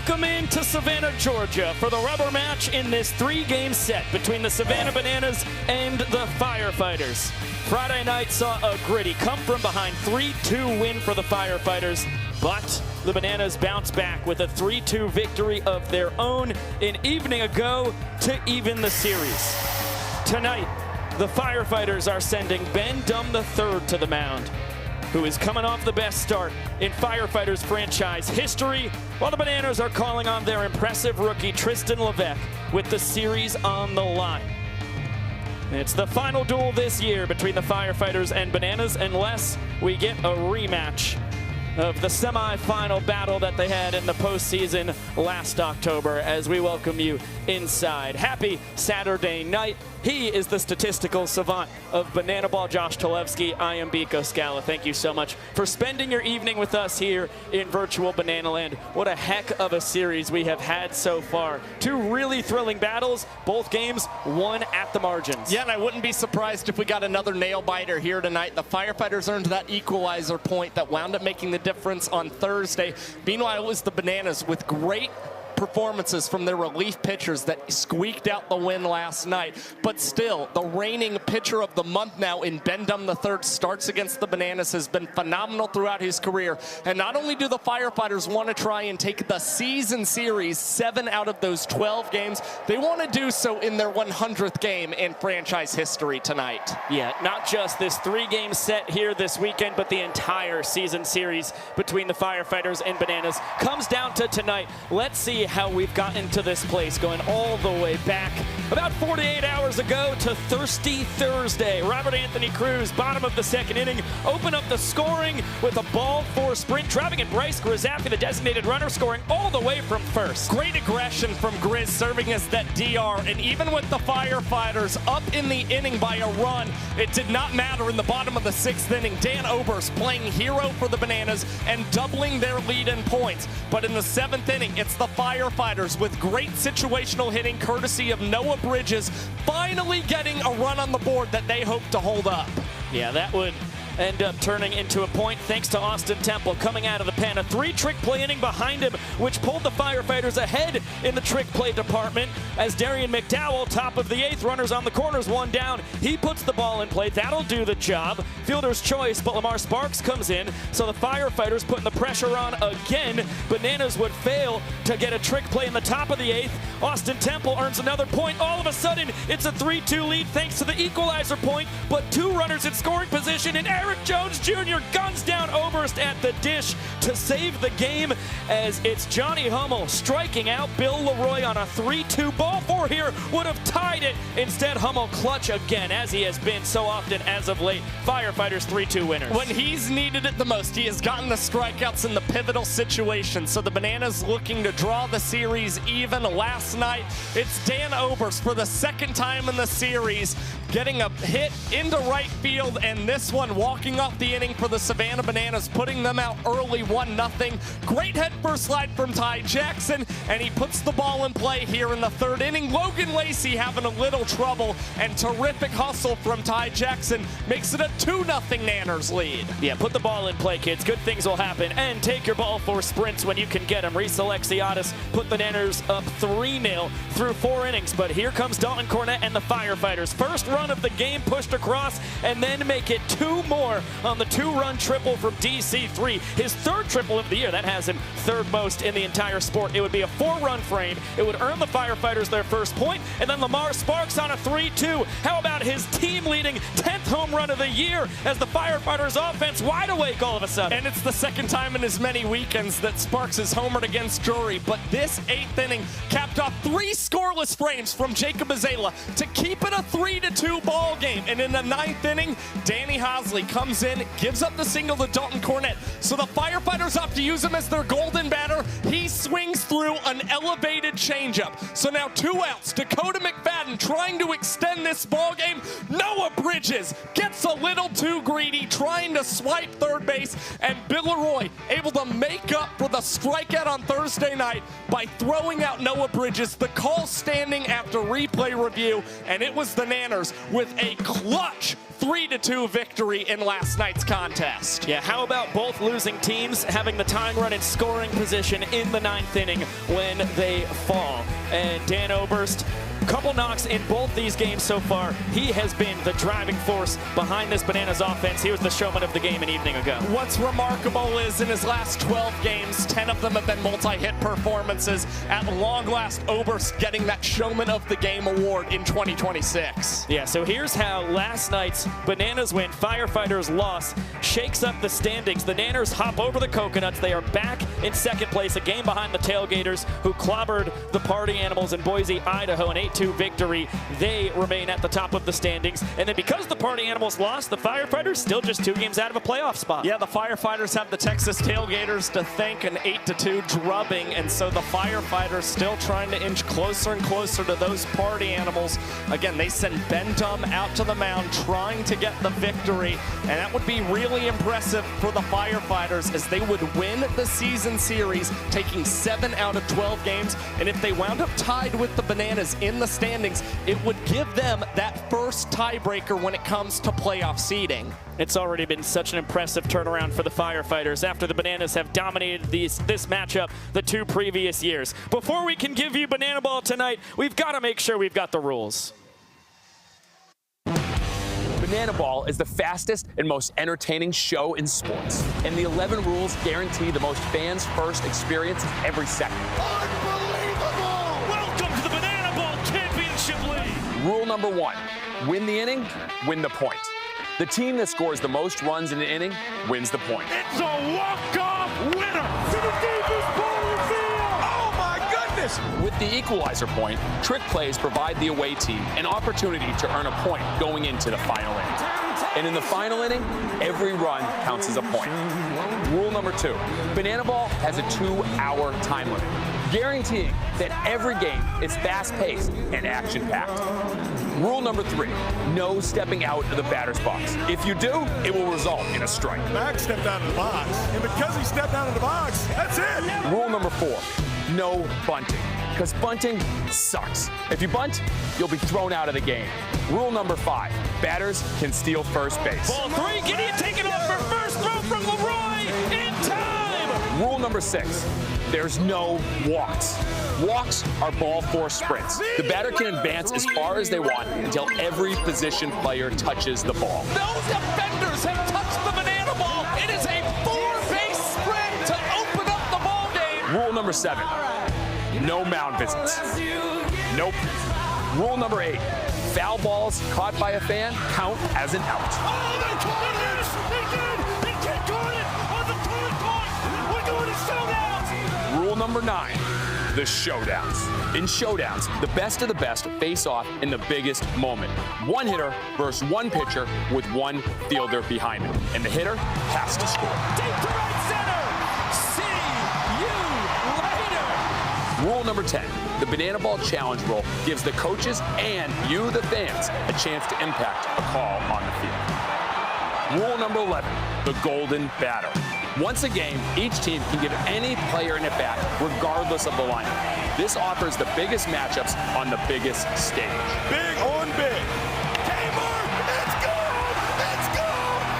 Welcome into Savannah, Georgia for the rubber match in this three-game set between the Savannah Bananas and the Firefighters. Friday night saw a gritty come-from-behind 3-2 win for the Firefighters, but the Bananas bounced back with a 3-2 victory of their own an evening ago to even the series. Tonight, the Firefighters are sending Ben Dumb III to the mound, who is coming off the best start in Firefighters franchise history, while the Bananas are calling on their impressive rookie Tristan Levesque with the series on the line. It's the final duel this year between the Firefighters and Bananas, unless we get a rematch of the semifinal battle that they had in the postseason last October, as we welcome you inside. Happy Saturday night. He is the statistical savant of Banana Ball, Josh Talevsky. I am Biko Scala. Thank you so much for spending your evening with us here in virtual Banana Land. What a heck of a series we have had so far. Two really thrilling battles, both games won at the margins. Yeah, and I wouldn't be surprised if we got another nail-biter here tonight. The Firefighters earned that equalizer point that wound up making the difference on Thursday. Meanwhile, it was the Bananas with great performances from their relief pitchers that squeaked out the win last night. But still, the reigning pitcher of the month now in Ben Dumb III starts against the Bananas has been phenomenal throughout his career. And not only do the Firefighters want to try and take the season series 7 out of those 12 games, they want to do so in their 100th game in franchise history tonight. Yeah, not just this three-game set here this weekend, but the entire season series between the Firefighters and Bananas comes down to tonight. Let's see how we've gotten to this place, going all the way back about 48 hours ago to Thirsty Thursday. Robert Anthony Cruz, bottom of the second inning, open up the scoring with a ball for sprint, driving in Bryce Grizzappi, the designated runner, scoring all the way from first. Great aggression from Grizz, serving as that DR, and even with the Firefighters up in the inning by a run, it did not matter in the bottom of the 6th inning. Dan Oberst playing hero for the Bananas and doubling their lead in points. But in the 7th inning, it's the Firefighters with great situational hitting courtesy of Noah Bridges finally getting a run on the board that they hope to hold up. Yeah, that would end up turning into a point thanks to Austin Temple coming out of the pen. A 3-trick play inning behind him, which pulled the Firefighters ahead in the trick play department as Darian McDowell, top of the 8th, runners on the corners, 1 down. He puts the ball in play. That'll do the job. Fielder's choice, but Lamar Sparks comes in, so the Firefighters putting the pressure on again. Bananas would fail to get a trick play in the top of the 8th. Austin Temple earns another point. All of a sudden, it's a 3-2 lead thanks to the equalizer point, but 2 runners in scoring position, and Eric Jones Jr. guns down Oberst at the dish to save the game, as it's Johnny Hummel striking out Bill Leroy on a 3-2. Ball 4 here would have tied it. Instead, Hummel clutch again, as he has been so often as of late. Firefighters 3-2 winners. When he's needed it the most, he has gotten the strikeouts in the pivotal situations. So the Bananas looking to draw the series even. Last night, it's Dan Oberst for the 2nd time in the series, getting a hit into right field, and this one walking off the inning for the Savannah Bananas, putting them out early 1-0. Great head first slide from Ty Jackson, and he puts the ball in play here in the 3rd inning. Logan Lacey having a little trouble, and terrific hustle from Ty Jackson makes it a 2-0 Nanners lead. Yeah, put the ball in play, kids. Good things will happen, and take your ball for sprints when you can get them. Reese Alexiadis put the Nanners up 3-0 through 4 innings, but here comes Dalton Cornett and the Firefighters. First run of the game pushed across, and then make it 2 more on the 2-run triple from DC3. His 3rd triple of the year. That has him 3rd most in the entire sport. It would be a 4-run frame. It would earn the Firefighters their first point, and then Lamar Sparks on a 3-2. How about his team-leading 10th home run of the year as the Firefighters offense wide awake all of a sudden. And it's the 2nd time in as many weekends that Sparks has homered against Drury, but this 8th inning capped off 3 scoreless frames from Jacob Azala to keep it a 3-2 ball game. And in the 9th inning, Danny Hosley comes in, gives up the single to Dalton Cornett. So the Firefighters opt to use him as their golden batter. He swings through an elevated changeup. So now 2 outs. Dakota McFadden trying to extend this ball game. Noah Bridges gets a little too greedy, trying to swipe 3rd base, and Bill Leroy able to make up for the strikeout on Thursday night by throwing out Noah Bridges. The call standing after replay review, and it was the Nanners with a clutch 3-2 victory in last night's contest. Yeah, how about both losing teams having the tying run in scoring position in the 9th inning when they fall? And Dan Oberst, couple knocks in both these games so far. He has been the driving force behind this Bananas offense. He was the showman of the game an evening ago. What's remarkable is in his last 12 games, 10 of them have been multi-hit performances. At long last, Oberst getting that showman of the game award in 2026. Yeah, so here's how last night's Bananas win, Firefighters loss, shakes up the standings. The Nanners hop over the Coconuts. They are back in 2nd place, a game behind the Tailgaters, who clobbered the Party Animals in Boise, Idaho, an 8-2 victory. They remain at the top of the standings. And then because the Party Animals lost, the Firefighters still just 2 games out of a playoff spot. Yeah, the Firefighters have the Texas Tailgaters to thank an 8-2 drubbing, and so the Firefighters still trying to inch closer and closer to those Party Animals. Again, they send Ben Dunn out to the mound trying to get the victory, and that would be really impressive for the Firefighters as they would win the season series, taking 7 out of 12 games, and if they wound up tied with the Bananas in the standings, it would give them that first tiebreaker when it comes to playoff seeding. It's already been such an impressive turnaround for the Firefighters after the Bananas have dominated this matchup the 2 previous years. Before we can give you Banana Ball tonight, we've got to make sure we've got the rules. Banana Ball is the fastest and most entertaining show in sports. And the 11 rules guarantee the most fans-first experience every second. Unbelievable! Welcome to the Banana Ball Championship League. Rule number 1, win the inning, win the point. The team that scores the most runs in an inning wins the point. It's a walk-off winner to the deepest part of the field! Oh my goodness! With the Equalizer Point, trick plays provide the away team an opportunity to earn a point going into the final inning. And in the final inning, every run counts as a point. Rule number 2, Banana Ball has a 2-hour time limit, guaranteeing that every game is fast-paced and action-packed. Rule number 3, no stepping out of the batter's box. If you do, it will result in a strike. Max stepped out of the box, and because he stepped out of the box, that's it! Rule number 4, no bunting, because bunting sucks. If you bunt, you'll be thrown out of the game. Rule number 5, batters can steal first base. Ball 3, Gideon taking off for first, throw from Leroy in time! Rule number 6, there's no walks. Walks are ball force sprints. The batter can advance as far as they want until every position player touches the ball. Those defenders have touched the Banana Ball. It is a 4-base sprint to open up the ball game. Rule number 7, no mound visits. Nope. Rule number 8, foul balls caught by a fan count as an out. Oh, they caught it! They did! They did caught it on the 3rd point! We're doing a showdown! Rule number 9, the showdowns. In showdowns, the best of the best face off in the biggest moment. One hitter versus one pitcher with one fielder behind him. And the hitter has to score. Deep to right center. See you later. Rule number 10, the Banana Ball Challenge rule gives the coaches and you, the fans, a chance to impact a call on the field. Rule number 11, the golden batter. Once a game, each team can give any player an at-bat, regardless of the lineup. This offers the biggest matchups on the biggest stage. Big on big. Kmart, let's go! Let's go!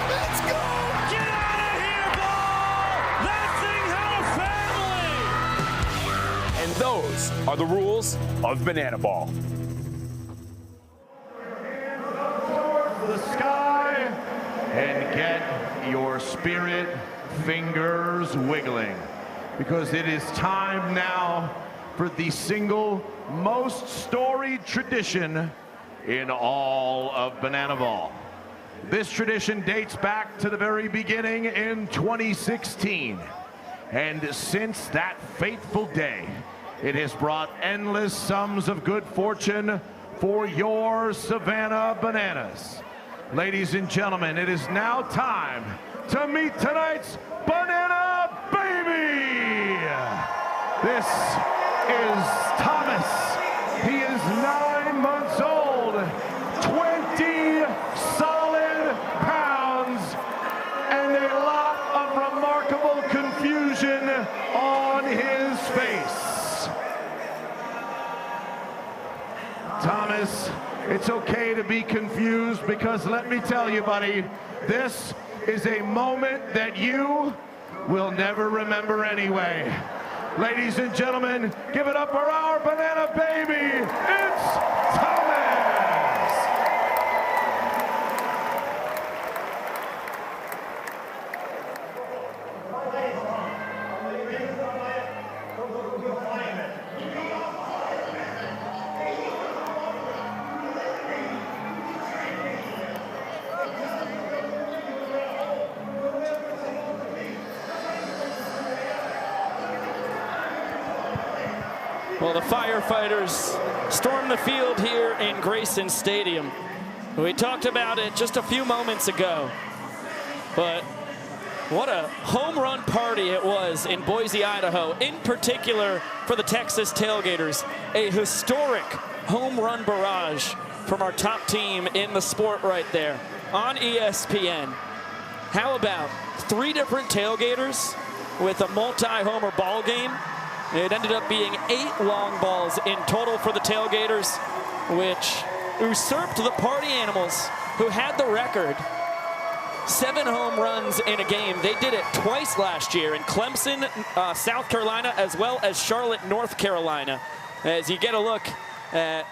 Let's go! Get out of here, ball! That thing had a family! And those are the rules of Banana Ball. The sky and get your spirit fingers wiggling, because it is time now for the single most storied tradition in all of Banana Ball. This tradition dates back to the very beginning in 2016, and since that fateful day, it has brought endless sums of good fortune for your Savannah Bananas. Ladies and gentlemen, it is now time to meet tonight's Banana Baby. This is Thomas. He is 9 months old, 20 solid pounds, and a lot of remarkable confusion on his face. Thomas, it's okay to to be confused, because let me tell you, buddy, this is a moment that you will never remember anyway. Ladies and gentlemen, give it up for our banana baby. It's Thomas. Well, the Firefighters storm the field here in Grayson Stadium. We talked about it just a few moments ago, but what a home run party it was in Boise, Idaho, in particular for the Texas Tailgaters. A historic home run barrage from our top team in the sport right there on ESPN. How about 3 different tailgaters with a multi-homer ball game? It ended up being 8 long balls in total for the Tailgaters, which usurped the Party Animals, who had the record. 7 home runs in a game. They did it twice last year in Clemson, South Carolina, as well as Charlotte, North Carolina. As you get a look at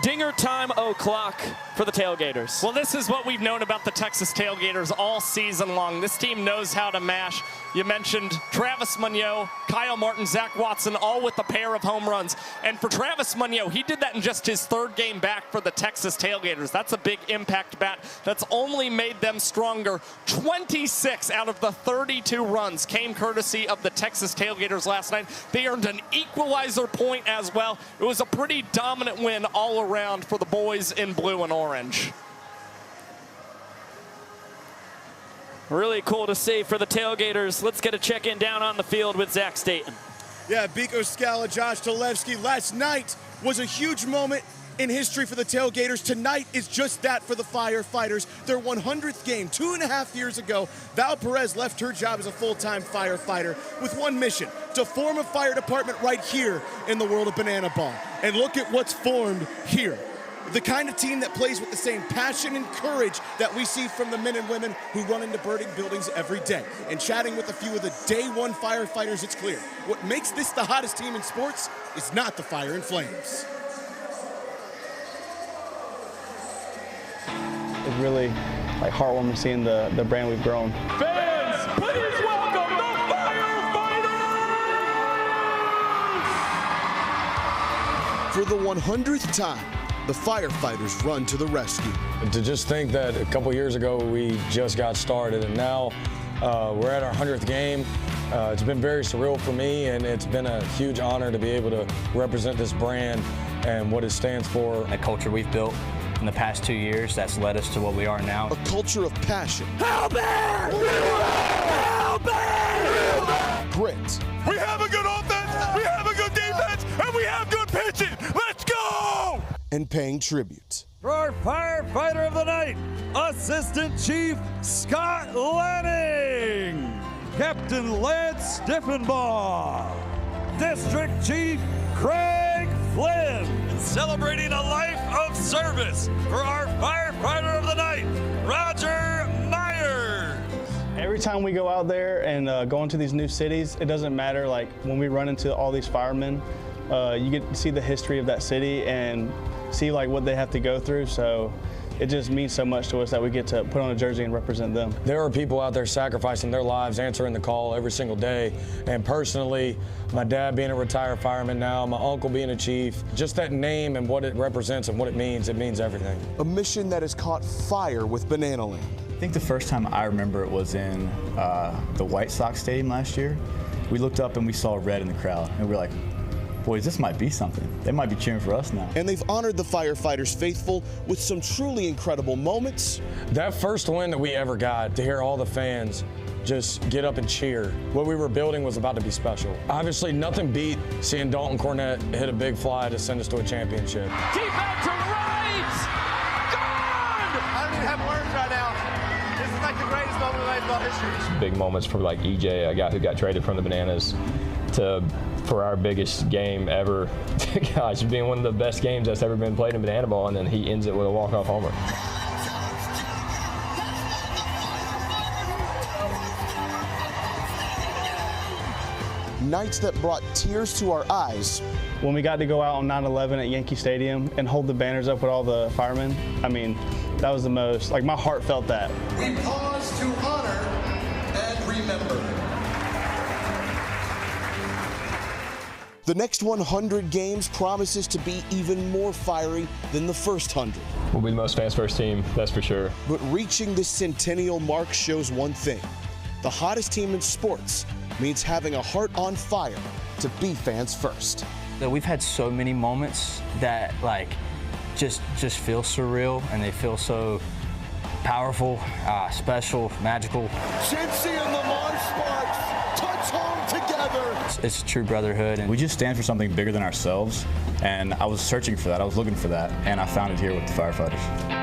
dinger time o'clock for the Tailgaters. Well, this is what we've known about the Texas Tailgaters all season long. This team knows how to mash. You mentioned Travis Monroe, Kyle Martin, Zach Watson, all with a pair of home runs. And for Travis Monroe, he did that in just his 3rd game back for the Texas Tailgaters. That's a big impact bat that's only made them stronger. 26 out of the 32 runs came courtesy of the Texas Tailgaters last night. They earned an equalizer point as well. It was a pretty dominant win all around for the boys in blue and orange. Really cool to see for the Tailgaters. Let's get a check-in down on the field with Zach Staten. Yeah, Biko Scala, Josh Talevsky. Last night was a huge moment in history for the Tailgaters. Tonight is just that for the Firefighters. Their 100th game. 2.5 years ago, Val Perez left her job as a full-time firefighter with one mission: to form a fire department right here in the world of banana ball. And look at what's formed here. The kind of team that plays with the same passion and courage that we see from the men and women who run into burning buildings every day. And chatting with a few of the day one firefighters, it's clear what makes this the hottest team in sports is not the fire and flames. It's really heartwarming seeing the brand we've grown. Fans, please welcome the Firefighters! For the 100th time, the Firefighters run to the rescue. To just think that a couple years ago we just got started, and now we're at our 100th game. It's been very surreal for me, and it's been a huge honor to be able to represent this brand and what it stands for. The culture we've built in the past 2 years that's led us to what we are now. A culture of passion. Help me! Help me! Grit. We have a good offense, we have a good defense, and we have good pitching. Let's go! And paying tribute. For our firefighter of the night, Assistant Chief Scott Lanning, Captain Lance Stiffenbaugh, District Chief Craig Flynn, celebrating a life of service for our firefighter of the night, Roger Myers. Every time we go out there and go into these new cities, it doesn't matter, when we run into all these firemen, you get to see the history of that city and see what they have to go through. So it just means so much to us that we get to put on a jersey and represent them. There are people out there sacrificing their lives, answering the call every single day. And personally, my dad being a retired fireman now, my uncle being a chief, just that name and what it represents and what it means everything. A mission that has caught fire with Banana Land. I think the first time I remember it was in the White Sox Stadium last year. We looked up and we saw red in the crowd, and we were like, boys, this might be something. They might be cheering for us now. And they've honored the Firefighters faithful with some truly incredible moments. That first win that we ever got, to hear all the fans just get up and cheer. What we were building was about to be special. Obviously, nothing beat seeing Dalton Cornett hit a big fly to send us to a championship. Deep out to right! Gone! I don't even have words right now. This is the greatest moment in baseball history. Big moments for EJ, a guy who got traded from the Bananas, for our biggest game ever. Gosh, being one of the best games that's ever been played in banana ball, and then he ends it with a walk-off homer. Nights that brought tears to our eyes. When we got to go out on 9/11 at Yankee Stadium and hold the banners up with all the firemen, I mean, that was the most, like, my heart felt that. We pause to honor and remember. The next 100 games promises to be even more fiery than the first 100. We'll be the most fans first team, that's for sure. But reaching the centennial mark shows one thing. The hottest team in sports means having a heart on fire to be fans first. We've had so many moments that, like, just feel surreal, and they feel so powerful, special, magical. Cincy and Lamar Sparks touch home together. It's a true brotherhood. And we just stand for something bigger than ourselves, and I was searching for that. I was looking for that, and I found it here with the Firefighters.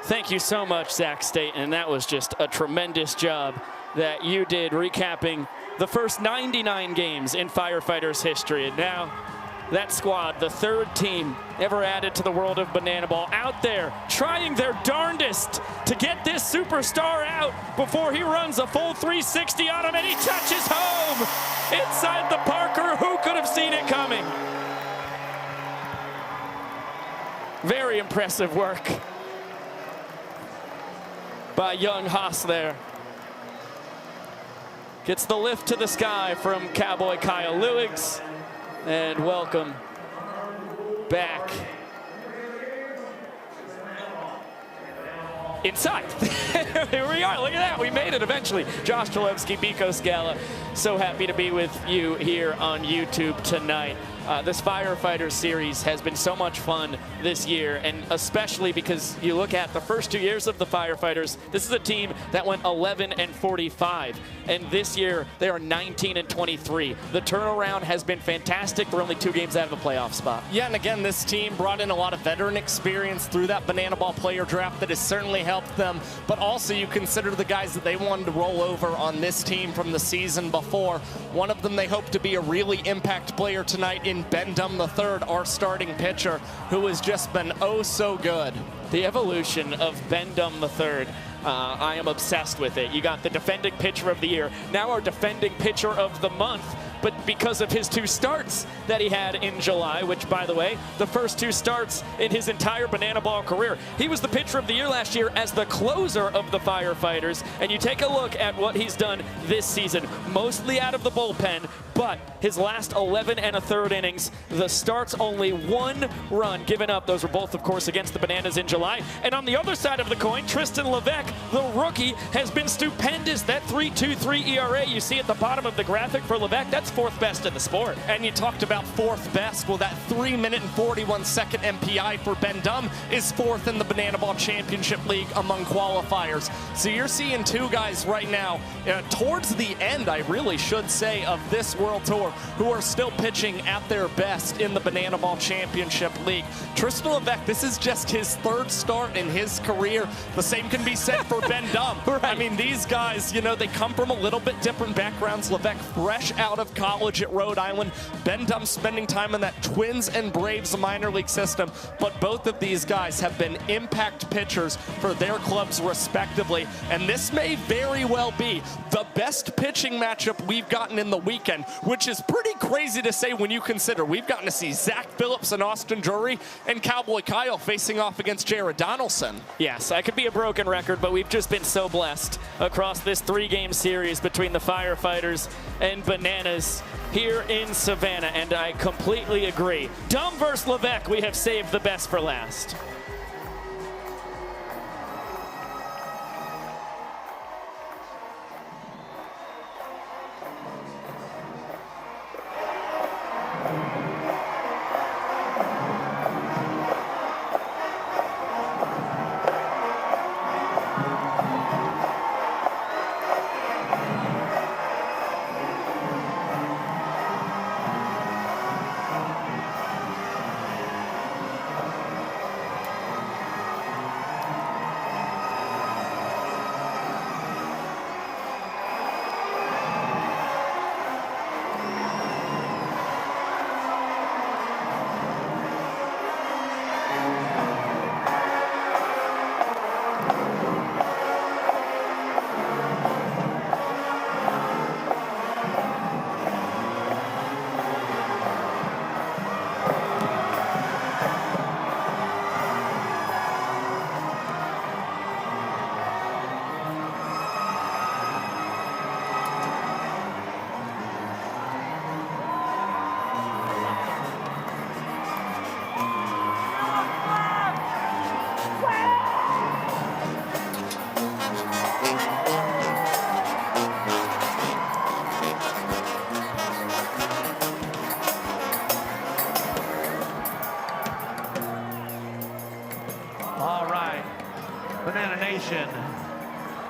Thank you so much, Zach Staten. That was just a tremendous job that you did recapping the first 99 games in Firefighters history. And now that squad, the third team ever added to the world of banana ball, out there trying their darndest to get this superstar out before he runs a full 360 on him, and he touches home inside the Parker. Who could have seen it coming? Very impressive work by young Haas there. Gets the lift to the sky from Cowboy Kyle Lewigs. And welcome back inside. Here we are, look at that, we made it eventually. Josh Chalevsky, Biko Scala, so happy to be with you here on YouTube tonight. This Firefighters series has been so much fun this year, and especially because you look at the first 2 years of the Firefighters, this is a team that went 11-45, and this year they are 19-23. The turnaround has been fantastic. They're only 2 games out of a playoff spot. Yeah, and again, this team brought in a lot of veteran experience through that banana ball player draft that has certainly helped them, but also you consider the guys that they wanted to roll over on this team from the season before. One of them they hope to be a really impact player tonight in Ben Dum III, our starting pitcher, who has just been oh so good. The evolution of Ben Dum III, I am obsessed with it. You got the defending pitcher of the year, now our defending pitcher of the month, but because of his 2 starts that he had in July, which, by the way, the first 2 starts in his entire banana ball career. He was the pitcher of the year last year as the closer of the Firefighters, and you take a look at what he's done this season, mostly out of the bullpen, but his last 11 1/3 innings, the starts only 1 run given up. Those were both, of course, against the Bananas in July. And on the other side of the coin, Tristan Levesque, the rookie, has been stupendous. That 3.23 ERA you see at the bottom of the graphic for Levesque, that's 4th best in the sport. And you talked about 4th best. Well, that 3-minute and 41-second MPI for Ben Dum is 4th in the Banana Ball Championship League among qualifiers. So you're seeing 2 guys right now, towards the end, I really should say, of this World Tour, who are still pitching at their best in the Banana Ball Championship League. Tristan Levesque, this is just his 3rd start in his career. The same can be said for Ben Dum. Right. I mean, these guys, you know, they come from a little bit different backgrounds. Levesque fresh out of college at Rhode Island. Ben Dum spending time in that Twins and Braves minor league system. But both of these guys have been impact pitchers for their clubs respectively. And this may very well be the best pitching matchup we've gotten in the weekend, which is pretty crazy to say when you consider we've gotten to see Zach Phillips and Austin Drury and Cowboy Kyle facing off against Jared Donaldson. Yes, I could be a broken record, but we've just been so blessed across this 3-game series between the Firefighters and Bananas here in Savannah, and I completely agree. Dum versus Levesque, we have saved the best for last.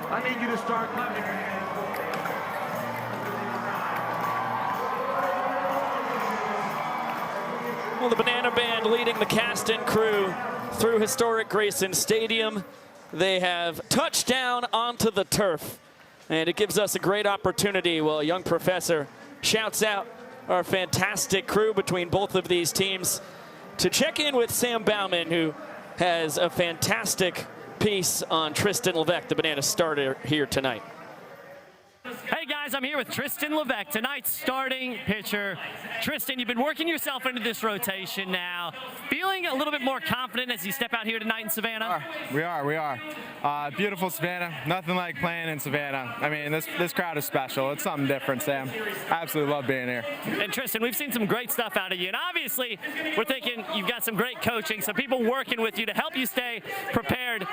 I need you to start clapping your hands. Well, the Banana Band leading the cast and crew through historic Grayson Stadium. They have touched down onto the turf, and it gives us a great opportunity while a young professor shouts out our fantastic crew between both of these teams to check in with Sam Bauman, who has a fantastic piece on Tristan Levesque, the Banana starter here tonight. Hey guys, I'm here with Tristan Levesque, tonight's starting pitcher. Tristan, you've been working yourself into this rotation now. Feeling a little bit more confident as you step out here tonight in Savannah? We are. Beautiful Savannah. Nothing like playing in Savannah. I mean, this crowd is special. It's something different, Sam. I absolutely love being here. And Tristan, we've seen some great stuff out of you. And obviously, we're thinking you've got some great coaching, some people working with you to help you stay prepared.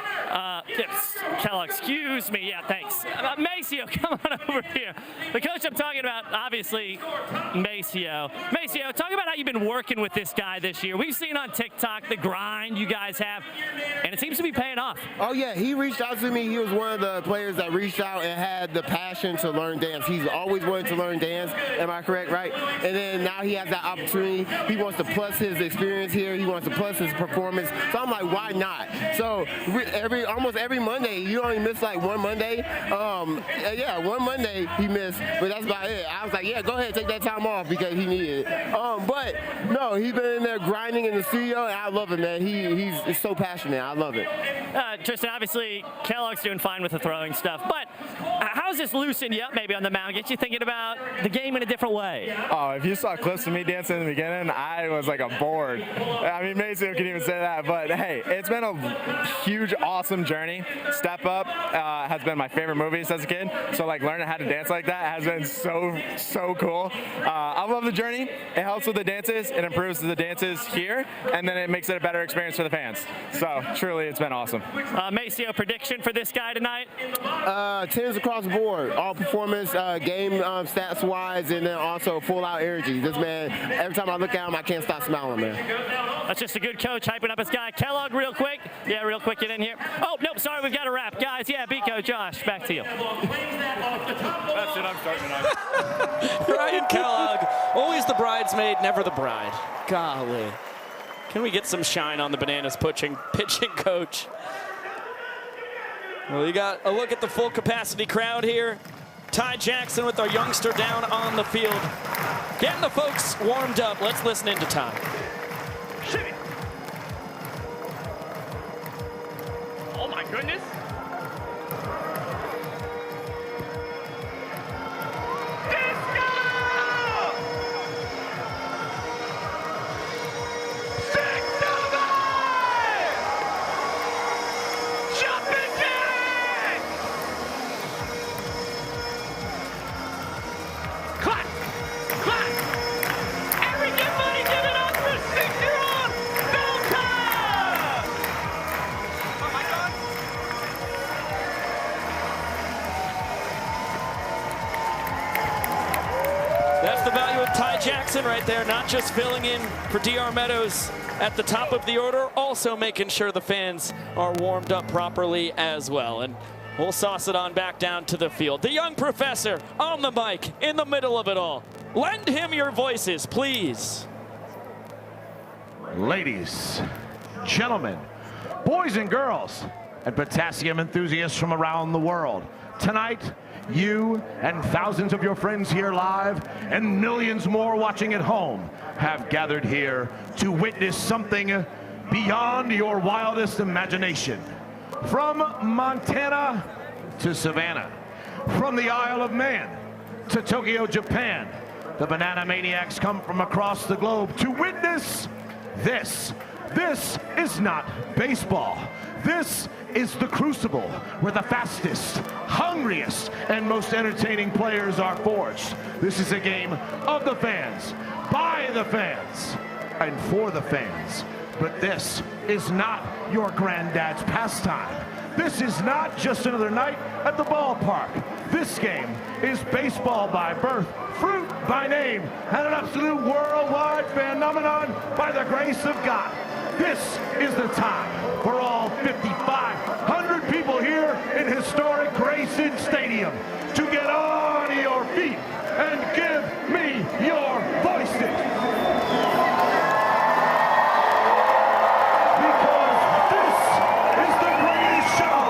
Kellogg, excuse me. Yeah, thanks. Maceo, come on over here. The coach I'm talking about, obviously, Maceo. Maceo, talk about how you've been working with this guy this year. We've seen on TikTok the grind you guys have, and it seems to be paying off. Oh, yeah, he reached out to me. He was one of the players that reached out and had the passion to learn dance. He's always wanted to learn dance. Am I correct, right? And then now he has that opportunity. He wants to plus his experience here. He wants to plus his performance. So I'm like, why not? So almost every Monday, you only miss like one Monday. Yeah, one Monday he missed, but that's about it. I was like, yeah, go ahead, take that time off because he needed it. But no, he's been in there grinding in the studio, and I love it, man. He's so passionate. I love it. Tristan, obviously, Kellogg's doing fine with the throwing stuff, but how's this loosen you up maybe on the mound, get you thinking about the game in a different way? Oh, if you saw clips of me dancing in the beginning, I was like a board. I mean, Maceo can even say that, but hey, it's been a huge, awesome journey. Step Up has been my favorite movies as a kid, so like learning how to dance like that has been so cool. I love the journey. It helps with the dances, it improves the dances here, and then it makes it a better experience for the fans. So truly, it's been awesome. Maceo, prediction for this guy tonight? 10s across the board, all performance, game stats wise, and then also full out energy. This man, every time I look at him, I can't stop smiling, man. That's just a good coach hyping up his guy. Kellogg, real quick. Yeah, real quick, get in here. Oh, nope, sorry, we've got to wrap. Guys, yeah, Biko, Josh, back to you. That's it, I'm starting tonight. Ryan Kellogg, always the bridesmaid, never the bride. Golly. Can we get some shine on the Bananas pitching coach? Well, you got a look at the full capacity crowd here. Ty Jackson with our youngster down on the field. Getting the folks warmed up. Let's listen in to Ty. Shimmy. Oh my goodness. That's the value of Ty Jackson right there, not just filling in for DR Meadows at the top of the order, also making sure the fans are warmed up properly as well. And we'll sauce it on back down to the field. The young professor on the mic in the middle of it all. Lend him your voices, please. Ladies, gentlemen, boys and girls, and potassium enthusiasts from around the world. Tonight, you and thousands of your friends here live and millions more watching at home have gathered here to witness something beyond your wildest imagination. From Montana to Savannah, from the Isle of Man to Tokyo, Japan, the Banana Maniacs come from across the globe to witness this. This is not baseball. This is the crucible where the fastest, hungriest, and most entertaining players are forged. This is a game of the fans, by the fans, and for the fans. But this is not your granddad's pastime. This is not just another night at the ballpark. This game is baseball by birth, fruit by name, and an absolute worldwide phenomenon by the grace of God. This is the time for all 5,500 people here in historic Grayson Grayson Stadium to get on your feet and give me your voices. Because this is the greatest show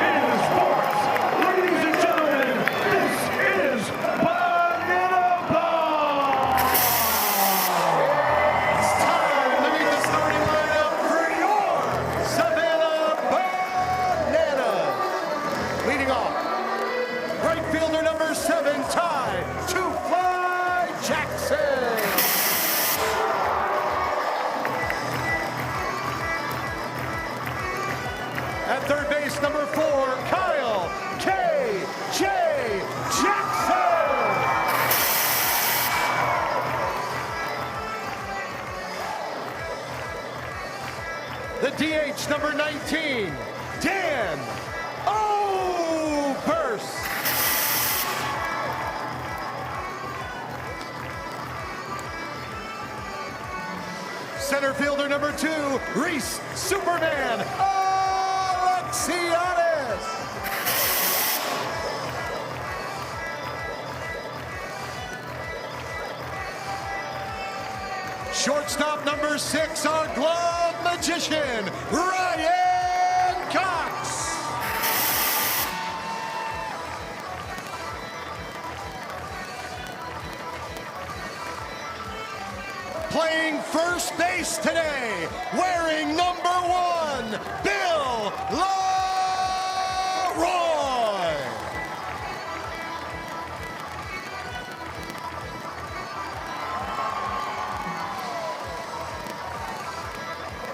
in sports. Ladies and gentlemen, this is Banana Ball. It's time to meet the starting lineup for your Savannah Bananas. Leading off, right fielder number 7, Ty Two-Fly Jackson. At third base, number 4, Kyle K.J. Jackson. The DH, number 19, Dan Oberst. Center fielder number 2, Reese Superman Alexianis. Shortstop number 6, our glove magician, Ryan Cox. Playing first base today, wearing number 1, Bill Leroy.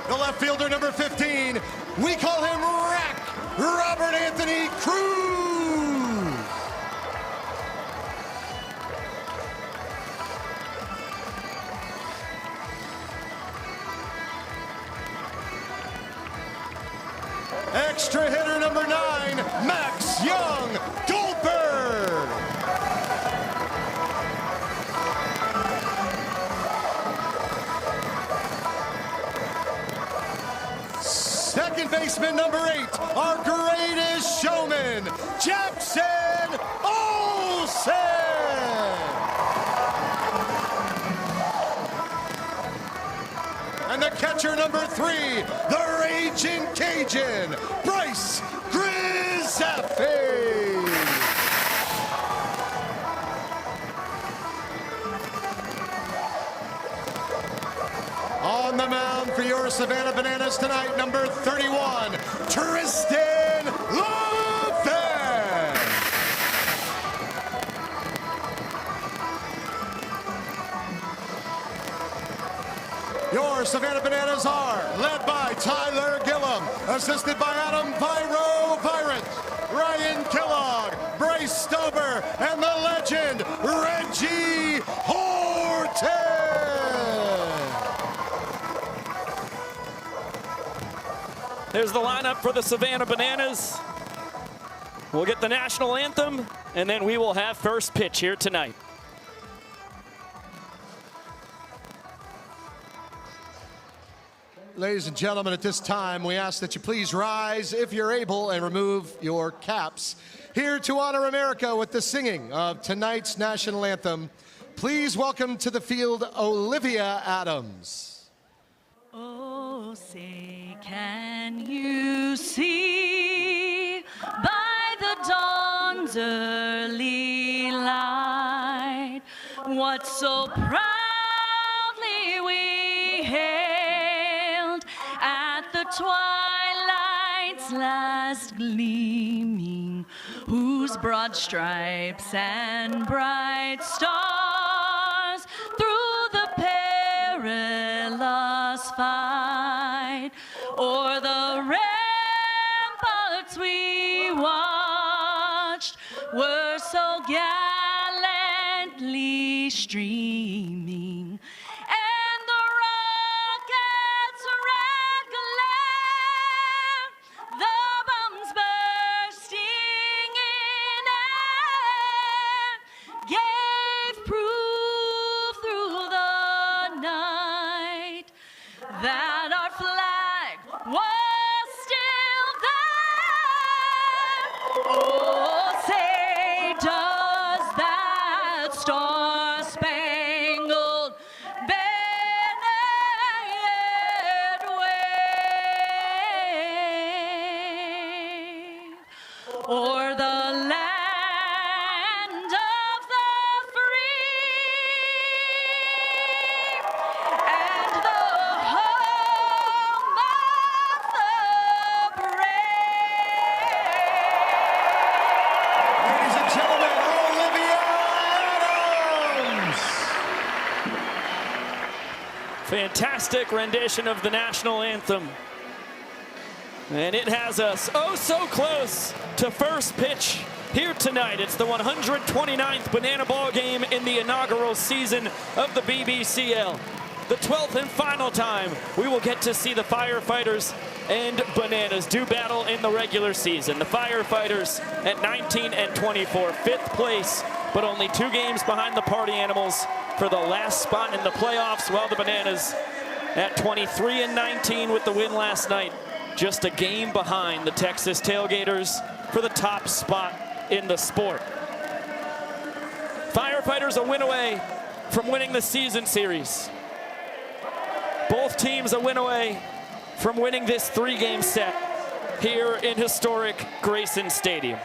The left fielder, number 15, we call him Rack, Robert Anthony Cruz. Extra hitter number 9, Max Young Goldberg. Second baseman number 8, our greatest showman, Jackson Olsen. And the catcher number 3, the Raging Cajun, Bryce Grizzaffe. On the mound for your Savannah Bananas tonight, number 31, Tristan LaFan. Your Savannah Bananas are led by Tyler Gillum, assisted by Adam Virant, Ryan Kellogg, Bryce Stover, and the legend, Reggie Horton. There's the lineup for the Savannah Bananas. We'll get the national anthem, and then we will have first pitch here tonight. Ladies and gentlemen, at this time, we ask that you please rise, if you're able, and remove your caps. Here to honor America with the singing of tonight's national anthem, please welcome to the field Olivia Adams. Oh, say, can you see by the dawn's early light what so proudly we hailed at the twilight's last gleaming, whose broad stripes and bright stars through the perilous fight o'er the ramparts we watched were so gallantly streaming, and the rockets' red glare, the bombs bursting in air, gave proof through the night that our flag was still there. Oh, Fantastic rendition of the national anthem. And it has us oh so close to first pitch here tonight. It's the 129th Banana Ball game in the inaugural season of the BBCL. The 12th and final time we will get to see the Firefighters and Bananas do battle in the regular season. The Firefighters at 19-24, 5th place, but only 2 games behind the Party Animals for the last spot in the playoffs, while the Bananas at 23-19 with the win last night, just a game behind the Texas Tailgaters for the top spot in the sport. Firefighters a win away from winning the season series. Both teams a win away from winning this 3-game set here in historic Grayson Stadium.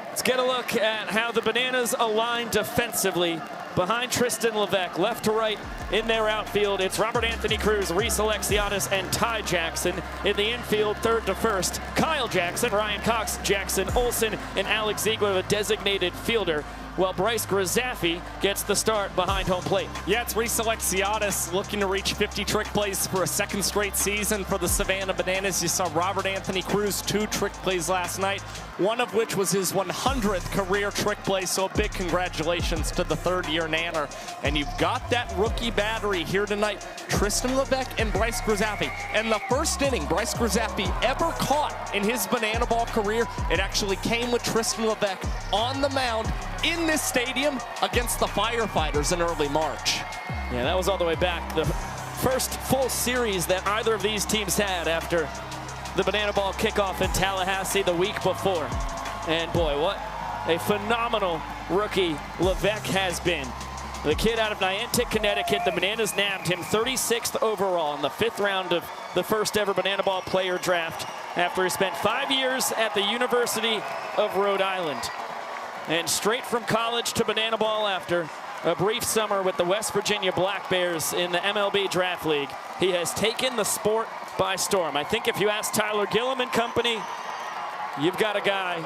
Let's get a look at how the Bananas align defensively behind Tristan Levesque. Left to right in their outfield, it's Robert Anthony Cruz, Reese Alexiadis, and Ty Jackson. In the infield, third to first, Kyle Jackson, Ryan Cox, Jackson Olsen, and Alex Ziegler, a designated fielder, while Bryce Grazaffi gets the start behind home plate. Yeah, it's Reese Alexiadis looking to reach 50 trick plays for a 2nd straight season for the Savannah Bananas. You saw Robert Anthony Cruz 2 trick plays last night, one of which was his 100th career trick play, so a big congratulations to the 3rd-year Nanner. And you've got that rookie battery here tonight, Tristan Levesque and Bryce Grazaffi. And the first inning Bryce Grazaffi ever caught in his Banana Ball career, it actually came with Tristan Levesque on the mound in this stadium against the Firefighters in early March. Yeah, that was all the way back. The first full series that either of these teams had after the Banana Ball kickoff in Tallahassee the week before. And boy, what a phenomenal rookie Levesque has been. The kid out of Niantic, Connecticut, the Bananas nabbed him 36th overall in the 5th round of the first ever Banana Ball player draft after he spent 5 years at the University of Rhode Island. And straight from college to Banana Ball after a brief summer with the West Virginia Black Bears in the MLB Draft League, he has taken the sport by storm. I think if you ask Tyler Gillum and company, you've got a guy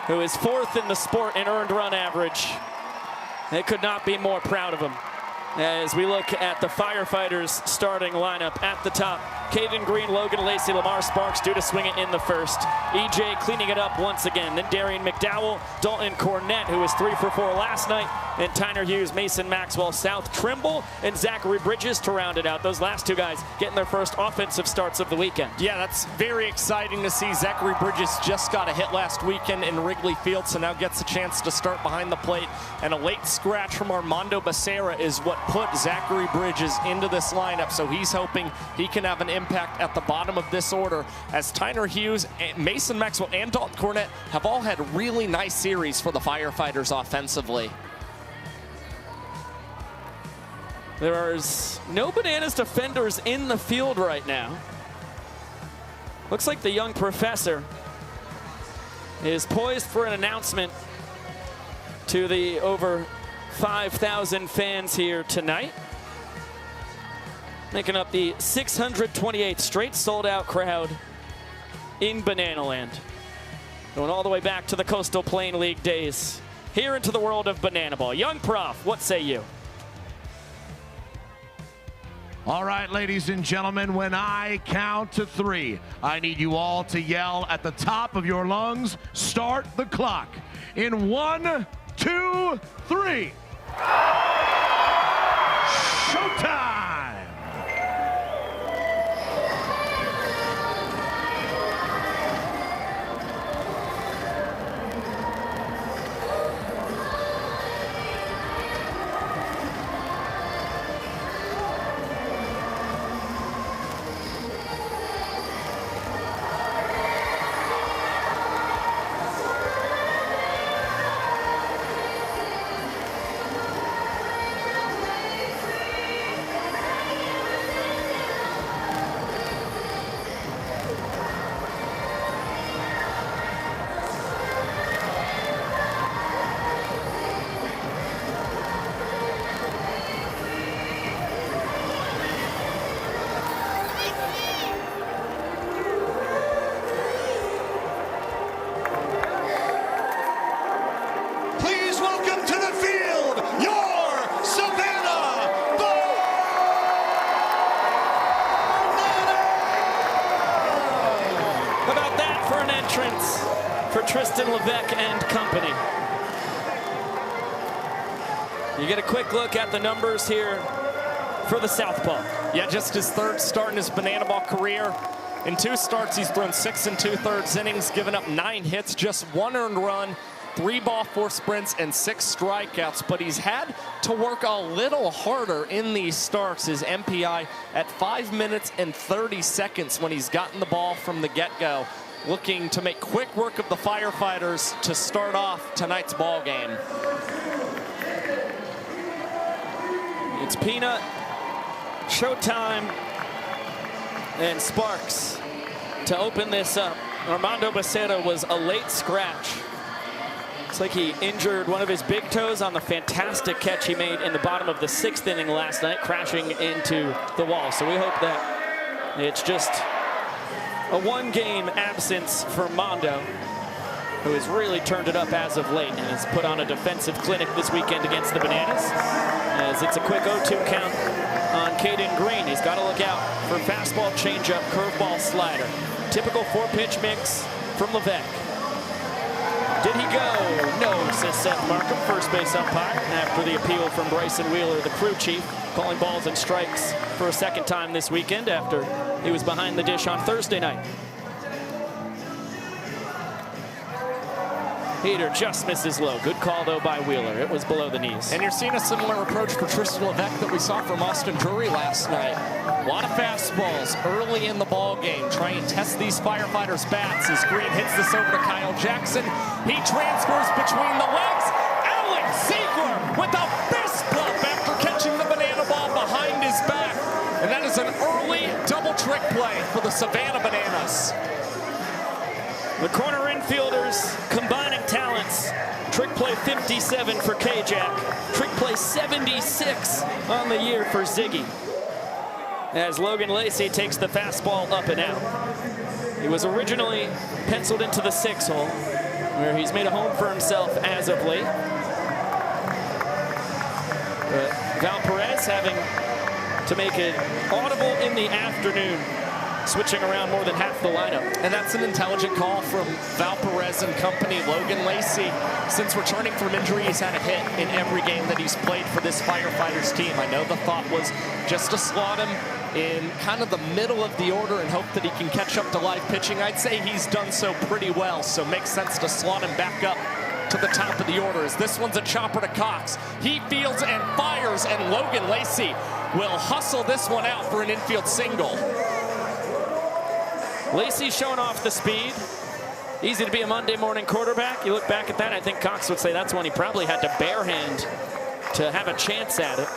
who is 4th in the sport in earned run average. They could not be more proud of him. As we look at the Firefighters starting lineup at the top, Caden Green, Logan Lacey, Lamar Sparks due to swing it in the first. EJ cleaning it up once again. Then Darian McDowell, Dalton Cornett, who was 3 for 4 last night, and Tyner Hughes, Mason Maxwell, South Trimble, and Zachary Bridges to round it out. Those last 2 guys getting their first offensive starts of the weekend. Yeah, that's very exciting to see. Zachary Bridges just got a hit last weekend in Wrigley Field, so now gets a chance to start behind the plate. And a late scratch from Armando Becerra is what put Zachary Bridges into this lineup, so he's hoping he can have an impact at the bottom of this order, as Tyner Hughes, Mason Maxwell, and Dalton Cornett have all had really nice series for the Firefighters offensively. There is no Bananas defenders in the field right now. Looks like the young professor is poised for an announcement to the over 5,000 fans here tonight, making up the 628th straight sold-out crowd in Banana Land. Going all the way back to the Coastal Plain League days, here into the world of Banana Ball. Young Prof, what say you? All right, ladies and gentlemen, when I count to 3, I need you all to yell at the top of your lungs, start the clock. In 1, 2, 3. Showtime! entrance for Tristan Levesque and company. You get a quick look at the numbers here for the southpaw. Yeah, just his third start in his banana ball career. In 2 starts, he's thrown 6 2/3 innings, given up 9 hits, just 1 earned run, 3 ball, 4 sprints, and 6 strikeouts. But he's had to work a little harder in these starts. His MPI at 5 minutes and 30 seconds when he's gotten the ball from the get-go. Looking to make quick work of the Firefighters to start off tonight's ball game. It's Peanut, Showtime, and Sparks to open this up. Armando Becerra was a late scratch. Looks like he injured one of his big toes on the fantastic catch he made in the bottom of the 6th inning last night, crashing into the wall. So we hope that it's just a 1-game absence for Mondo, who has really turned it up as of late and has put on a defensive clinic this weekend against the Bananas. As it's a quick 0-2 count on Caden Green. He's got to look out for fastball, changeup, curveball, slider. Typical 4-pitch mix from Levesque. Did he go? No, says Seth Markham, first base umpire, after the appeal from Bryson Wheeler, the crew chief, calling balls and strikes for a 2nd time this weekend after he was behind the dish on Thursday night. Heater just misses low. Good call, though, by Wheeler. It was below the knees. And you're seeing a similar approach for Tristan Levesque that we saw from Austin Drury last night. A lot of fastballs early in the ball game. Try and test these Firefighters' bats as Green hits this over to Kyle Jackson. He transfers between the legs. Alex Ziegler with a fist bump after catching the banana ball behind his back. And that is an early double trick play for the Savannah Bananas. The corner infielders combining talents. Trick play 57 for K-Jack. Trick play 76 on the year for Ziggy. As Logan Lacey takes the fastball up and out. He was originally penciled into the 6 hole, where he's made a home for himself as of late. But Val Perez having to make it audible in the afternoon, switching around more than half the lineup. And that's an intelligent call from Val Perez and company. Logan Lacey, since returning from injury, he's had a hit in every game that he's played for this Firefighters team. I know the thought was just to slot him in kind of the middle of the order and hope that he can catch up to live pitching. I'd say he's done so pretty well, so makes sense to slot him back up to the top of the order. As this one's a chopper to Cox. He fields and fires, and Logan Lacey will hustle this one out for an infield single. Lacey showing off the speed. Easy to be a Monday morning quarterback. You look back at that, I think Cox would say that's when he probably had to barehand to have a chance at it.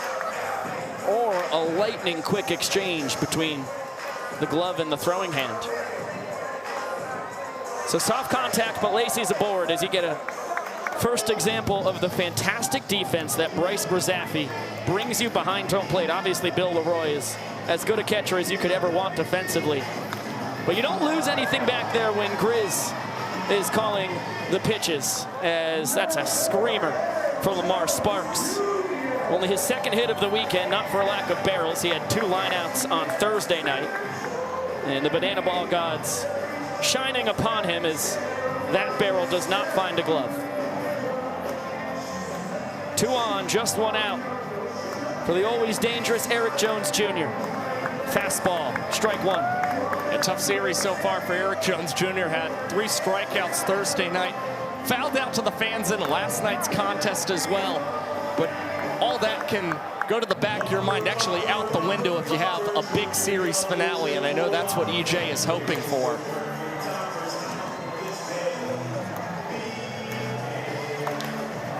Or a lightning quick exchange between the glove and the throwing hand. So soft contact, but Lacey's aboard as you get a first example of the fantastic defense that Bryce Brzaffi brings you behind home plate. Obviously, Bill Leroy is as good a catcher as you could ever want defensively. But you don't lose anything back there when Grizz is calling the pitches, as that's a screamer for Lamar Sparks. Only his 2nd hit of the weekend, not for a lack of barrels. He had 2 lineouts on Thursday night. And the banana ball gods shining upon him as that barrel does not find a glove. 2 on, just 1 out for the always dangerous Eric Jones Jr. Fastball, strike 1. A tough series so far for Eric Jones Jr. Had 3 strikeouts Thursday night. Fouled out to the fans in last night's contest as well. But all that can go to the back of your mind, actually out the window if you have a big series finale. And I know that's what EJ is hoping for.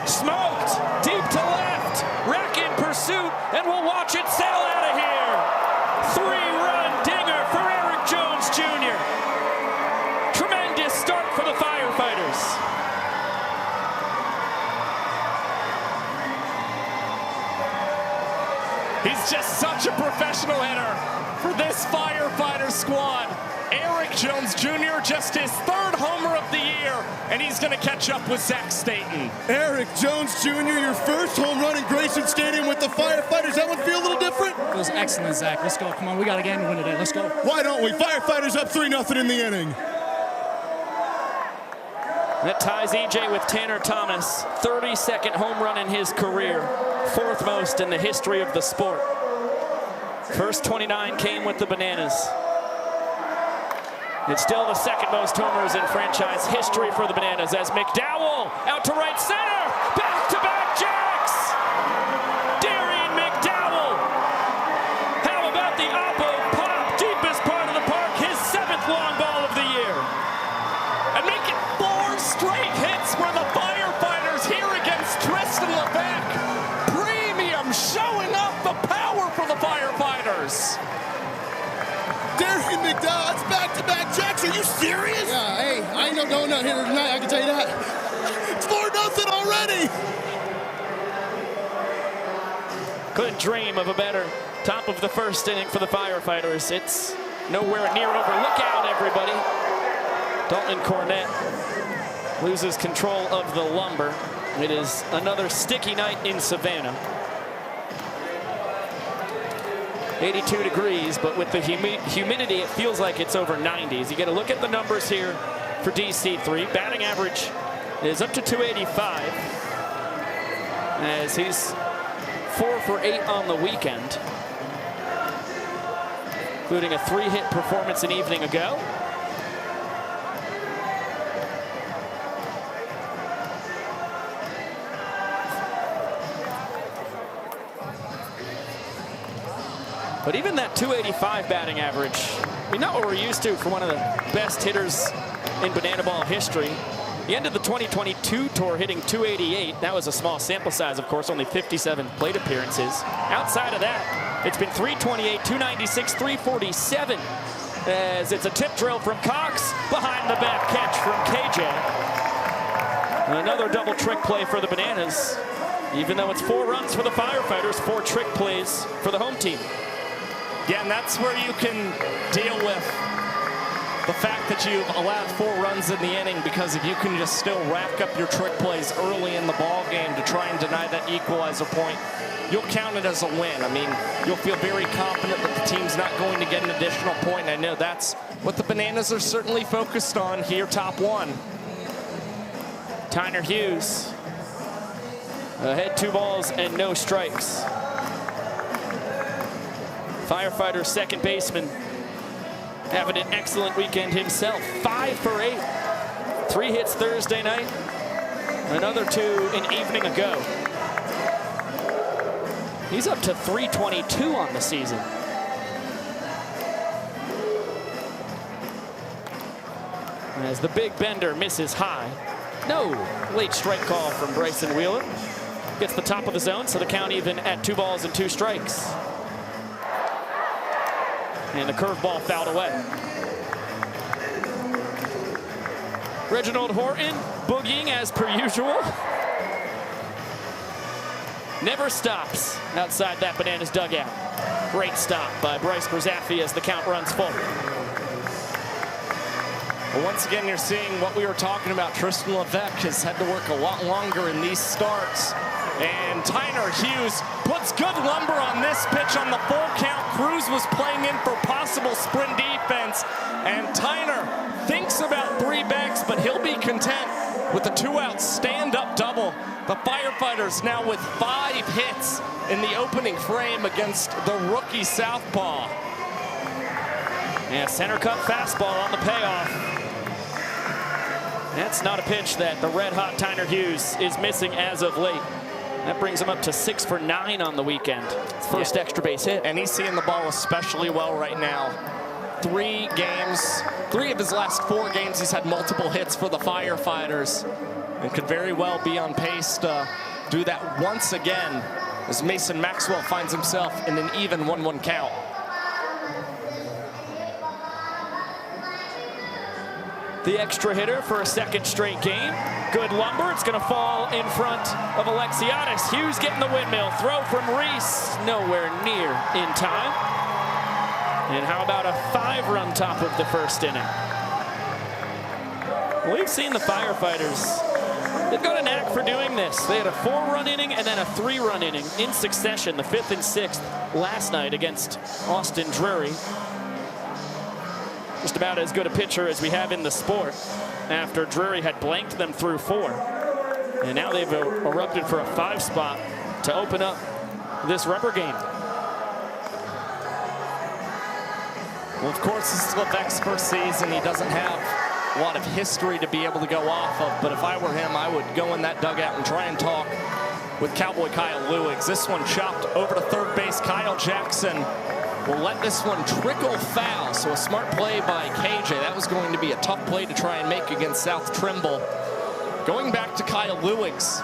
Smoked, deep to left. Rack in pursuit, and we'll watch it sail out of here. 3-run dinger for Eric Jones Jr. Tremendous start for the Firefighters. He's just such a professional hitter for this Firefighters squad. Eric Jones Jr., just his 3rd homer of the year, and he's going to catch up with Zach Staten. Eric Jones Jr., your 1st home run in Grayson Stadium with the Firefighters. That one feel a little different? It was excellent, Zach. Let's go. Come on, we got a game to win today. Let's go. Why don't we? Firefighters up 3-0 in the inning. That ties EJ with Tanner Thomas. 32nd home run in his career. 4th most in the history of the sport. First 29 came with the Bananas. It's still the 2nd most homers in franchise history for the Bananas as McDowell out to right center. Back-to-back jacks! Darian McDowell. How about the Oppo pop? Deepest part of the park. His 7th long ball of the year. And make it 4 straight hits for the Firefighters here against Tristan Levesque. Premium showing off the power for the Firefighters. Darian McDowell, that's back-to-back jacks. Are you serious? Yeah, hey, I ain't no donut hitter tonight, I can tell you that. It's 4-0 already. Couldn't dream of a better top of the 1st inning for the Firefighters. It's nowhere near over. Look out, everybody. Dalton Cornett loses control of the lumber. It is another sticky night in Savannah. 82 degrees, but with the humidity, it feels like it's over 90s. You get a look at the numbers here for DC3. Batting average is up to 285, as he's 4 for 8 on the weekend, including a 3-hit performance an evening ago. But even that 285 batting average, I mean, not what we're used to for one of the best hitters in banana ball history. He ended the 2022 tour hitting 288. That was a small sample size, of course, only 57 plate appearances. Outside of that, it's been 328, 296, 347. As it's a tip drill from Cox, behind the back catch from KJ. And another double trick play for the Bananas. Even though it's 4 runs for the Firefighters, 4 trick plays for the home team. Yeah, and that's where you can deal with the fact that you've allowed 4 runs in the inning, because if you can just still rack up your trick plays early in the ball game to try and deny that equalizer point, you'll count it as a win. I mean, you'll feel very confident that the team's not going to get an additional point. And I know that's what the Bananas are certainly focused on here, top 1. Tyner Hughes ahead, 2 balls and no strikes. Firefighters second baseman having an excellent weekend himself. 5 for 8. 3 hits Thursday night. Another 2 an evening ago. He's up to 322 on the season. As the big bender misses high. No late strike call from Grayson Wheeler. Gets the top of the zone, so the count even at 2 balls and 2 strikes. And the curveball fouled away. Reginald Horton boogieing as per usual. Never stops outside that Bananas dugout. Great stop by Bryce Brzaffi as the count runs full. Well, once again, you're seeing what we were talking about. Tristan Levesque has had to work a lot longer in these starts. And Tyner Hughes puts good lumber on this pitch on the full count. Cruz was playing in for possible sprint defense. And Tyner thinks about 3 bags, but he'll be content with the 2-out stand-up double. The Firefighters now with 5 hits in the opening frame against the rookie southpaw. And center cut fastball on the payoff. That's not a pitch that the red-hot Tyner Hughes is missing as of late. That brings him up to 6 for 9 on the weekend. First extra base hit. And he's seeing the ball especially well right now. 3 of his last 4 games, he's had multiple hits for the Firefighters, and could very well be on pace to do that once again as Mason Maxwell finds himself in an even 1-1 count. The extra hitter for a 2nd straight game. Good lumber. It's going to fall in front of Alexiadis. Hughes getting the windmill. Throw from Reese. Nowhere near in time. And how about a 5-run top of the 1st inning? We've seen the Firefighters. They've got a knack for doing this. They had a 4-run inning and then a 3-run inning in succession, the 5th and 6th last night against Austin Drury. just about as good a pitcher as we have in the sport after Drury had blanked them through 4. And now they've erupted for a 5 spot to open up this rubber game. Well, of course, this is Levesque's first season. He doesn't have a lot of history to be able to go off of, but if I were him, I would go in that dugout and try and talk with Cowboy Kyle Lewigs. This one chopped over to third base. Kyle Jackson will let this one trickle foul, so a smart play by KJ. That was going to be a tough play to try and make against South Trimble. Going back to Kyle Lewigs,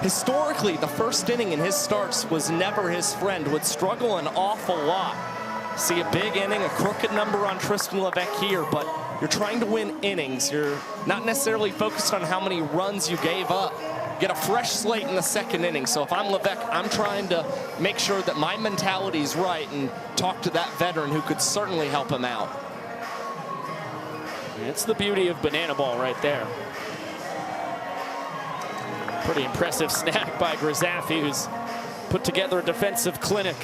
historically, the first inning in his starts was never his friend, would struggle an awful lot. See a big inning, a crooked number on Tristan Levesque here, but you're trying to win innings. You're not necessarily focused on how many runs you gave up. Get a fresh slate in the second inning. So if I'm Levesque, I'm trying to make sure that my mentality is right and talk to that veteran who could certainly help him out. It's the beauty of banana ball right there. Pretty impressive snap by Grizzaffi, who's put together a defensive clinic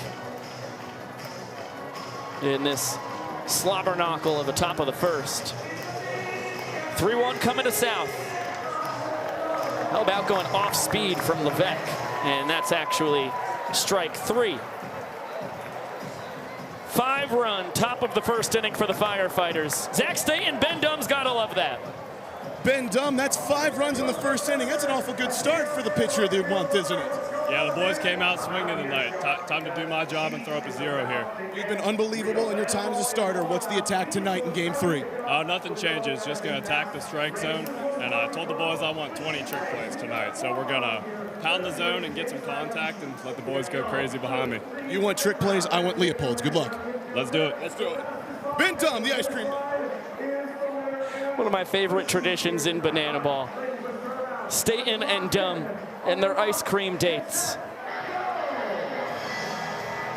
in this slobber knockle of the top of the first. 3-1 coming to South. How about going off speed from Levesque? And that's actually strike 3. 5-run, top of the first inning for the Firefighters. Zach Staten, Ben Dumm's gotta love that. Ben Dumm, that's 5 runs in the first inning. That's an awful good start for the pitcher of the month, isn't it? Yeah, the boys came out swinging tonight. Time to do my job and throw up a 0 here. You've been unbelievable in your time as a starter. What's the attack tonight in Game 3? Nothing changes. Just going to attack the strike zone. And I told the boys I want 20 trick plays tonight. So we're going to pound the zone and get some contact and let the boys go crazy behind me. You want trick plays, I want Leopold's. Good luck. Let's do it. Let's do it. Ben Dumm, the ice cream. One of my favorite traditions in banana ball. Staten and Dumm and their ice cream dates.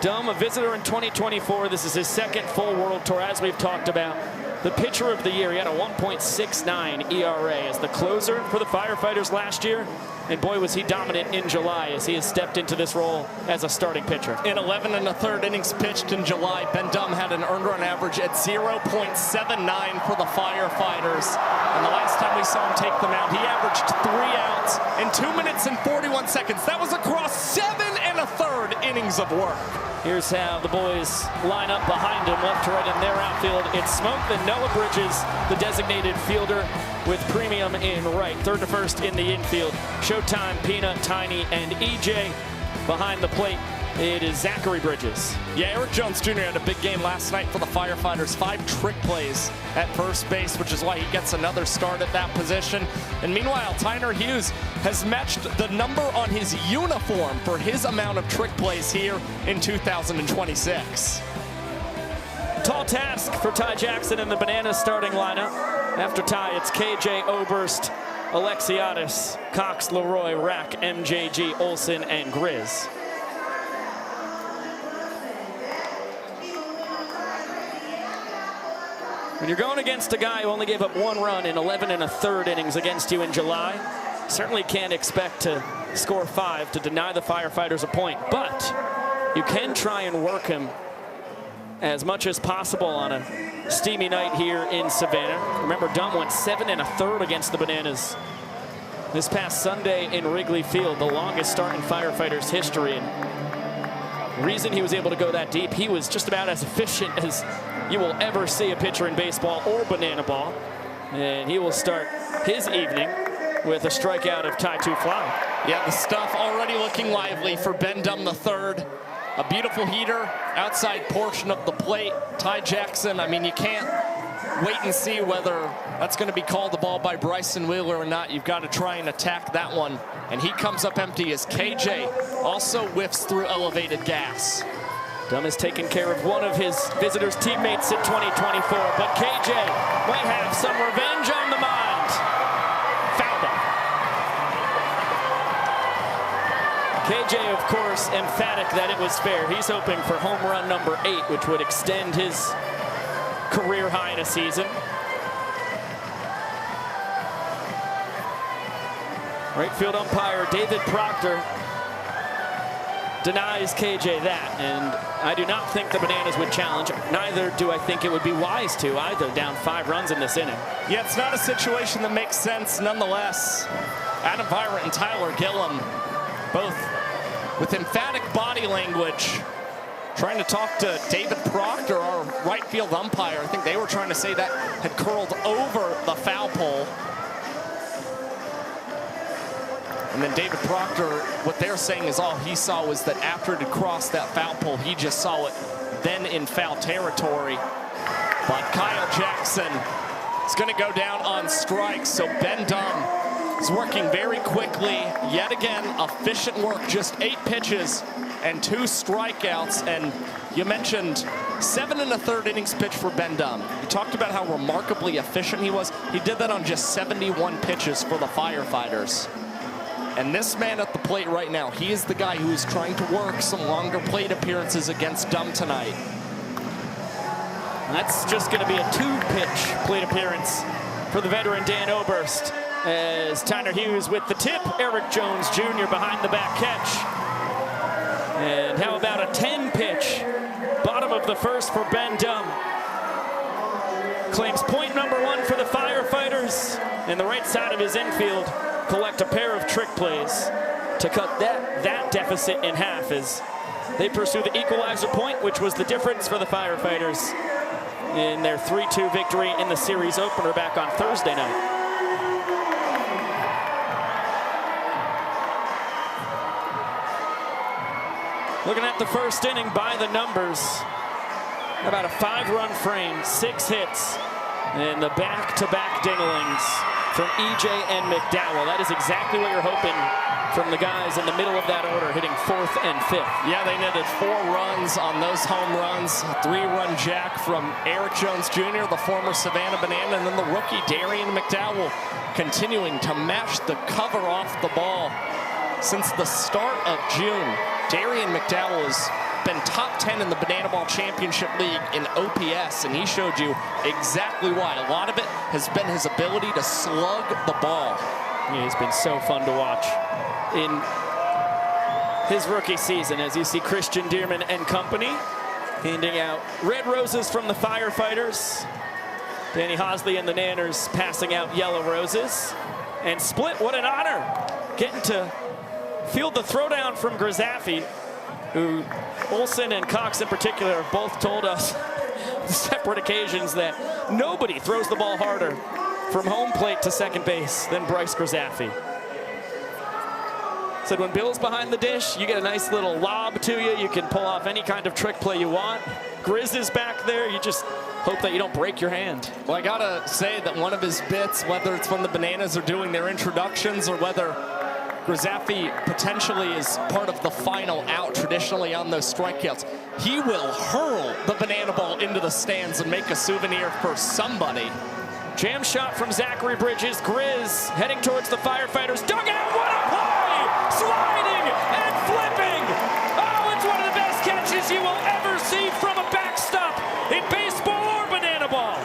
Dumm, a visitor in 2024. This is his second full World Tour, as we've talked about. The pitcher of the year, he had a 1.69 ERA as the closer for the Firefighters last year. And boy, was he dominant in July as he has stepped into this role as a starting pitcher. In 11 1/3 innings pitched in July, Ben Dumm had an earned run average at 0.79 for the Firefighters. And the last time we saw him take the mound, he averaged 3 outs in 2 minutes and 41 seconds. That was across 7 1/3 innings of work. Here's how the boys line up behind him, left to right in their outfield. It's Smoke, then Noah Bridges, the designated fielder, with Premium in right. Third to first in the infield. Showtime, Peanut, Tiny, and EJ. Behind the plate, it is Zachary Bridges. Yeah, Eric Jones Jr. had a big game last night for the Firefighters. 5 trick plays at first base, which is why he gets another start at that position. And meanwhile, Tyner Hughes has matched the number on his uniform for his amount of trick plays here in 2026. Tall task for Ty Jackson in the Bananas starting lineup. After Ty, it's KJ, Oberst, Alexiadis, Cox, Leroy, Rack, MJG, Olsen, and Grizz. When you're going against a guy who only gave up 1 run in 11 1/3 innings against you in July, certainly can't expect to score 5 to deny the Firefighters a point, but you can try and work him as much as possible on a steamy night here in Savannah. Remember, Dumm went 7 1/3 against the Bananas this past Sunday in Wrigley Field, the longest start in Firefighters history. And the reason he was able to go that deep, he was just about as efficient as you will ever see a pitcher in baseball or banana ball. And he will start his evening with a strikeout of Ty-2 Fly. Yeah, the stuff already looking lively for Ben Dumm III. A beautiful heater, outside portion of the plate. Ty Jackson, I mean, you can't wait and see whether that's going to be called the ball by Bryson Wheeler or not. You've got to try and attack that one. And he comes up empty as KJ also whiffs through elevated gas. Dumm has taken care of one of his visitors' teammates in 2024, but KJ might have some revenge on the mind. Foul ball. KJ, of course, emphatic that it was fair. He's hoping for home run number 8, which would extend his career high in a season. Right field umpire David Proctor denies KJ that, and I do not think the Bananas would challenge. Neither do I think it would be wise to either, down 5 runs in this inning. Yeah, it's not a situation that makes sense nonetheless. Adam Byron and Tyler Gillum, both with emphatic body language, trying to talk to David Proctor, our right field umpire. I think they were trying to say that had curled over the foul pole. And then David Proctor, what they're saying is all he saw was that after it had crossed that foul pole, he just saw it then in foul territory. But Kyle Jackson is going to go down on strikes. So Ben Dunn is working very quickly. Yet again, efficient work, just 8 pitches and 2 strikeouts. And you mentioned 7 1/3 innings pitched for Ben Dunn. You talked about how remarkably efficient he was. He did that on just 71 pitches for the Firefighters. And this man at the plate right now, he is the guy who is trying to work some longer plate appearances against Dum tonight. And that's just going to be a 2-pitch plate appearance for the veteran Dan Oberst, as Tyner Hughes with the tip, Eric Jones Jr. behind the back catch. And how about a 10-pitch, bottom of the first for Ben Dum. Claims point number 1 for the Firefighters, and the right side of his infield collect a pair of trick plays to cut that deficit in half as they pursue the equalizer point, which was the difference for the Firefighters in their 3-2 victory in the series opener back on Thursday night. Looking at the first inning by the numbers, about a 5-run frame, 6 hits, and the back-to-back dinglings from EJ and McDowell. That is exactly what you're hoping from the guys in the middle of that order, hitting 4th and 5th. Yeah, they netted 4 runs on those home runs. A 3-run jack from Eric Jones Jr., the former Savannah Banana, and then the rookie Darian McDowell continuing to match the cover off the ball. Since the start of June, Darian McDowell has been top 10 in the Banana Ball Championship League in OPS, and he showed you exactly why. A lot of it has been his ability to slug the ball. Yeah, he's been so fun to watch in his rookie season, as you see Christian Dearman and company handing out red roses from the Firefighters. Danny Hosley and the Nanners passing out yellow roses. And Split, what an honor, getting to field the throwdown from Grisaffi, who Olsen and Cox in particular have both told us on separate occasions that nobody throws the ball harder from home plate to second base than Bryce Grisaffi. Said when Bill's behind the dish, you get a nice little lob to you. You can pull off any kind of trick play you want. Grizz is back there. You just hope that you don't break your hand. Well, I gotta say that one of his bits, whether it's when the Bananas are doing their introductions or whether Grisaffi potentially is part of the final out traditionally on those strikeouts, he will hurl the banana ball into the stands and make a souvenir for somebody. Jam shot from Zachary Bridges. Grizz heading towards the Firefighters. Dugout, what a play! Sliding and flipping. Oh, it's one of the best catches you will ever see from a backstop in baseball or banana ball.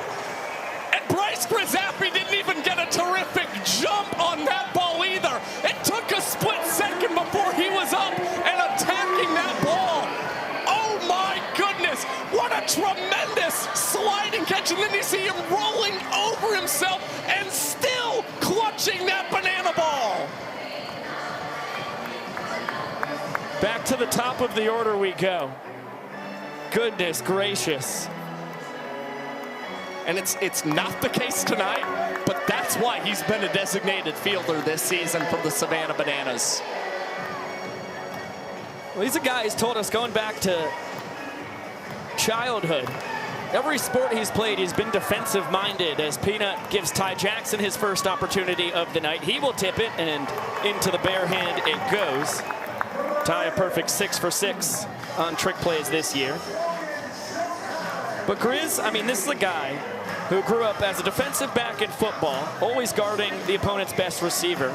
And Bryce Grisaffi didn't even get a terrific jump on that ball either. It took a split second before he was up and attacking that ball. Oh my goodness, what a tremendous sliding catch. And then you see him rolling over himself and still clutching that banana ball. Back to the top of the order we go. Goodness gracious. And it's not the case tonight, but that's why he's been a designated fielder this season for the Savannah Bananas. Well, he's a guy who's told us going back to childhood, every sport he's played, he's been defensive-minded. As Peanut gives Ty Jackson his first opportunity of the night, he will tip it, and into the bare hand it goes. Ty a perfect 6 for 6 on trick plays this year. But Grizz, I mean, this is a guy who grew up as a defensive back in football, always guarding the opponent's best receiver,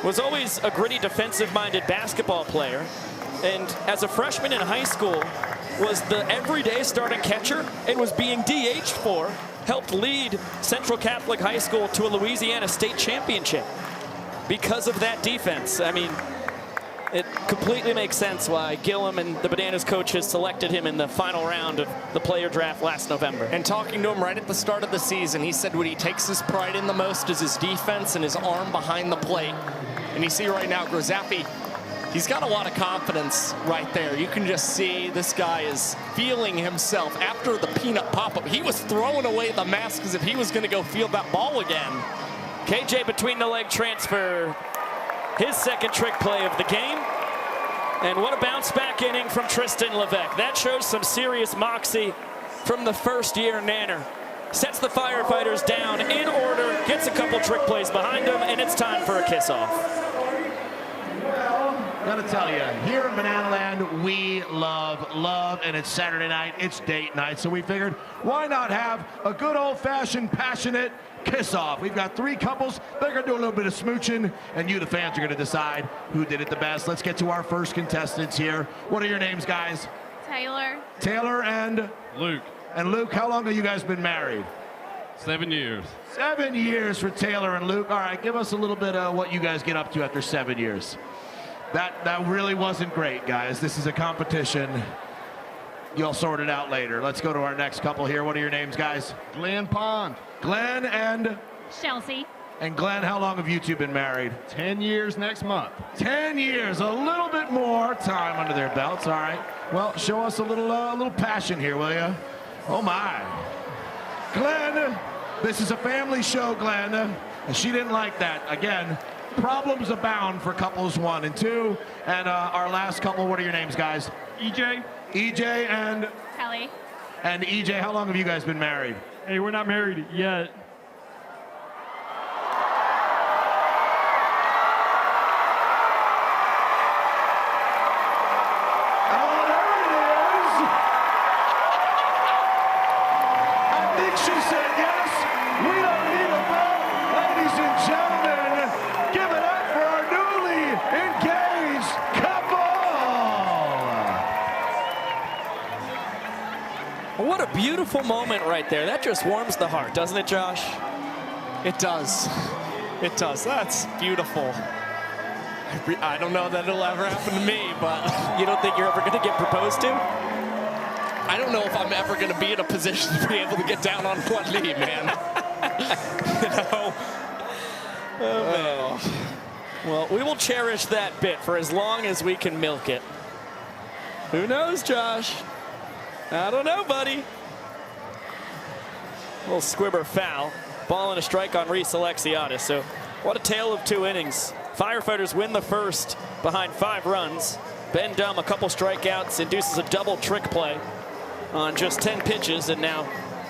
was always a gritty defensive-minded basketball player, and as a freshman in high school, was the everyday starting catcher and was being DH'd for, helped lead Central Catholic High School to a Louisiana State championship because of that defense. I mean, it completely makes sense why Gillum and the Bananas coaches selected him in the final round of the player draft last November. And talking to him right at the start of the season, he said what he takes his pride in the most is his defense and his arm behind the plate. And you see right now, Grozappi, he's got a lot of confidence right there. You can just see this guy is feeling himself. After the peanut pop-up, he was throwing away the mask as if he was going to go field that ball again. KJ between the leg transfer, his second trick play of the game. And what a bounce back inning from Tristan Levesque. That shows some serious moxie from the first year Nanner. Sets the Firefighters down in order, gets a couple trick plays behind him, and it's time for a kiss-off. Gotta tell you, here in Banana Land, we love, and it's Saturday night, it's date night, so we figured, why not have a good old-fashioned, passionate kiss-off? We've got 3 couples, they're gonna do a little bit of smooching, and you, the fans, are gonna decide who did it the best. Let's get to our first contestants here. What are your names, guys? Taylor. Taylor and? Luke. And Luke, how long have you guys been married? 7 years. 7 years for Taylor and Luke. All right, give us a little bit of what you guys get up to after 7 years. That really wasn't great, guys. This is a competition. You'll sort it out later. Let's go to our next couple here. What are your names, guys? Glenn Pond. Glenn and? Chelsea. And Glenn, how long have you two been married? 10 years next month. 10 years, a little bit more time under their belts. All right. Well, show us a little passion here, will you? Oh my. Glenn, this is a family show, Glenn. And she didn't like that. Again, problems abound for couples 1 and 2. And our last couple, what are your names, guys? EJ. EJ and? Kelly. And EJ, how long have you guys been married? Hey, we're not married yet. She said yes. We don't need a vote. Ladies and gentlemen, give it up for our newly engaged couple. What a beautiful moment right there. That just warms the heart, doesn't it, Josh? It does. It does. That's beautiful. I don't know that it'll ever happen to me, but you don't think you're ever going to get proposed to? I don't know if I'm ever going to be in a position to be able to get down on one knee, man. You know? Oh, man. Well, we will cherish that bit for as long as we can milk it. Who knows, Josh? I don't know, buddy. Little squibber foul. Ball and a strike on Reese Alexiadis. So what a tale of 2 innings. Firefighters win the first behind 5 runs. Ben Dumm, a couple strikeouts, induces a double trick play on just 10 pitches, and now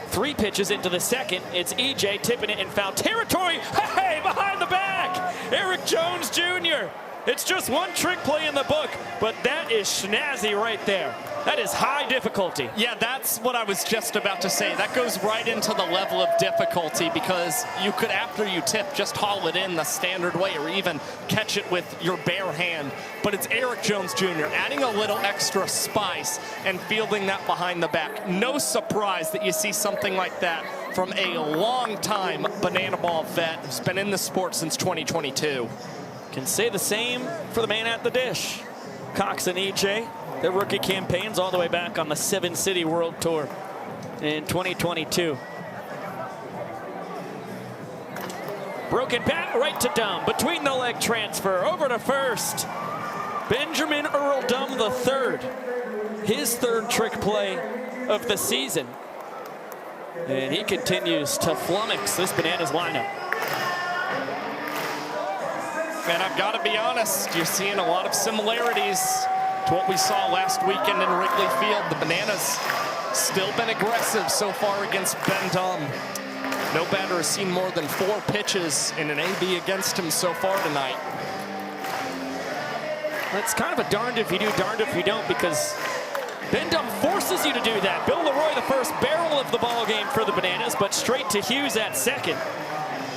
3 pitches into the second. It's EJ tipping it in foul territory. Hey, behind the back, Eric Jones Jr. It's just 1 trick play in the book, but that is snazzy right there. That is high difficulty. Yeah, that's what I was just about to say. That goes right into the level of difficulty because you could, after you tip, just haul it in the standard way or even catch it with your bare hand. But it's Eric Jones Jr. adding a little extra spice and fielding that behind the back. No surprise that you see something like that from a long-time banana ball vet who's been in the sport since 2022. Can say the same for the man at the dish. Cox and EJ, their rookie campaigns all the way back on the 7-City World Tour in 2022. Broken bat right to Dumm. Between the leg transfer over to first. Benjamin Earl Dumm III. His 3rd trick play of the season. And he continues to flummox this Bananas lineup. And I've got to be honest, you're seeing a lot of similarities to what we saw last weekend in Wrigley Field. The Bananas still been aggressive so far against Ben Dumm. No batter has seen more than 4 pitches in an AB against him so far tonight. That's kind of a darned if you do, darned if you don't, because Ben Dumm forces you to do that. Bill Leroy, the first barrel of the ball game for the Bananas, but straight to Hughes at second.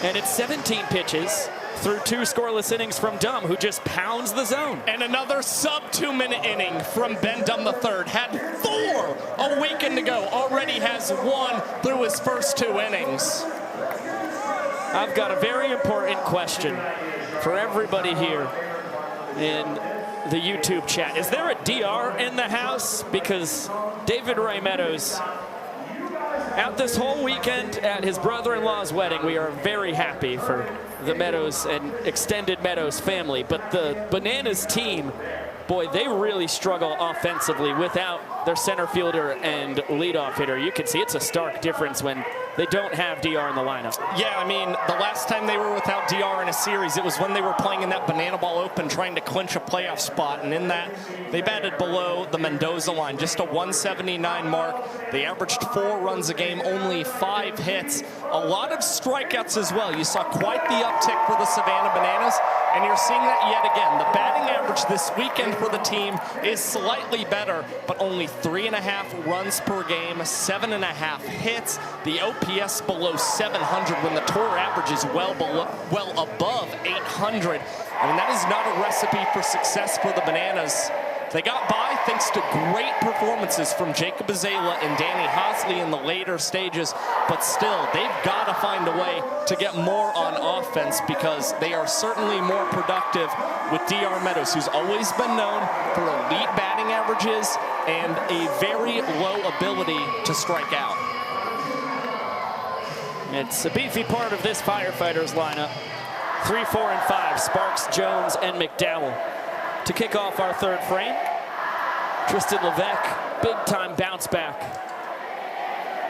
And it's 17 pitches through 2 scoreless innings from Dumm, who just pounds the zone. And another sub-2-minute inning from Ben Dumm III. Had 4 a weekend to go. Already has 1 through his first 2 innings. I've got a very important question for everybody here in the YouTube chat. Is there a DR in the house? Because David Ray Meadows, out this whole weekend at his brother-in-law's wedding, we are very happy for the Meadows and extended Meadows family. But the Bananas team, boy, they really struggle offensively without their center fielder and leadoff hitter. You can see it's a stark difference when they don't have DR in the lineup. Yeah, I mean, the last time they were without DR in a series, it was when they were playing in that Banana Ball Open trying to clinch a playoff spot. And in that, they batted below the Mendoza line, just a 179 mark. They averaged 4 runs a game, only 5 hits. A lot of strikeouts as well. You saw quite the uptick for the Savannah Bananas, and you're seeing that yet again. The batting average this weekend for the team is slightly better, but only 3.5 runs per game, 7.5 hits. The OPS below 700 when the tour average is well above 800. I mean, that is not a recipe for success for the Bananas. They got by thanks to great performances from Jacob Azela and Danny Hosley in the later stages, but still, they've got to find a way to get more on offense because they are certainly more productive with DR Meadows, who's always been known for elite batting averages and a very low ability to strike out. It's a beefy part of this Firefighters lineup. 3, 4, and 5, Sparks, Jones, and McDowell. To kick off our third frame, Tristan Levesque, big-time bounce back.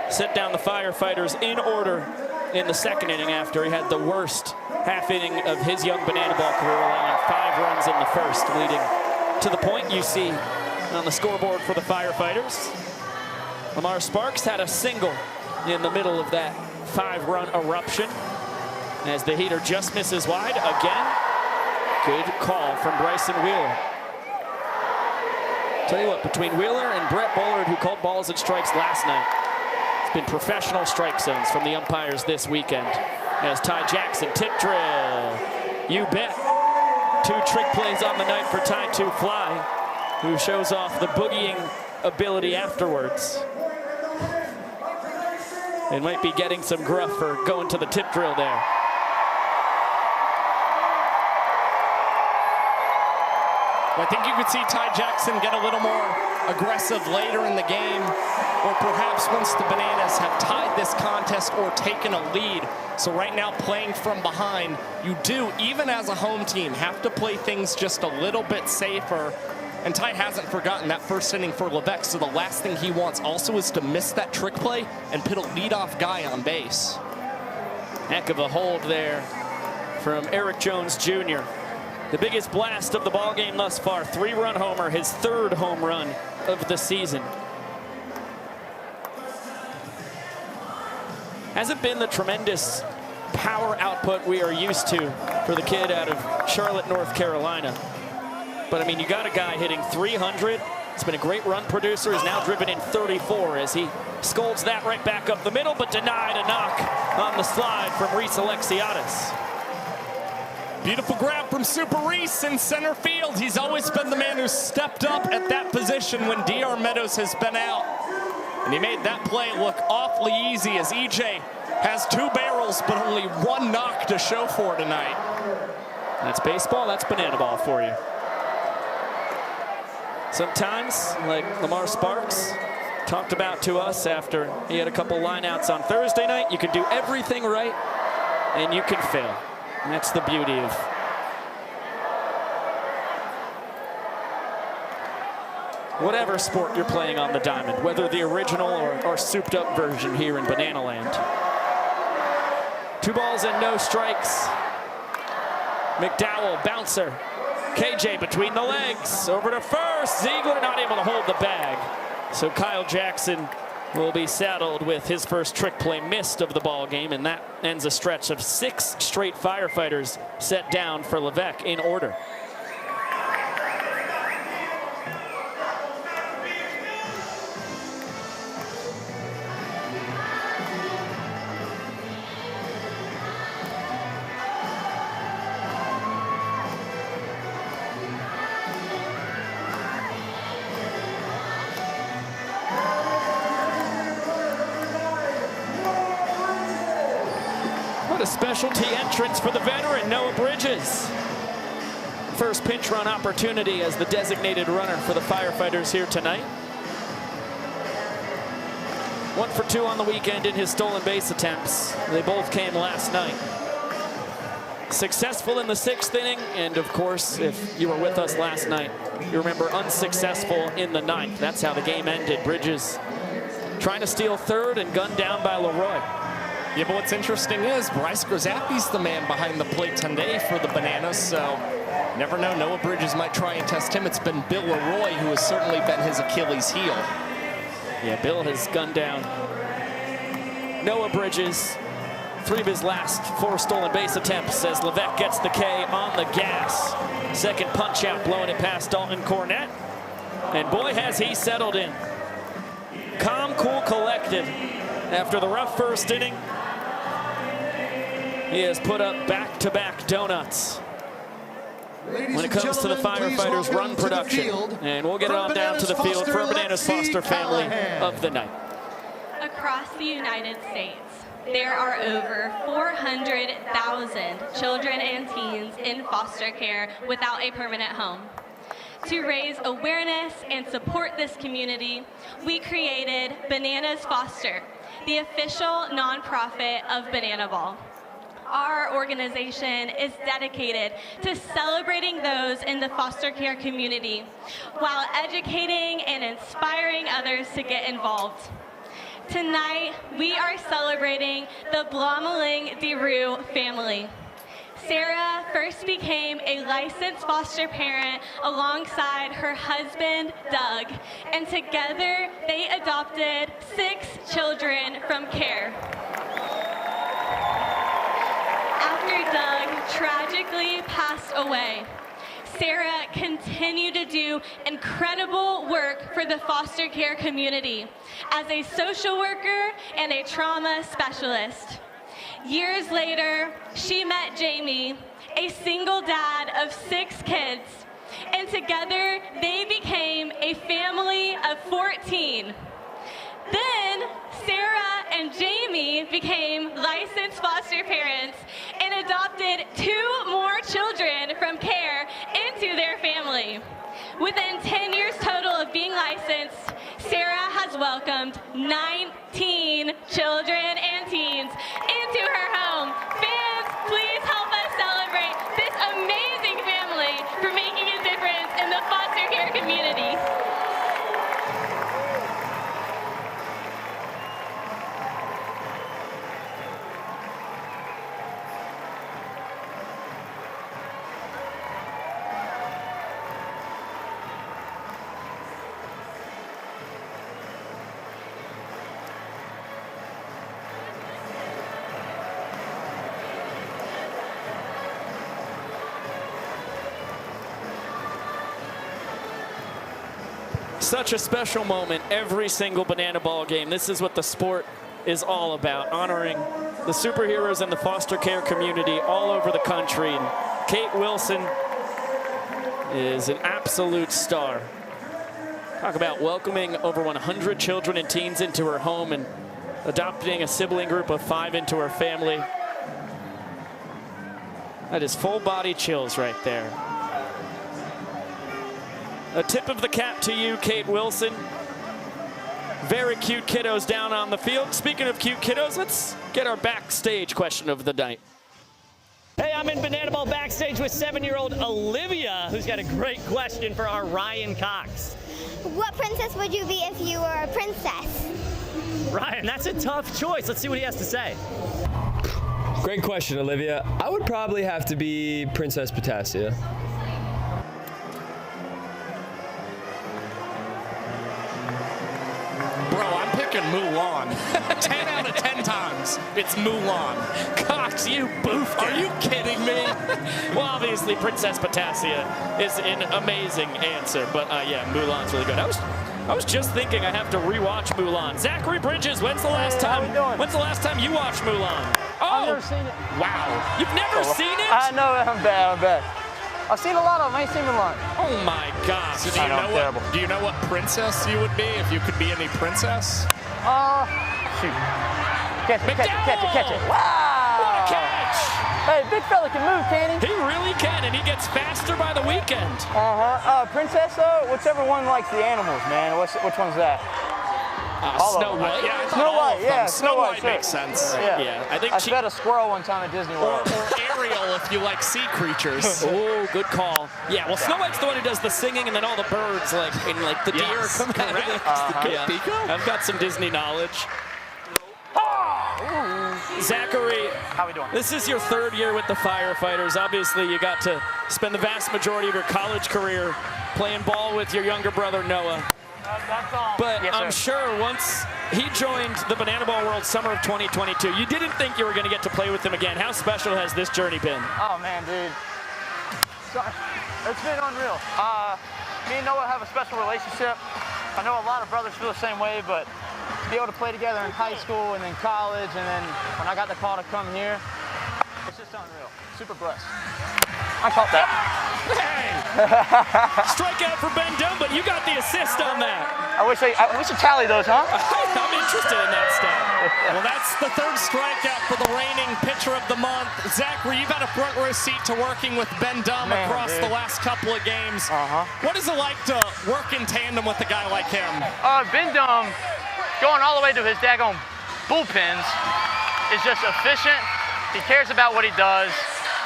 Set down the Firefighters in order in the second inning after he had the worst half inning of his young Banana Ball career, allowing 5 runs in the first, leading to the point you see on the scoreboard for the Firefighters. Lamar Sparks had a single in the middle of that 5-run eruption as the heater just misses wide again. Good call from Bryson Wheeler. Tell you what, between Wheeler and Brett Bullard, who called balls and strikes last night, it's been professional strike zones from the umpires this weekend. As Ty Jackson, tip drill. You bet. 2 trick plays on the night for Ty 2 Fly, who shows off the boogieing ability afterwards. They might be getting some gruff for going to the tip drill there. I think you could see Ty Jackson get a little more aggressive later in the game, or perhaps once the Bananas have tied this contest or taken a lead. So right now, playing from behind, you do, even as a home team, have to play things just a little bit safer. And Ty hasn't forgotten that first inning for Levesque, so the last thing he wants also is to miss that trick play and put a leadoff guy on base. Heck of a hold there from Eric Jones Jr. The biggest blast of the ball game thus far, 3-run homer, his 3rd home run of the season. Hasn't been the tremendous power output we are used to for the kid out of Charlotte, North Carolina. But I mean, you got a guy hitting 300. It's been a great run producer. He's now driven in 34 as he scolds that right back up the middle, but denied a knock on the slide from Reese Alexiadis. Beautiful grab from Super Reese in center field. He's always been the man who's stepped up at that position when DR Meadows has been out. And he made that play look awfully easy as EJ has 2 barrels, but only 1 knock to show for tonight. That's baseball, that's Banana Ball for you. Sometimes, like Lamar Sparks talked about to us after he had a couple lineouts on Thursday night, you can do everything right and you can fail. And that's the beauty of whatever sport you're playing on the diamond, whether the original or souped up version here in Banana Land. 2 balls and no strikes. McDowell, bouncer. KJ between the legs, over to first. Ziegler not able to hold the bag. So Kyle Jackson will be saddled with his first trick play missed of the ball game, and that ends a stretch of 6 straight Firefighters set down for Levesque in order. What a specialty entrance for the veteran, Noah Bridges. first pinch run opportunity as the designated runner for the Firefighters here tonight. 1 for 2 on the weekend in his stolen base attempts. They both came last night. Successful in the 6th inning, and of course, if you were with us last night, you remember unsuccessful in the 9th. That's how the game ended. Bridges trying to steal 3rd and gunned down by Leroy. Yeah, but what's interesting is Bryce Grozappi's the man behind the plate today for the Bananas, so never know. Noah Bridges might try and test him. It's been Bill Leroy who has certainly been his Achilles heel. Yeah, Bill has gunned down Noah Bridges. 3 of his last 4 stolen base attempts as Levesque gets the K on the gas. Second punch out, blowing it past Dalton Cornett. And boy, has he settled in. Calm, cool, collected. After the rough first inning, he has put up back-to-back donuts. When it comes to the Firefighters' run production. And we'll get it on down to the field for a Bananas Foster family of the night. Across the United States, there are over 400,000 children and teens in foster care without a permanent home. To raise awareness and support this community, we created Bananas Foster, the official nonprofit of Banana Ball. Our organization is dedicated to celebrating those in the foster care community while educating and inspiring others to get involved. Tonight, we are celebrating the Blomeling DeRue family. Sarah first became a licensed foster parent alongside her husband, Doug, and together they adopted 6 children from care. After Doug tragically passed away, Sarah continued to do incredible work for the foster care community as a social worker and a trauma specialist. Years later, she met Jamie, a single dad of 6 kids, and together they became a family of 14. Then, Sarah and Jamie became licensed foster parents and adopted 2 more children from care into their family. Within 10 years total of being licensed, Sarah has welcomed 19 children and teens into her home. Fans, please help us celebrate this amazing family for making a difference in the foster care community. Such a special moment every single Banana Ball game. This is what the sport is all about, honoring the superheroes and the foster care community all over the country. And Kate Wilson is an absolute star. Talk about welcoming over 100 children and teens into her home and adopting a sibling group of 5 into her family. That is full body chills right there. A tip of the cap to you, Kate Wilson. Very cute kiddos down on the field. Speaking of cute kiddos, let's get our backstage question of the night. Hey, I'm in Banana Ball backstage with 7-year-old Olivia, who's got a great question for our Ryan Cox. What princess would you be if you were a princess? Ryan, that's a tough choice. Let's see what he has to say. Great question, Olivia. I would probably have to be Princess Potassia. Mulan. 10 out of 10 times, it's Mulan. Cox, you boofed it. Are you kidding me? Well, obviously, Princess Potassia is an amazing answer, but yeah, Mulan's really good. I was just thinking I have to rewatch Mulan. Zachary Bridges, when's the last time you watched Mulan? Oh, I've never seen it. Wow, you've never seen it? I know, I'm bad. I've seen a lot of them, I ain't seen Mulan. Oh my gosh. So do you know what princess you would be if you could be any princess? Shoot. Catch it. Wow! What a catch! Hey, big fella can move, can he? He really can, and he gets faster by the weekend. Princess, though, whichever one likes the animals, man. Which one's that? Snow White. Yeah, Snow White, yeah. Snow White makes sense. Yeah. I think I fed a squirrel one time at Disney World. Or Ariel if you like sea creatures. Oh, good call. Yeah, well, Snow White's the one who does the singing, and then all the birds, the deer come out of it. Yeah. I've got some Disney knowledge. Zachary, how we doing? This is your third year with the Firefighters. Obviously, you got to spend the vast majority of your college career playing ball with your younger brother, Noah. That's all. But yes, I'm sure once he joined the Banana Ball World summer of 2022, you didn't think you were going to get to play with him again. How special has this journey been? Oh, man, dude. It's been unreal. Me and Noah have a special relationship. I know a lot of brothers feel the same way, but to be able to play together in high school and then college, and then when I got the call to come here, it's just unreal. Super blessed. I caught that. Hey! Strikeout for Ben Dunn, but you got the assist on that. I wish I tally those, huh? I'm interested in that stat. Well, that's the third strikeout for the reigning pitcher of the month. Zachary, you've had a front row seat to working with Ben Dunn across the last couple of games. What is it like to work in tandem with a guy like him? Ben Dunn, going all the way to his daggone bullpens, is just efficient. He cares about what he does,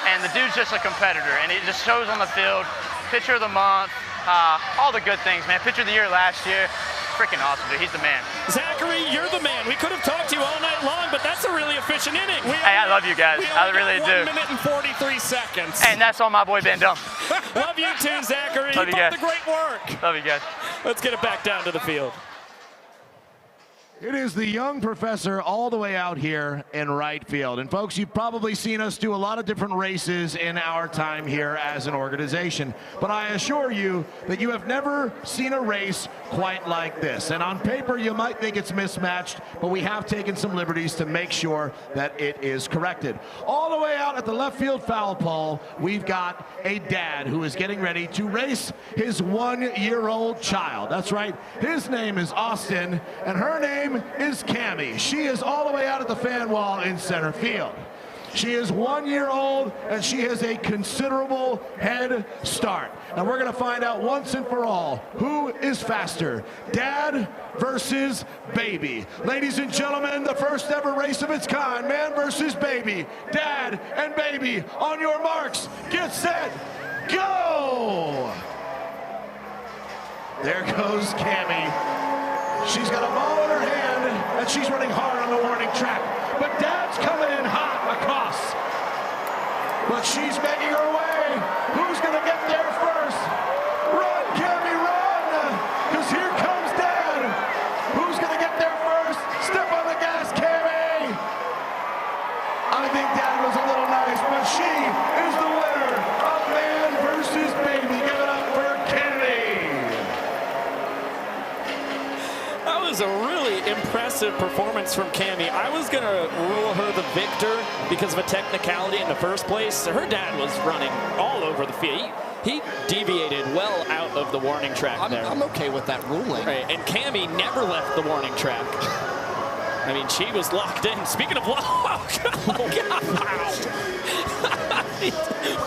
and the dude's just a competitor, and it just shows on the field. Pitcher of the month, all the good things, man. Pitcher of the year last year. Freaking awesome, dude. He's the man. Zachary, you're the man. We could have talked to you all night long, but that's a really efficient inning. Hey, I love you guys. I really do. 1 minute and 43 seconds. And that's on my boy Ben Dunn. Love you too, Zachary. Love you Keep up guys. the great work. Love you guys. Let's get it back down to the field. It is the young professor all the way out here in right field. And folks, you've probably seen us do a lot of different races in our time here as an organization. But I assure you that you have never seen a race quite like this. And on paper, you might think it's mismatched, but we have taken some liberties to make sure that it is corrected. All the way out at the left field foul pole, we've got a dad who is getting ready to race his 1-year-old child. That's right. His name is Austin, and her name is Cammie. She is all the way out at the fan wall in center field. She is 1 year old, and she has a considerable head start. And we're going to find out once and for all who is faster, dad versus baby. Ladies and gentlemen, the first ever race of its kind, man versus baby. Dad and baby, on your marks, get set, go! There goes Cammie. She's got a ball in her hand, and she's running hard on the warning track. But Dad's coming in hot across. But she's making her way. Who's going to get there first? Run, Cammie, run! Because here comes Dad. Who's going to get there first? Step on the gas, Cammie! I think Dad was a little nice, but she is the winner of man versus baby. Give it up for Cammie! That was a really impressive performance from Cammie. I was going to rule her the victor because of a technicality in the first place. Her dad was running all over the field. He deviated well out of the warning track there. I'm okay with that ruling. Right, and Cammie never left the warning track. I mean, she was locked in. Speaking of locked, oh, God.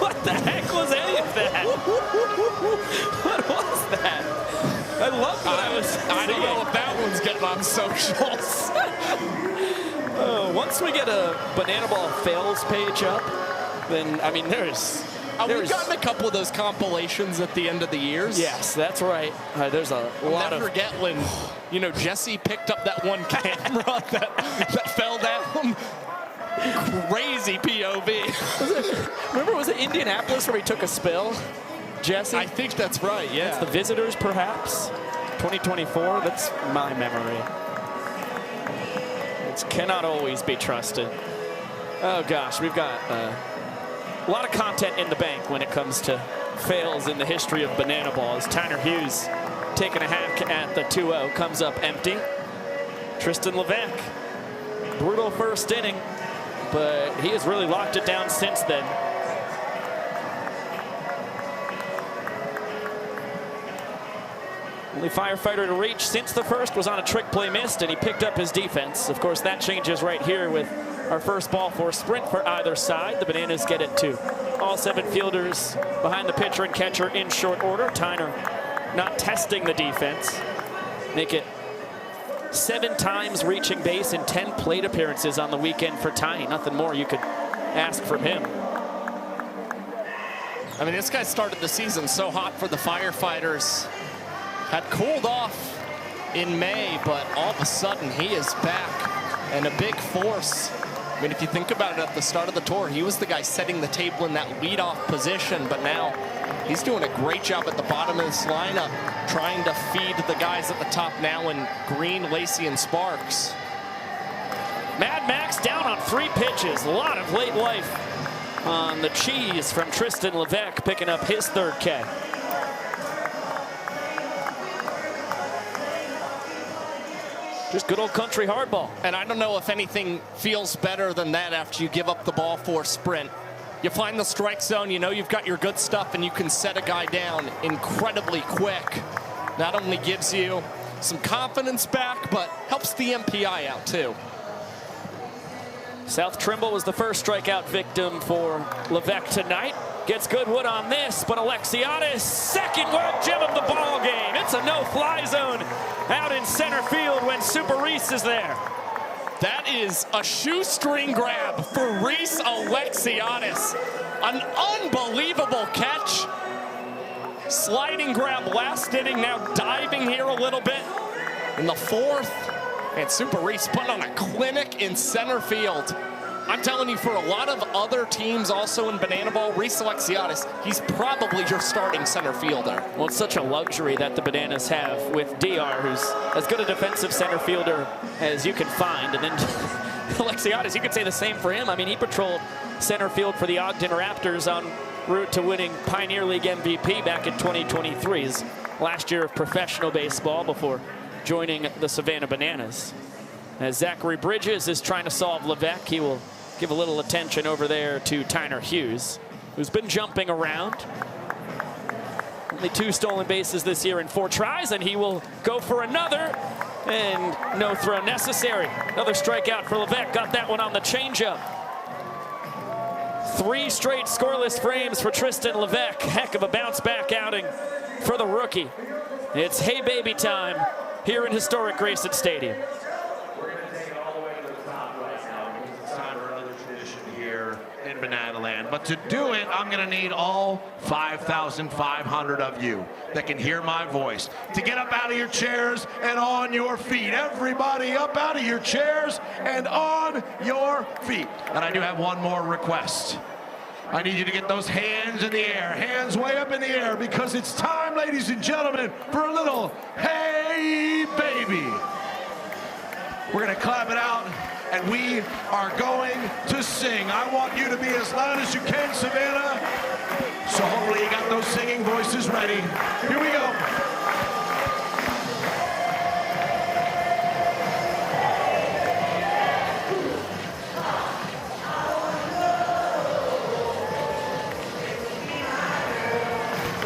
What the heck was any of that? What was that? I love what I was seeing. I don't know if that one's getting on socials. Once we get a Banana Ball fails page up, then, I mean, We've gotten a couple of those compilations at the end of the years. Yes, that's right. There's a lot of... Never forget when, Jesse picked up that one camera that fell down. Crazy POV. Was it Indianapolis where he took a spill? Jesse? I think that's right, yeah. It's the Visitors, perhaps? 2024? That's my memory. It cannot always be trusted. Oh, gosh, we've got a lot of content in the bank when it comes to fails in the history of Banana Balls. Tyner Hughes taking a hack at the 2-0, comes up empty. Tristan Levesque, brutal first inning, but he has really locked it down since then. Only firefighter to reach since the first was on a trick play missed, and he picked up his defense. Of course, that changes right here with our first ball for sprint for either side. The Bananas get it to all 7 fielders behind the pitcher and catcher in short order. Tyner not testing the defense. Make it 7 times reaching base in 10 plate appearances on the weekend for Tiny. Nothing more you could ask from him. I mean, this guy started the season so hot for the Firefighters. Had cooled off in May, but all of a sudden he is back and a big force. I mean, if you think about it, at the start of the tour, he was the guy setting the table in that leadoff position, but now he's doing a great job at the bottom of this lineup, trying to feed the guys at the top now in Green, Lacey, and Sparks. Mad Max down on 3 pitches. A lot of late life on the cheese from Tristan Levesque, picking up his 3rd K. Just good old country hardball. And I don't know if anything feels better than that after you give up the ball for a sprint. You find the strike zone, you know you've got your good stuff, and you can set a guy down incredibly quick. Not only gives you some confidence back, but helps the MPI out too. South Trimble was the first strikeout victim for Levesque tonight. Gets Goodwood on this, but Alexiadis, second work gem of the ball game. It's a no-fly zone out in center field when Super Reese is there. That is a shoestring grab for Reese Alexiadis. An unbelievable catch. Sliding grab last inning, now diving here a little bit in the 4th. And Super Reese putting on a clinic in center field. I'm telling you, for a lot of other teams also in Banana Ball, Reese Alexiadis, he's probably your starting center fielder. Well, it's such a luxury that the Bananas have with DR, who's as good a defensive center fielder as you can find. And then Alexiadis, you could say the same for him. I mean, he patrolled center field for the Ogden Raptors en route to winning Pioneer League MVP back in 2023, his last year of professional baseball before joining the Savannah Bananas. As Zachary Bridges is trying to solve Levesque, he will give a little attention over there to Tyner Hughes, who's been jumping around. Only 2 stolen bases this year in 4 tries, and he will go for another, and no throw necessary. Another strikeout for Levesque, got that one on the changeup. 3 straight scoreless frames for Tristan Levesque. Heck of a bounce back outing for the rookie. It's hey baby time here in historic Grayson Stadium. In Banana Land. But to do it, I'm going to need all 5,500 of you that can hear my voice to get up out of your chairs and on your feet. Everybody up out of your chairs and on your feet. And I do have one more request. I need you to get those hands in the air, hands way up in the air, because it's time, ladies and gentlemen, for a little hey baby. We're going to clap it out. And we are going to sing. I want you to be as loud as you can, Savannah. So hopefully you got those singing voices ready. Here we go.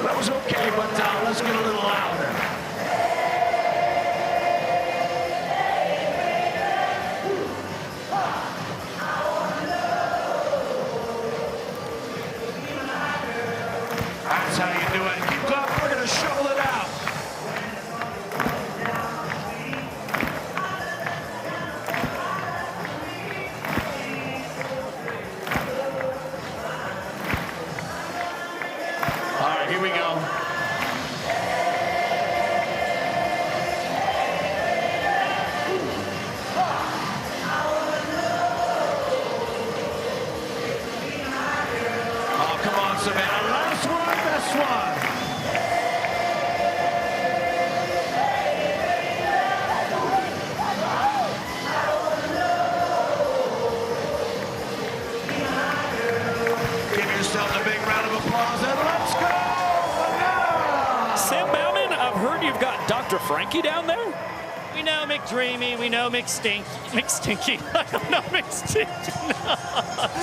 That was okay, but let's get a little louder. That's how you do it. Keep going. We're going to shovel it out. All right, here we go. Oh, come on, Savannah. Last one, best one. Give yourself a big round of applause and let's go! Sam Bauman, I've heard you've got Dr. Frankie down there? We know McDreamy, we know McStinky. I don't know McStinky, no.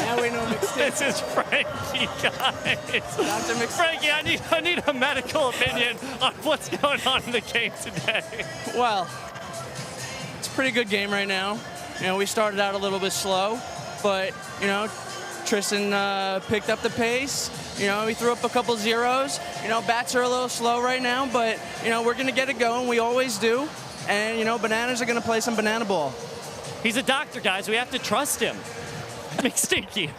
Now we know McStinky. This is Frankie, guys. Frankie, I need a medical opinion on what's going on in the game today. Well, it's a pretty good game right now. You know, we started out a little bit slow. but, you know, Tristan picked up the pace. You know, he threw up a couple zeros. You know, bats are a little slow right now, but, you know, we're going to get it going. We always do. And, you know, Bananas are going to play some banana ball. He's a doctor, guys. We have to trust him. McStinky.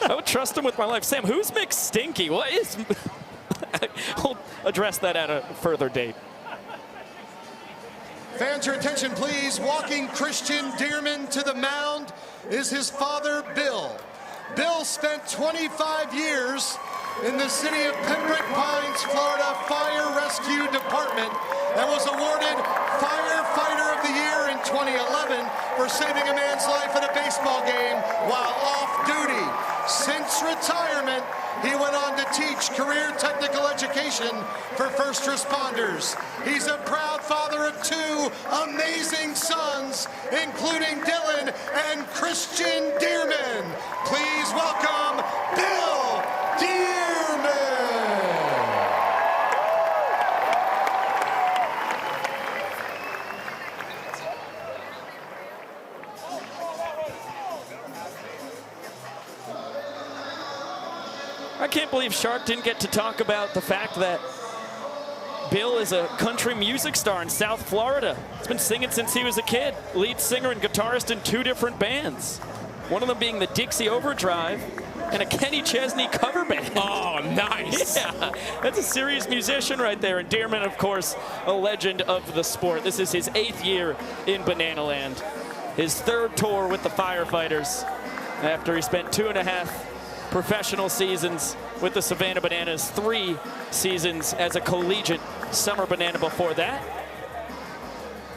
I would trust him with my life. Sam, who's McStinky? What is... We'll address that at a further date. Fans, your attention, please. Walking Christian Dearman to the mound is his father, Bill. Bill spent 25 years in the city of Pembroke Pines, Florida Fire Rescue Department and was awarded Firefighter of the Year in 2011 for saving a man's life in a baseball game while off duty. Since retirement, he went on to teach career technical education for first responders. He's a proud father of 2 amazing sons, including Dylan and Christian Dearman. Please welcome Bill Dearman. I can't believe Shark didn't get to talk about the fact that Bill is a country music star in South Florida. He's been singing since he was a kid. Lead singer and guitarist in 2 different bands. One of them being the Dixie Overdrive and a Kenny Chesney cover band. Oh, nice. Yeah, that's a serious musician right there. And Dearman, of course, a legend of the sport. This is his 8th year in Banana Land. His 3rd tour with the Firefighters after he spent 2.5 professional seasons with the Savannah Bananas, 3 seasons as a collegiate summer Banana before that.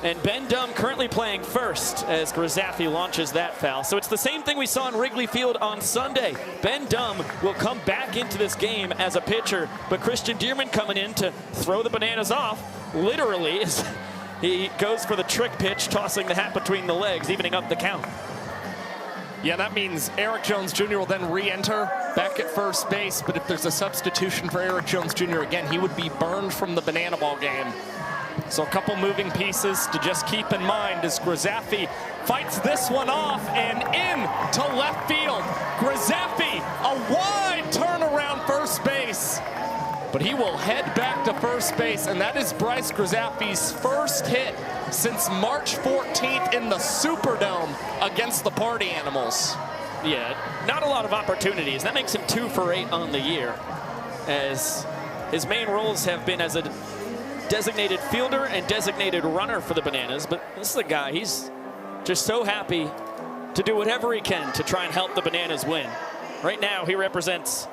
And Ben Dum currently playing first as Grayson launches that foul. So it's the same thing we saw in Wrigley Field on Sunday. Ben Dum will come back into this game as a pitcher, but Christian Dearman coming in to throw the Bananas off, literally, as he goes for the trick pitch, tossing the hat between the legs, evening up the count. Yeah, that means Eric Jones Jr. will then re-enter back at first base, but if there's a substitution for Eric Jones Jr. again, he would be burned from the banana ball game. So a couple moving pieces to just keep in mind as Grayson fights this one off and in to left field. Grayson, a wide turnaround first base. But he will head back to first base, and that is Bryce Grayson's first hit since March 14th in the Superdome against the Party Animals. Yeah, not a lot of opportunities. That makes him 2 for 8 on the year, as his main roles have been as a designated fielder and designated runner for the Bananas. But this is a guy, he's just so happy to do whatever he can to try and help the Bananas win. Right now, he represents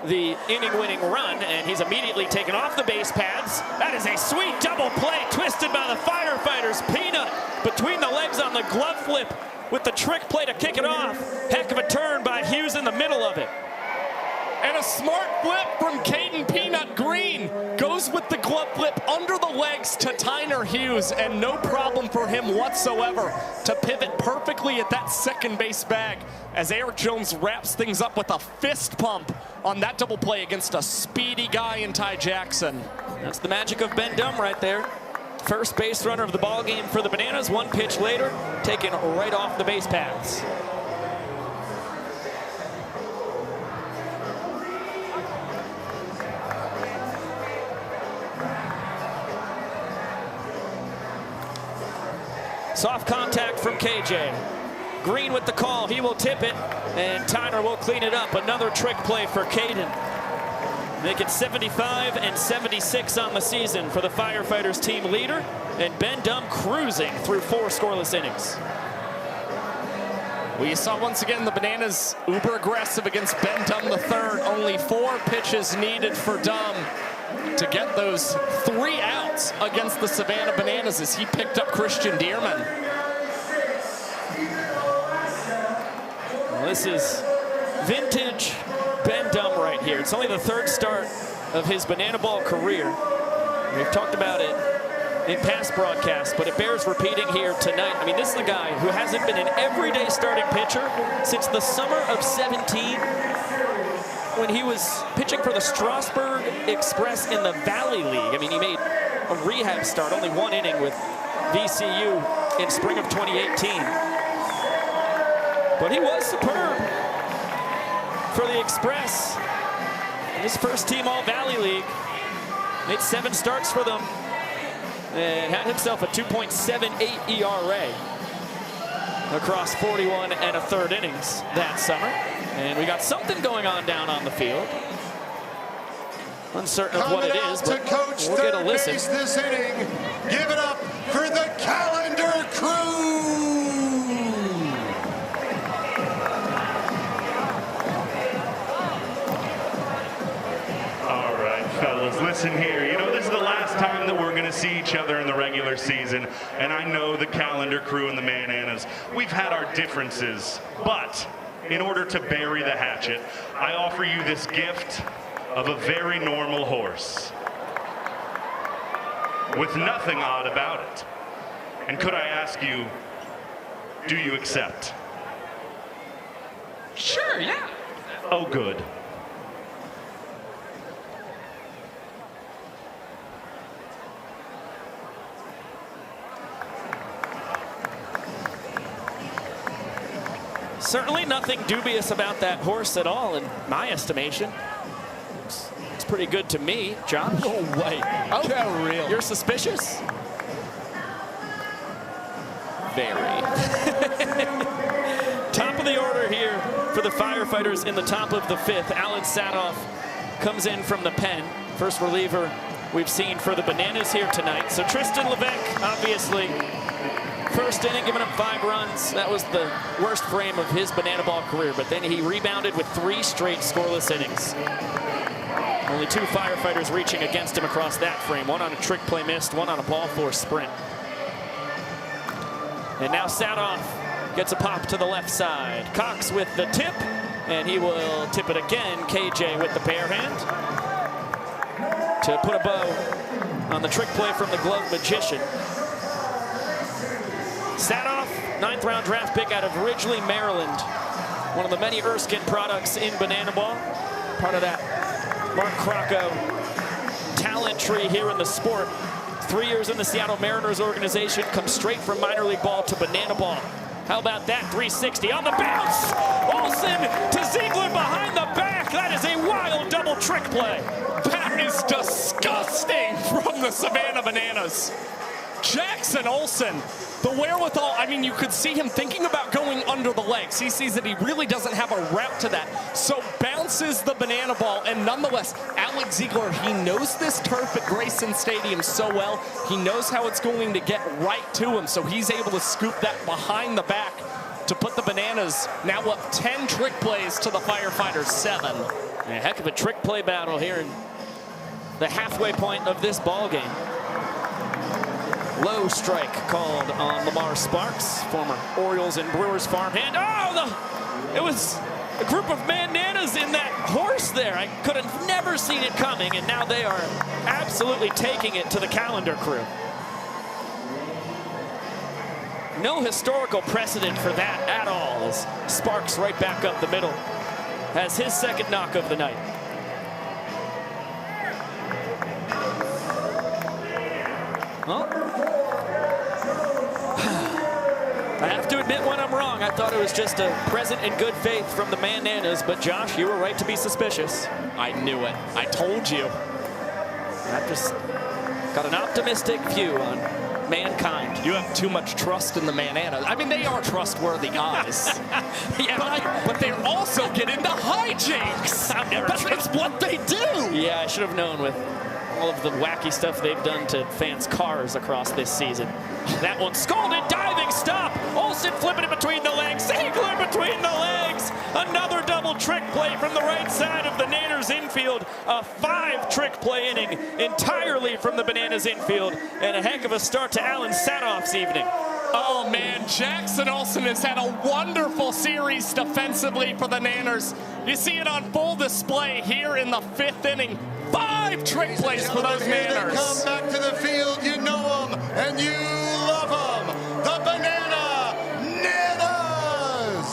the inning-winning run, and he's immediately taken off the base pads. That is a sweet double play, twisted by the Firefighters. Peanut between the legs on the glove flip with the trick play to kick it off. Heck of a turn by Hughes in the middle of it. And a smart flip from Caden Peanut Green. Goes with the glove flip under the legs to Tyner Hughes, and no problem for him whatsoever to pivot perfectly at that second base bag as Eric Jones wraps things up with a fist pump on that double play against a speedy guy in Ty Jackson. That's the magic of Ben Dum right there. First base runner of the ball game for the Bananas. 1 pitch later, taken right off the base paths. Soft contact from KJ. Green with the call, he will tip it, and Tyner will clean it up. Another trick play for Caden. Make it 75 and 76 on the season for the Firefighters team leader, and Ben Dum cruising through 4 scoreless innings. We saw once again the Bananas uber aggressive against Ben Dum III. Only 4 pitches needed for Dum to get those 3 outs against the Savannah Bananas as he picked up Christian Dearman. Well, this is vintage Ben Dum right here. It's only the 3rd start of his banana ball career. We've talked about it in past broadcasts, but it bears repeating here tonight. I mean, this is a guy who hasn't been an everyday starting pitcher since the summer of 17, when he was pitching for the Strasburg Express in the Valley League. I mean, he made a rehab start, only 1 inning with VCU in spring of 2018. But he was superb for the Express. His first team All-Valley League. Made 7 starts for them and had himself a 2.78 ERA across 41 1/3 innings that summer. And we got something going on down on the field. Uncertain of what it is, but we'll get a listen. This inning, give it up for the Calendar Crew. All right, fellas, listen here. You know, this is the last time that we're going to see each other in the regular season, and I know the Calendar Crew and the Bananas, we've had our differences, but in order to bury the hatchet, I offer you this gift of a very normal horse with nothing odd about it. And could I ask you, do you accept? Sure, yeah. Oh, good. Certainly nothing dubious about that horse at all, in my estimation. It's pretty good to me, Josh. No way. How real. You're suspicious? Very. Top of the order here for the Firefighters in the top of the 5th. Alan Sadoff comes in from the pen. First reliever we've seen for the Bananas here tonight. So Tristan Levesque, obviously, first inning, giving up 5 runs. That was the worst frame of his banana ball career, but then he rebounded with 3 straight scoreless innings. Only 2 Firefighters reaching against him across that frame. One on a trick play missed, one on a ball force sprint. And now Sadoff gets a pop to the left side. Cox with the tip, and he will tip it again. KJ with the bare hand to put a bow on the trick play from the glove magician. Sadoff, 9th round draft pick out of Ridgely, Maryland. One of the many Erskine products in banana ball. Part of that Mark Crocco talent tree here in the sport. 3 years in the Seattle Mariners organization, comes straight from minor league ball to banana ball. How about that? 360 on the bounce. Olsen to Ziegler behind the back. That is a wild double trick play. That is disgusting from the Savannah Bananas. Jackson Olsen, the wherewithal, I mean, you could see him thinking about going under the legs. He sees that he really doesn't have a route to that. So bounces the banana ball, and nonetheless, Alex Ziegler, he knows this turf at Grayson Stadium so well. He knows how it's going to get right to him, so he's able to scoop that behind the back to put the Bananas now up 10 trick plays to the Firefighters 7. A heck of a trick play battle here in the halfway point of this ball game. Low strike called on Lamar Sparks, former Orioles and Brewers farmhand. Oh, it was a group of Bananas in that horse there. I could have never seen it coming, and now they are absolutely taking it to the Calendar Crew. No historical precedent for that at all, as Sparks right back up the middle has his second knock of the night. Well, I have to admit when I'm wrong. I thought it was just a present in good faith from the Bananas, but Josh, you were right to be suspicious. I knew it. I told you. I've just got an optimistic view on mankind. You have too much trust in the Bananas. I mean, they are trustworthy guys. Yeah, but they also get into hijinks. That's what they do. Yeah, I should have known with all of the wacky stuff they've done to fans' cars across this season. That one scalded, diving stop. Olsen flipping it between the legs. Ziegler between the legs. Another double trick play from the right side of the Naners infield. A 5-trick play inning entirely from the Bananas infield. And a heck of a start to Alan Sadoff's evening. Oh man, Jackson Olsen has had a wonderful series defensively for the Nanners. You see it on full display here in the 5th inning. 5 trick plays for those Nanners. Come back to the field, you know them and you love them. The Banana Nanas!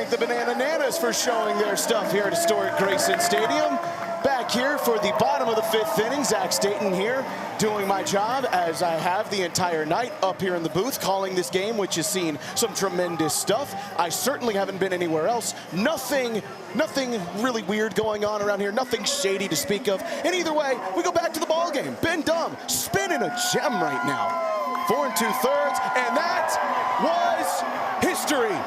thank the Banana Nanas for showing their stuff here at historic Grayson Stadium. Back here for the bottom of the 5th inning, Zach Staten here doing my job as I have the entire night up here in the booth calling this game, which has seen some tremendous stuff. I certainly haven't been anywhere else. Nothing really weird going on around here, nothing shady to speak of. And either way, we go back to the ball game. Ben Dumb spinning a gem right now. 4 2/3, and that was history.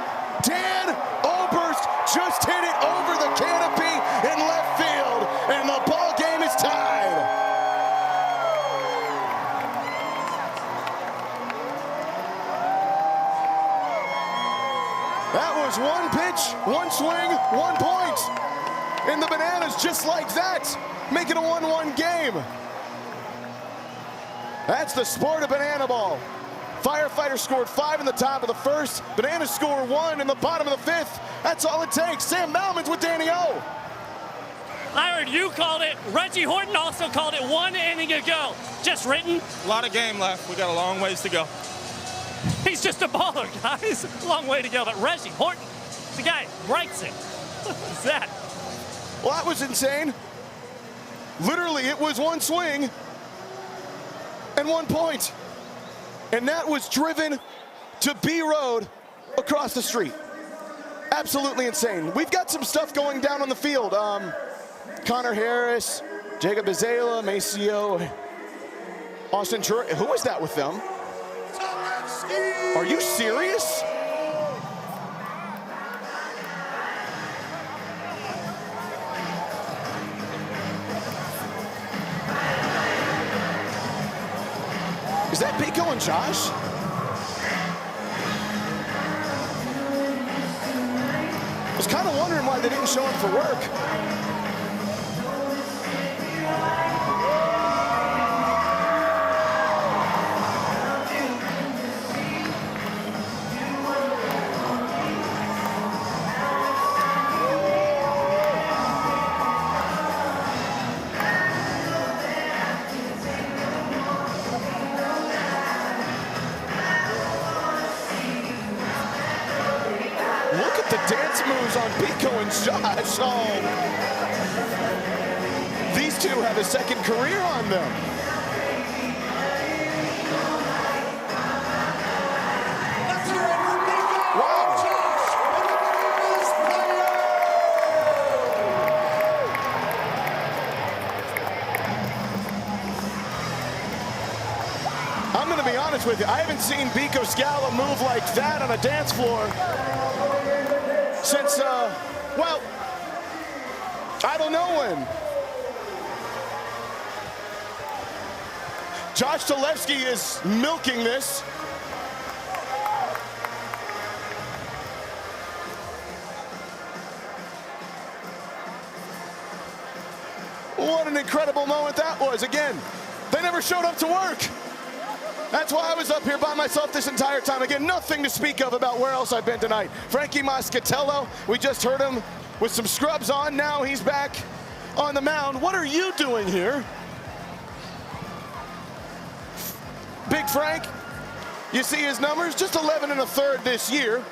Dan Oberst just hit it over the canopy in left field, and the ball game is tied. That was one pitch, one swing, 1 point. And the Bananas, just like that, make it a 1-1 game. That's the sport of banana ball. Firefighters scored 5 in the top of the 1st. Bananas score 1 in the bottom of the 5th. That's all it takes. Sam Bauman's with Danny O. I heard you called it. Reggie Horton also called it 1 inning ago. Just written. A lot of game left. We got a long ways to go. He's just a baller, guys. A long way to go. But Reggie Horton, the guy writes it. What is that? Well, that was insane. Literally, it was 1 swing and 1 point. And that was driven to B Road across the street. Absolutely insane. We've got some stuff going down on the field. Connor Harris, Jacob Azela, Maceo, Austin Jur. Who was that with them? Are you serious? Is that Pico and Josh? I was kind of wondering why they didn't show up for work. Dance moves on Pico and Josh. Oh. These two have a second career on them. Wow. I'm going to be honest with you. I haven't seen Pico Scala move like that on a dance floor since, well, I don't know when. Josh Talevsky is milking this. What an incredible moment that was. Again, they never showed up to work. That's why I was up here by myself this entire time. Again, nothing to speak of about where else I've been tonight. Frankie Moscatello, we just heard him with some scrubs on. Now he's back on the mound. What are you doing here? Big Frank, you see his numbers? Just 11 1/3 this year.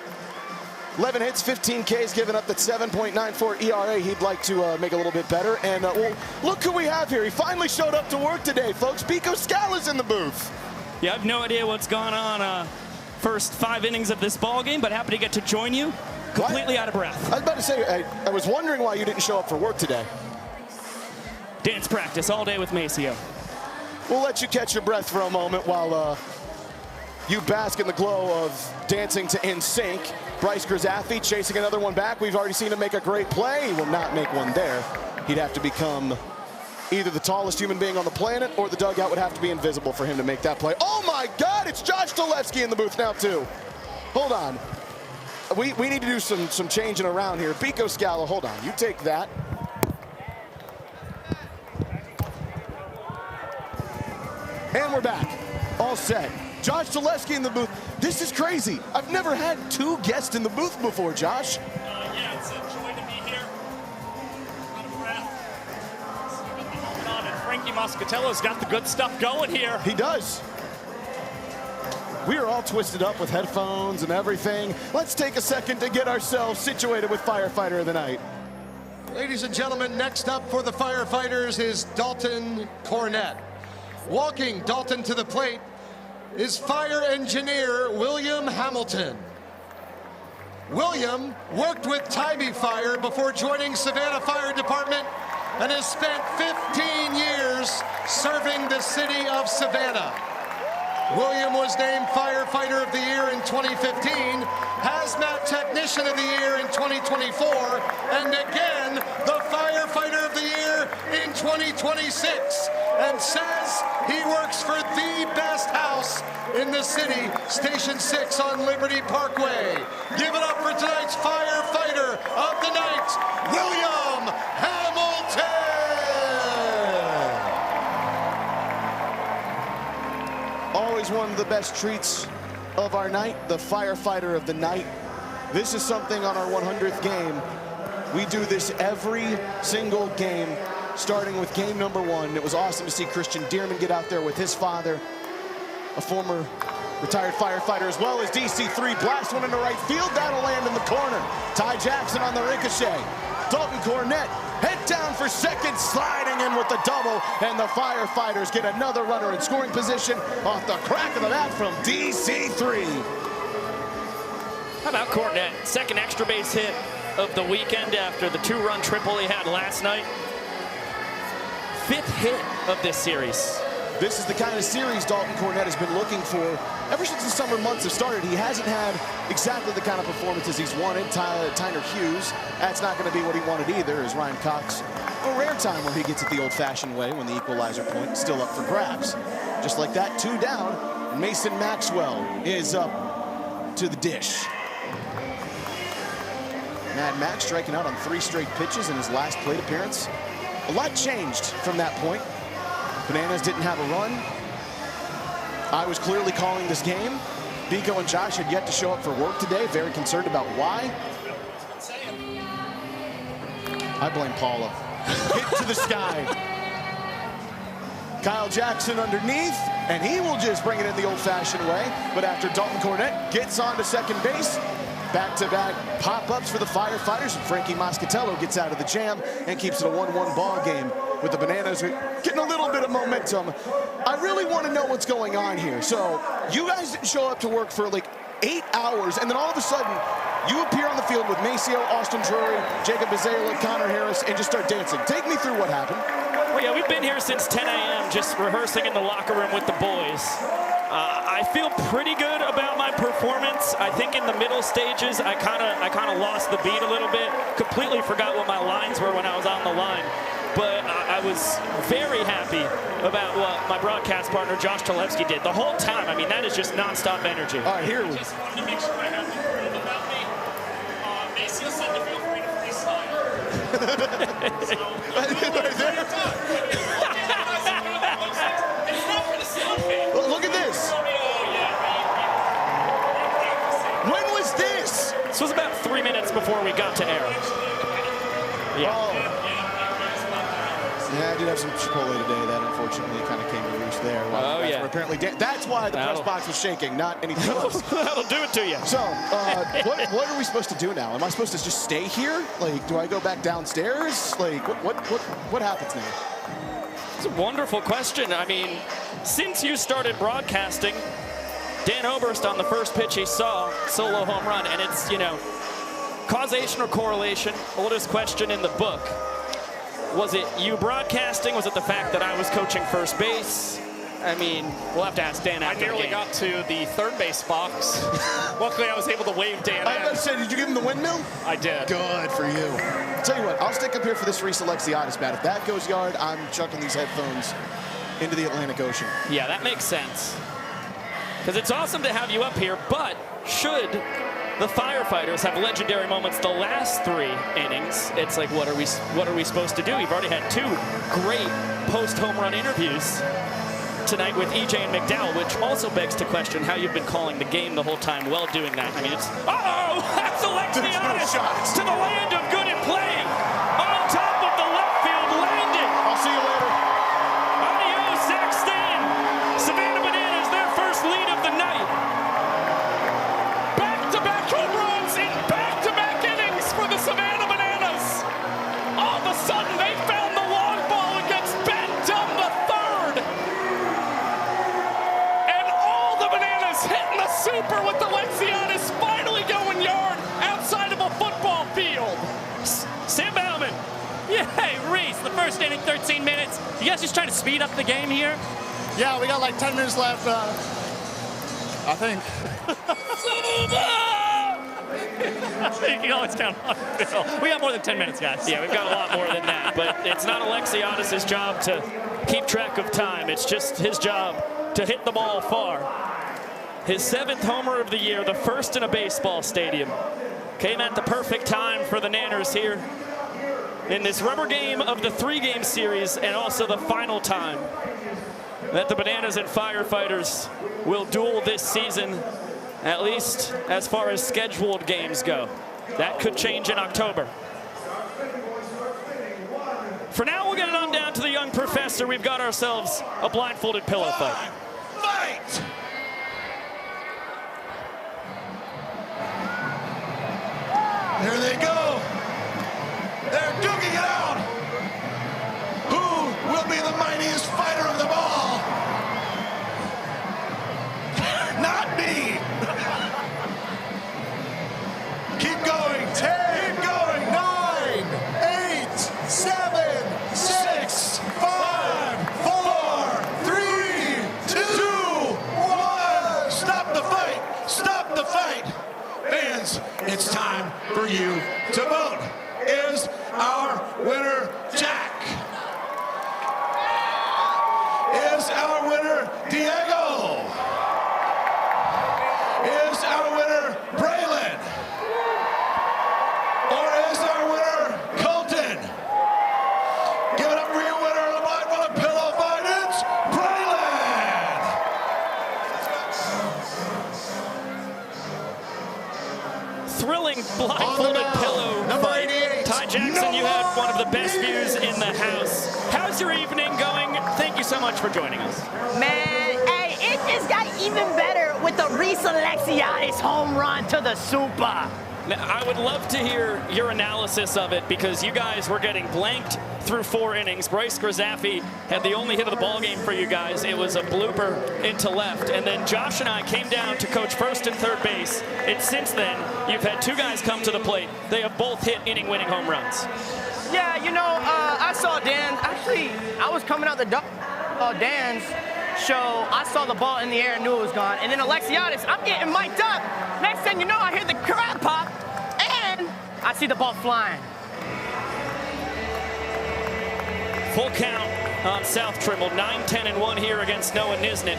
11 hits, 15 Ks, giving up that 7.94 ERA. He'd like to make a little bit better. And well, look who we have here. He finally showed up to work today, folks. Pico Scala's in the booth. Yeah, I have no idea what's gone on first 5 innings of this ball game, but happy to get to join you. Completely out of breath. I was about to say, I was wondering why you didn't show up for work today. Dance practice all day with Maceo. We'll let you catch your breath for a moment while you bask in the glow of dancing to In Sync. Bryce Grzafi chasing another one back. We've already seen him make a great play. He will not make one there. He'd have to become either the tallest human being on the planet or the dugout would have to be invisible for him to make that play. Oh my God, it's Josh Talevsky in the booth now too. Hold on. We need to do some changing around here. Pico Scala, hold on, you take that. And we're back, all set. Josh Talevsky in the booth. This is crazy. I've never had 2 guests in the booth before, Josh. Yeah, it's a joy to be here. Out of breath. And Frankie Moscatello's got the good stuff going here. He does. We are all twisted up with headphones and everything. Let's take a second to get ourselves situated with Firefighter of the Night. Ladies and gentlemen, next up for the Firefighters is Dalton Cornett. Walking Dalton to the plate is Fire Engineer William Hamilton. William worked with Tybee Fire before joining Savannah Fire Department and has spent 15 years serving the city of Savannah. William was named Firefighter of the Year in 2015, Hazmat Technician of the Year in 2024, and again, the Firefighter of the Year in 2026, and says he works for the best house in the city, Station 6 on Liberty Parkway. Give it up for tonight's Firefighter of the Night, William Hamilton! Always one of the best treats of our night, the Firefighter of the Night. This is something on our 100th game. We do this every single game, starting with game number 1. It was awesome to see Christian Dearman get out there with his father, a former retired firefighter, as well as DC3. Blast one into right field, that'll land in the corner. Ty Jackson on the ricochet. Dalton Cornett head down for second, sliding in with the double, and the Firefighters get another runner in scoring position off the crack of the bat from DC3. How about Cornett? Second extra base hit of the weekend after the 2-run triple he had last night. 5th hit of this series. This is the kind of series Dalton Cornett has been looking for ever since the summer months have started. He hasn't had exactly the kind of performances he's wanted. Tyner Hughes, that's not going to be what he wanted either, as Ryan Cox. A rare time where he gets it the old-fashioned way when the equalizer point is still up for grabs. Just like that, 2 down. Mason Maxwell is up to the dish. Mad Max striking out on 3 straight pitches in his last plate appearance. A lot changed from that point. Bananas didn't have a run. I was clearly calling this game. Biko and Josh had yet to show up for work today. Very concerned about why. I blame Paula. Hit to the sky. Kyle Jackson underneath, and he will just bring it in the old-fashioned way. But after Dalton Cornett gets on to second base, back-to-back pop-ups for the Firefighters. Frankie Moscatello gets out of the jam and keeps it a 1-1 ball game with the Bananas getting a little bit of momentum. I really want to know what's going on here. So you guys didn't show up to work for like 8 hours, and then all of a sudden you appear on the field with Maceo, Austin Drury, Jacob Bazala, Connor Harris, and just start dancing. Take me through what happened. Well, yeah, we've been here since 10 a.m. just rehearsing in the locker room with the boys. I feel pretty good about my performance. I think in the middle stages, I kind of lost the beat a little bit. Completely forgot what my lines were when I was on the line. But I was very happy about what my broadcast partner, Josh Talevsky, did the whole time. I mean, that is just nonstop energy. All right, here we go. I just wanted to make sure I have the proof about me. Maceo said to feel free to freestyle. Look at this. When was this? This was about 3 minutes before we got to air. Yeah. Oh. Yeah, I did have some Chipotle today. That unfortunately kind of came to roost there. Oh, yeah. Apparently, that's why the press box was shaking, not anything else. That'll do it to you. So, what are we supposed to do now? Am I supposed to just stay here? Like, do I go back downstairs? Like, what happens now? It's a wonderful question. I mean, since you started broadcasting, Dan Oberst on the first pitch he saw, solo home run, and it's, you know, causation or correlation, oldest question in the book. Was it you broadcasting? Was it the fact that I was coaching first base? I mean, we'll have to ask Dan after the game. I nearly got to the third base box. Luckily, I was able to wave Dan. I was about to say, did you give him the windmill? I did. Good for you. Tell you what, I'll stick up here for this Reese Alexiadis bat. If that goes yard, I'm chucking these headphones into the Atlantic Ocean. Yeah, that makes sense. Because it's awesome to have you up here, but should the Firefighters have legendary moments the last 3 innings, it's like, what are we supposed to do? We've already had 2 great post-home run interviews tonight with EJ and McDowell, which also begs to question how you've been calling the game the whole time while doing that. I mean, it's, that's Alexiadis to the land of good and playing. On top of the left field landing. I'll see you later. Adios, Zach Stan. Savannah Bananas, their first lead of the night. a sudden, they found the long ball and gets Bunting the third. And all the Bananas hitting the super with the Alexiadis finally going yard outside of a football field. Sam Bauman. Yeah, hey, Reese, the first inning, 13 minutes. You guys just trying to speed up the game here? Yeah, we got like 10 minutes left, I think. You can always count on Bill. We got more than 10 minutes, guys. Yeah, we've got a lot more than that, but it's not Alexiadis' job to keep track of time. It's just his job to hit the ball far. His 7th homer of the year, the first in a baseball stadium. Came at the perfect time for the Nanners here in this rubber game of the 3-game series, and also the final time that the Bananas and Firefighters will duel this season, at least as far as scheduled games go. That could change in October. For now, we'll get it on down to the young professor. We've got ourselves a blindfolded pillow fight. Fight! Here they go. They're duking it out. Who will be the mightiest fighter of them all? Not me. Keep going. 10. Keep going. 9, 8, 7, 6, 5, 4, 3, 2, 1. Stop the fight. Stop the fight. Fans, it's time for you to vote. Is our winner Jack? Is our winner Diego? Is our winner Braylon? Or is our winner Colton? Give it up for your winner of the blindfolded pillow fight. It's Braylon! Thrilling blindfolded pillow fight. Ty Jackson, you had one of the best views in the house. How's your evening going? Thank you so much for joining us. Man, hey, it just got even better with the Reese Alexiadis home run to the super. Now, I would love to hear your analysis of it, because you guys were getting blanked through 4 innings. Bryce Grzafi had the only hit of the ball game for you guys. It was a blooper into left. And then Josh and I came down to coach first and third base. And since then, you've had 2 guys come to the plate. They have both hit inning-winning home runs. Yeah, you know, I saw Dan. Actually, I was coming out the Dan's show. I saw the ball in the air and knew it was gone. And then Alexiadis, I'm getting mic'd up. Next thing you know, I hear the crowd pop, and I see the ball flying. Full count on South Trimble. 9-10-1 here against Noah Nisnik.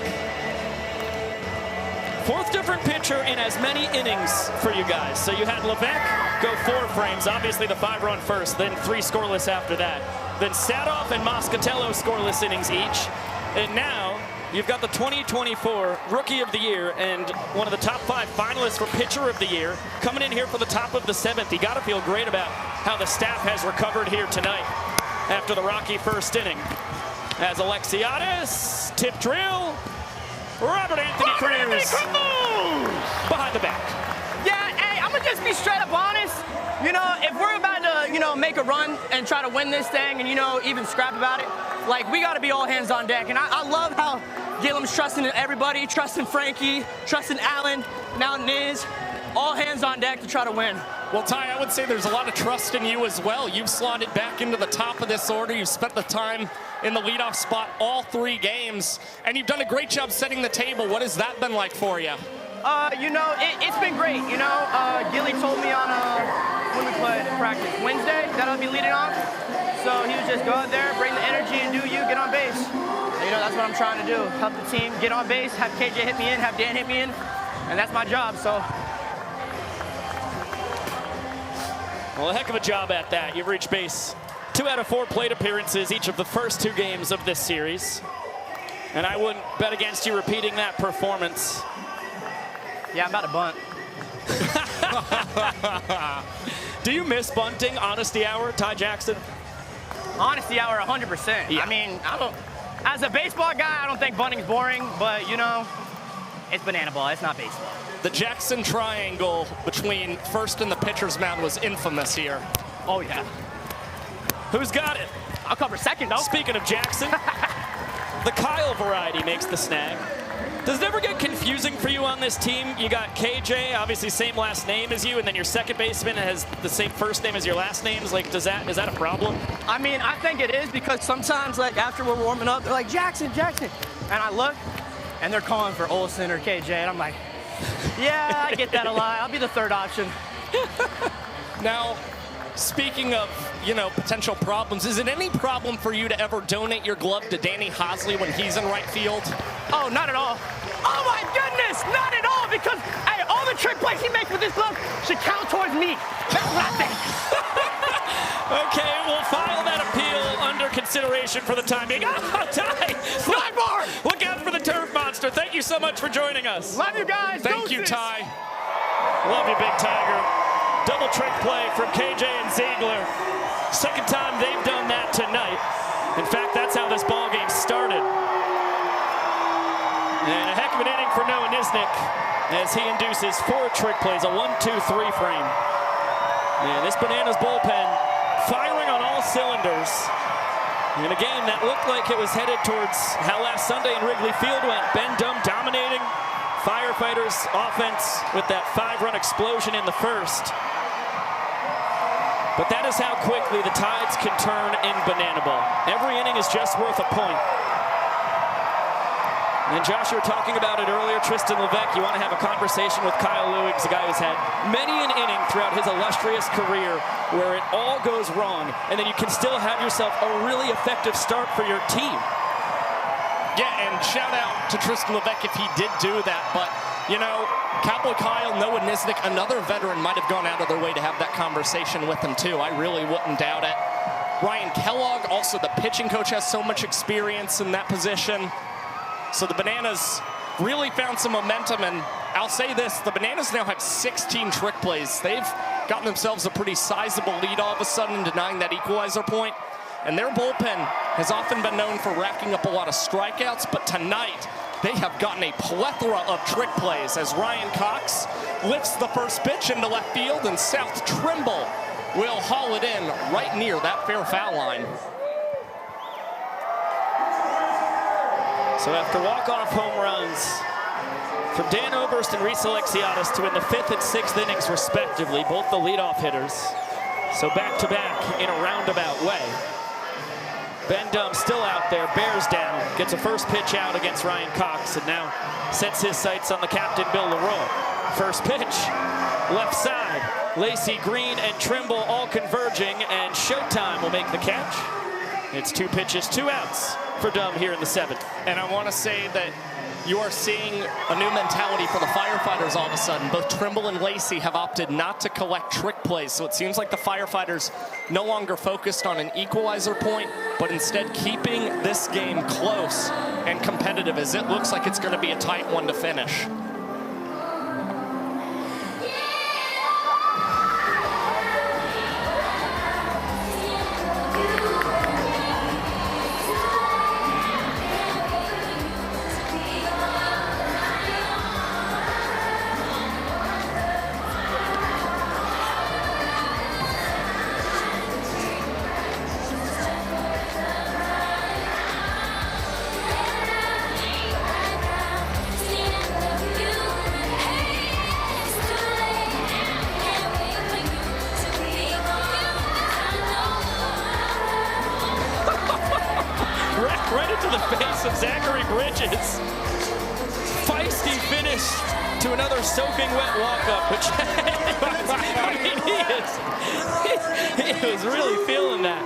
4th different pitcher in as many innings for you guys. So you had Levesque go 4 frames, obviously the 5-run first, then 3 scoreless after that. Then Sadoff and Moscatello scoreless innings each. And now you've got the 2024 Rookie of the Year and one of the top 5 finalists for Pitcher of the Year coming in here for the top of the 7th. You got to feel great about how the staff has recovered here tonight after the rocky first inning. As Alexiadis, tip drill, Robert Anthony Cruz behind the back. Yeah, hey, I'm gonna just be straight up honest. You know, if we're about to, you know, make a run and try to win this thing and, you know, even scrap about it, like, we got to be all hands on deck. And I love how Gilliam's trusting everybody, trusting Frankie, trusting Allen, now Niz, all hands on deck to try to win. Well, Ty, I would say there's a lot of trust in you as well. You've slotted back into the top of this order. You've spent the time in the leadoff spot all 3 games, and you've done a great job setting the table. What has that been like for you? You know, it's been great. You know, Gilly told me on when we played practice Wednesday that I'll be leading off. So he was just go out there, bring the energy, and do you, get on base. And, you know, that's what I'm trying to do. Help the team get on base, have KJ hit me in, have Dan hit me in, and that's my job. So. Well, a heck of a job at that. You've reached base 2 out of 4 plate appearances each of the first 2 games of this series. And I wouldn't bet against you repeating that performance. Yeah, I'm about to bunt. Do you miss bunting, honesty hour, Ty Jackson? Honesty hour, 100%. Yeah. I mean, as a baseball guy, I don't think bunting's boring, but, you know, it's banana ball. It's not baseball. The Jackson triangle between first and the pitcher's mound was infamous here. Oh, yeah. Who's got it? I'll cover second, though. Speaking of Jackson, the Kyle variety makes the snag. Does it ever get confusing for you on this team? You got KJ, obviously same last name as you, and then your second baseman has the same first name as your last names. Like, is that a problem? I mean, I think it is because sometimes, like, after we're warming up, they're like, Jackson. And I look, and they're calling for Olsen or KJ, and I'm like, yeah, I get that a lot. I'll be the third option. Now, speaking of, potential problems, is it any problem for you to ever donate your glove to Danny Hosley when he's in right field? Oh, not at all. Oh, my goodness, not at all, because, hey, all the trick plays he makes with his glove should count towards me. That's what I think. Okay, we'll file that appeal under consideration for the time being. Oh, Ty! Sidebar! Look out for the turf monster. Thank you so much for joining us. Love you guys. Thank you, Ty. Love you, Big Tiger. Double trick play from KJ and Ziegler. Second time they've done that tonight. In fact, that's how this ball game started. And a heck of an inning for Noah Nisnik as he induces 4 trick plays, a 1-2-3 frame. And this Bananas bullpen firing on all cylinders in a game that looked like it was headed towards how last Sunday in Wrigley Field went. Ben Dum dominating Firefighters offense with that 5-run explosion in the first. But that is how quickly the tides can turn in Banana Ball. Every inning is just worth a point. And Josh, you were talking about it earlier, Tristan Levesque, you want to have a conversation with Kyle Lewis, a guy who's had many an inning throughout his illustrious career where it all goes wrong, and then you can still have yourself a really effective start for your team. Yeah, and shout out to Tristan Levesque if he did do that, but Cowboy Kyle, Noah Nisnik, another veteran might have gone out of their way to have that conversation with him too. I really wouldn't doubt it. Ryan Kellogg, also the pitching coach, has so much experience in that position. So the Bananas really found some momentum, and I'll say this, the Bananas now have 16 trick plays. They've gotten themselves a pretty sizable lead all of a sudden, denying that equalizer point. And their bullpen has often been known for racking up a lot of strikeouts, but tonight they have gotten a plethora of trick plays as Ryan Cox lifts the first pitch into left field, and South Trimble will haul it in right near that fair foul line. So after walk-off home runs from Dan Oberst and Reese Alexiadis to win the 5th and 6th innings respectively, both the leadoff hitters, so back-to-back in a roundabout way. Ben Dum still out there, bears down, gets a first pitch out against Ryan Cox, and now sets his sights on the captain, Bill Leroy. First pitch, left side. Lacey, Green, and Trimble all converging, and Showtime will make the catch. It's 2 pitches, 2 outs for Dum here in the 7th. And I want to say that you are seeing a new mentality for the Firefighters all of a sudden. Both Trimble and Lacey have opted not to collect trick plays, so it seems like the Firefighters no longer focused on an equalizer point, but instead keeping this game close and competitive, as it looks like it's going to be a tight one to finish. Right into the face of Zachary Bridges. Feisty finish to another soaking wet walk-up, which I mean, he is really feeling that.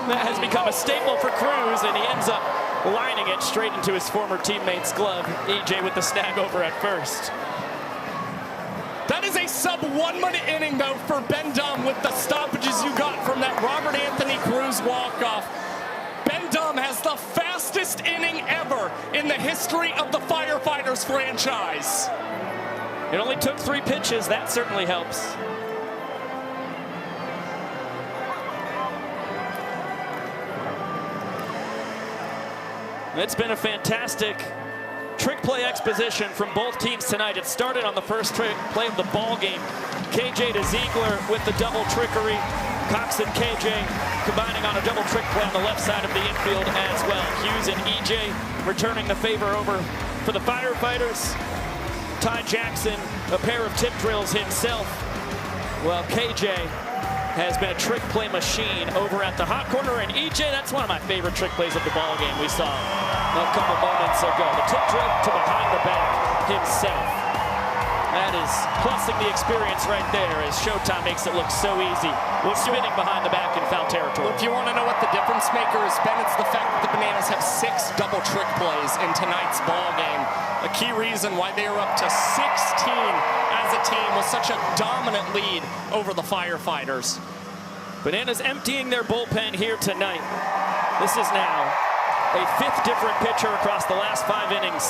That has become a staple for Cruz, and he ends up lining it straight into his former teammate's glove. EJ with the snag over at first. That is a sub-1-minute inning, though, for Ben Dum with the stoppages you got from that Robert Anthony Cruz walk-off. Ben Dum has the fastest inning ever in the history of the Firefighters franchise. It only took 3 pitches. That certainly helps. It's been a fantastic trick play exposition from both teams tonight. It started on the first trick play of the ball game. KJ to Ziegler with the double trickery. Cox and KJ combining on a double trick play on the left side of the infield as well. Hughes and EJ returning the favor over for the Firefighters. Ty Jackson, a pair of tip drills himself. Well, KJ has been a trick play machine over at the hot corner, and EJ, that's one of my favorite trick plays of the ball game we saw a couple moments ago. The tip drill to behind the back himself. That is plusing the experience right there as Showtime makes it look so easy. We're spinning behind the back in foul territory. If you want to know what the difference maker has been, it's the fact that the Bananas have 6 double trick plays in tonight's ball game. A key reason why they are up to 16 as a team with such a dominant lead over the Firefighters. Bananas emptying their bullpen here tonight. This is now a 5th different pitcher across the last 5 innings.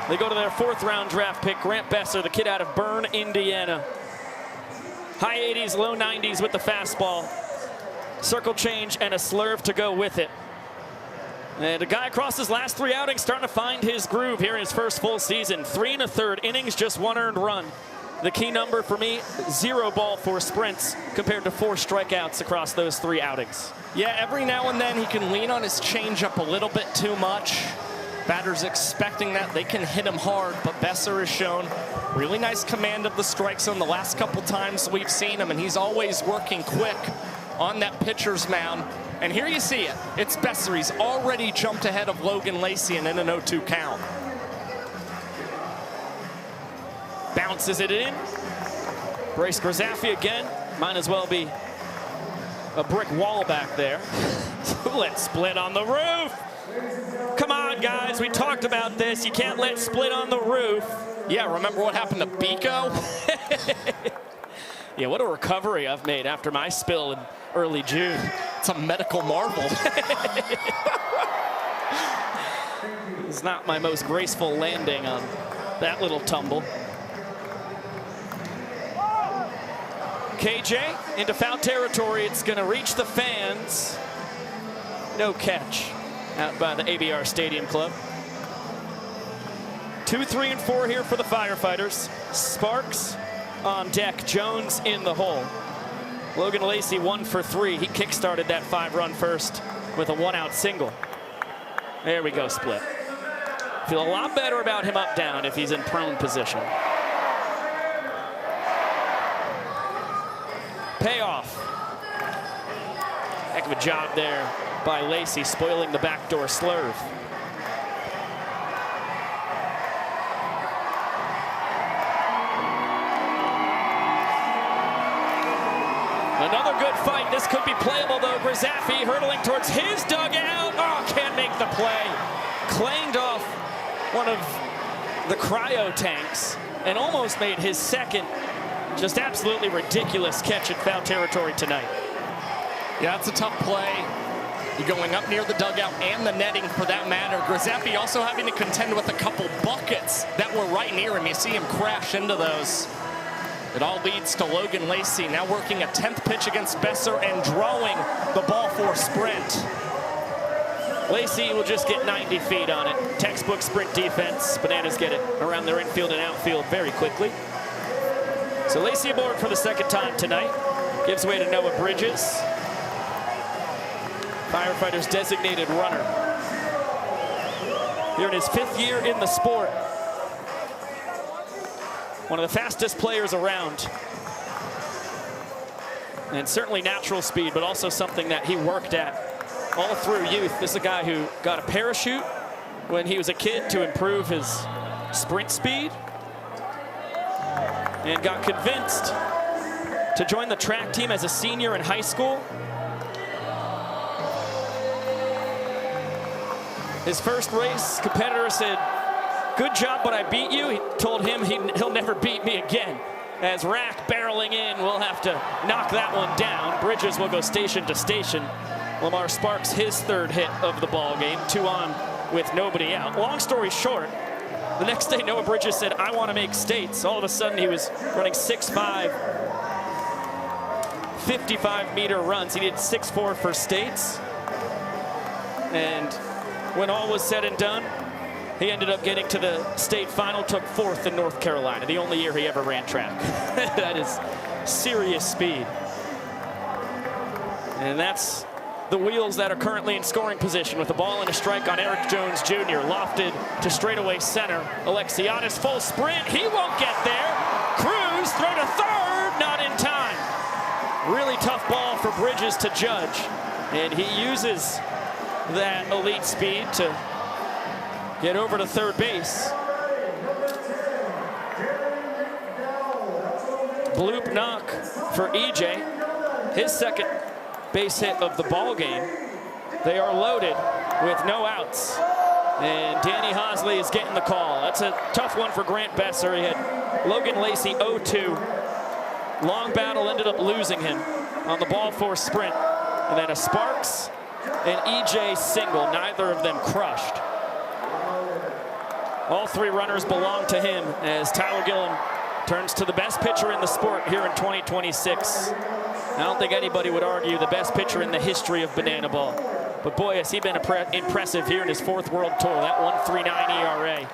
They go to their 4th round draft pick, Grant Besser, the kid out of Bern, Indiana. High 80s, low 90s with the fastball. Circle change and a slurve to go with it. And a guy across his last 3 outings starting to find his groove here in his first full season. 3 1/3 innings, just 1 earned run. The key number for me, 0 ball 4 sprints compared to 4 strikeouts across those 3 outings. Yeah, every now and then he can lean on his changeup a little bit too much. Batters expecting that. They can hit him hard, but Besser has shown really nice command of the strike zone the last couple times we've seen him, and he's always working quick on that pitcher's mound. And here you see it. It's Besser. He's already jumped ahead of Logan Lacey and in an 0-2 count. Bounces it in. Bryce Grzafi again. Might as well be a brick wall back there. Let's split on the roof. Come on, guys. We talked about this. You can't let split on the roof. Yeah, remember what happened to Biko? Yeah, what a recovery I've made after my spill in early June. It's a medical marvel. It's not my most graceful landing on that little tumble. KJ into foul territory. It's going to reach the fans. No catch out by the ABR Stadium Club. 2, 3, and 4 here for the Firefighters. Sparks on deck, Jones in the hole. Logan Lacey 1 for 3. He kick-started that 5-run first with a 1-out single. There we go, split. Feel a lot better about him up down if he's in prone position. Payoff. Heck of a job there by Lacey, spoiling the backdoor slurve. Another good fight. This could be playable, though. Grzafi hurtling towards his dugout. Oh, can't make the play. Clanged off one of the cryo tanks and almost made his second just absolutely ridiculous catch in foul territory tonight. Yeah, it's a tough play. You're going up near the dugout and the netting for that matter. Grzafi also having to contend with a couple buckets that were right near him. You see him crash into those. It all leads to Logan Lacey now working a 10th pitch against Besser and drawing the ball for sprint. Lacey will just get 90 feet on it. Textbook sprint defense. Bananas get it around their infield and outfield very quickly. So Lacey aboard for the 2nd time tonight. Gives way to Noah Bridges. Firefighters designated runner. Here in his 5th year in the sport. One of the fastest players around. And certainly natural speed, but also something that he worked at all through youth. This is a guy who got a parachute when he was a kid to improve his sprint speed. And got convinced to join the track team as a senior in high school. His first race, competitor said, "Good job, but I beat you." He told him he'll never beat me again. As Rack barreling in, we'll have to knock that one down. Bridges will go station to station. Lamar Sparks, his 3rd hit of the ball game, 2 on with nobody out. Long story short, the next day Noah Bridges said, "I want to make states." All of a sudden he was running 6'5", 55-meter runs. He did 6'4" for states. And when all was said and done, he ended up getting to the state final, took 4th in North Carolina, the only year he ever ran track. That is serious speed. And that's the Wheels that are currently in scoring position with the ball and a strike on Eric Jones Jr. Lofted to straightaway center. Alexiadis full sprint. He won't get there. Cruz throw to third. Not in time. Really tough ball for Bridges to judge. And he uses that elite speed to get over to third base. Bloop knock for EJ. His second base hit of the ball game. They are loaded with no outs. And Danny Hosley is getting the call. That's a tough one for Grant Besser. He had Logan Lacey 0-2. Long battle, ended up losing him on the ball four sprint. And then a Sparks and EJ single, neither of them crushed. All three runners belong to him as Tyler Gillum turns to the best pitcher in the sport here in 2026. I don't think anybody would argue the best pitcher in the history of banana ball. But boy, has he been impressive here in his fourth World Tour. That 1.39 ERA.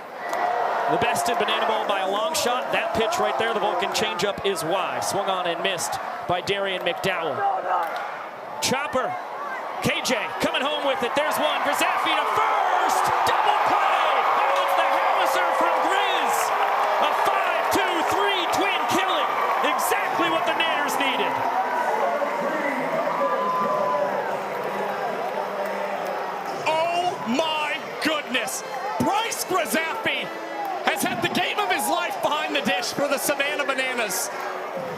The best in banana ball by a long shot. That pitch right there, the Vulcan changeup, is wide. Swung on and missed by Darian McDowell. Chopper. KJ coming home with it. There's one. Grzafi to first. Double play. Oh, it's the howitzer from Grizz. A 5-2-3 twin killing. Exactly what the Nanners needed. My goodness. Bryce Grzafi has had the game of his life behind the dish for the Savannah Bananas.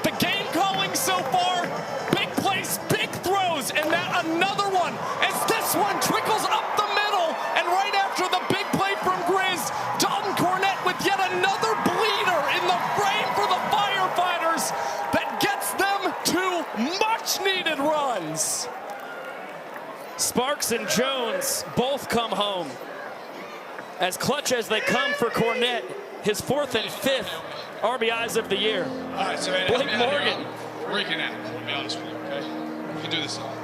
The game calling so far, big plays, big throws, and that another one as this one trickles up the middle, and right after the big play from Grizz, Dalton Cornett with yet another bleeder in the frame for the Firefighters that gets them 2 much-needed runs. Sparks and Jones both come home. As clutch as they come for Cornett, his 4th and 5th RBIs of the year. All right, so Blake Morgan. Freaking out, I'll be honest with you, okay? We can do this all.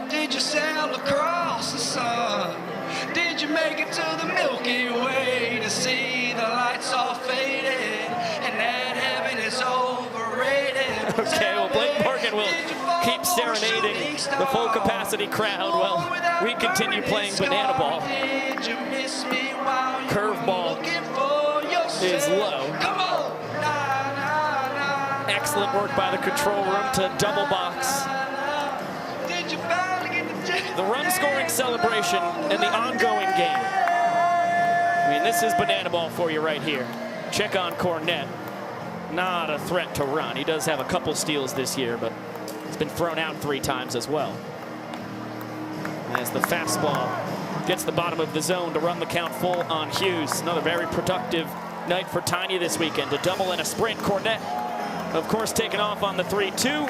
Did you sail across the sun? Did you make it to the Milky Way to see the lights all faded and that heaven is overrated? Okay, well, Blake Morgan will keep serenading the full capacity crowd while we continue playing banana ball. Curveball is low. Excellent work by the control room to double box. The run scoring celebration and the ongoing game. I mean, this is banana ball for you right here. Check on Cornett. Not a threat to run. He does have a couple steals this year, but he's been thrown out 3 times as well. As the fastball gets the bottom of the zone to run the count full on Hughes. Another very productive night for Tiny this weekend. A double and a sprint. Cornett, of course, taking off on the 3-2.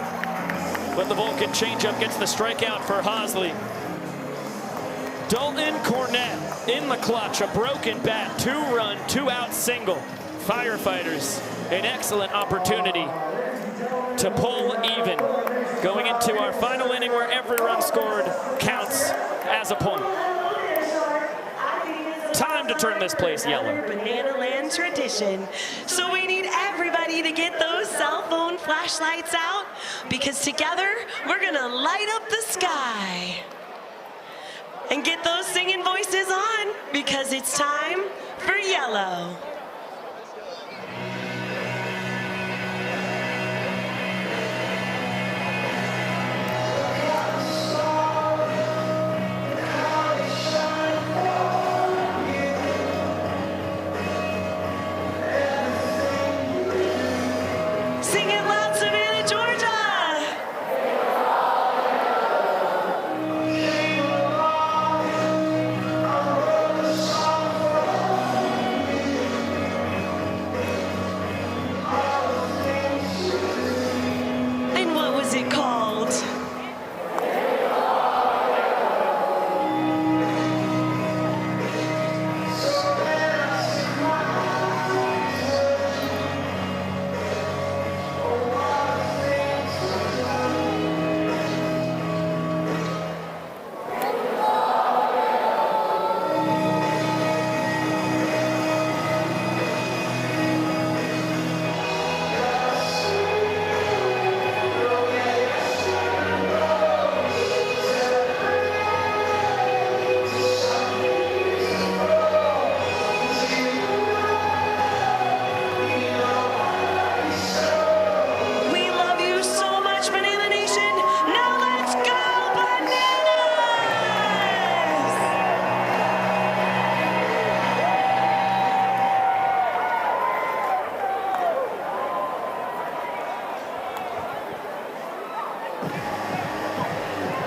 But the Vulcan changeup gets the strikeout for Hosley. Dalton Cornett in the clutch. A broken bat. 2-run, 2-out single. Firefighters, an excellent opportunity to pull even. Going into our final inning where every run scored counts as a point. Time to turn this place yellow. Banana Land tradition. So we need everybody to get those cell phone flashlights out because together we're gonna light up the sky. And get those singing voices on because it's time for yellow. Sing it loud, Savannah, Georgia.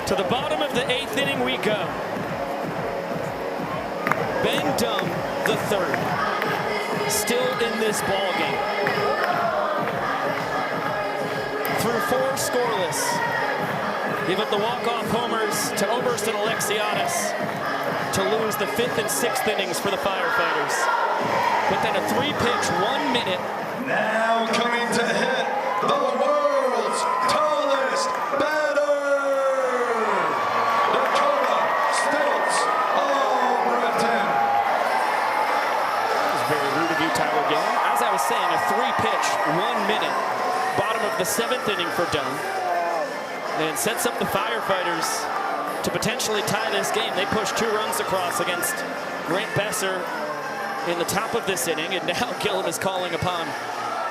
To the bottom of the 8th inning we go. Ben Dunn, the third, still in this ball game. Through 4 scoreless. Give up the walk-off homers to Oberst and Alexiadis to lose the 5th and 6th innings for the Firefighters. But then a 3-pitch, 1 minute. Now coming to hit the world's tallest batter, Dakota Stilts Albritton. That was very rude of you, Tyler Gillen. As I was saying, a 3-pitch, 1 minute, bottom of the 7th inning for Dunn. And sets up the Firefighters to potentially tie this game. They push 2 runs across against Grant Besser in the top of this inning, and now Gillen is calling upon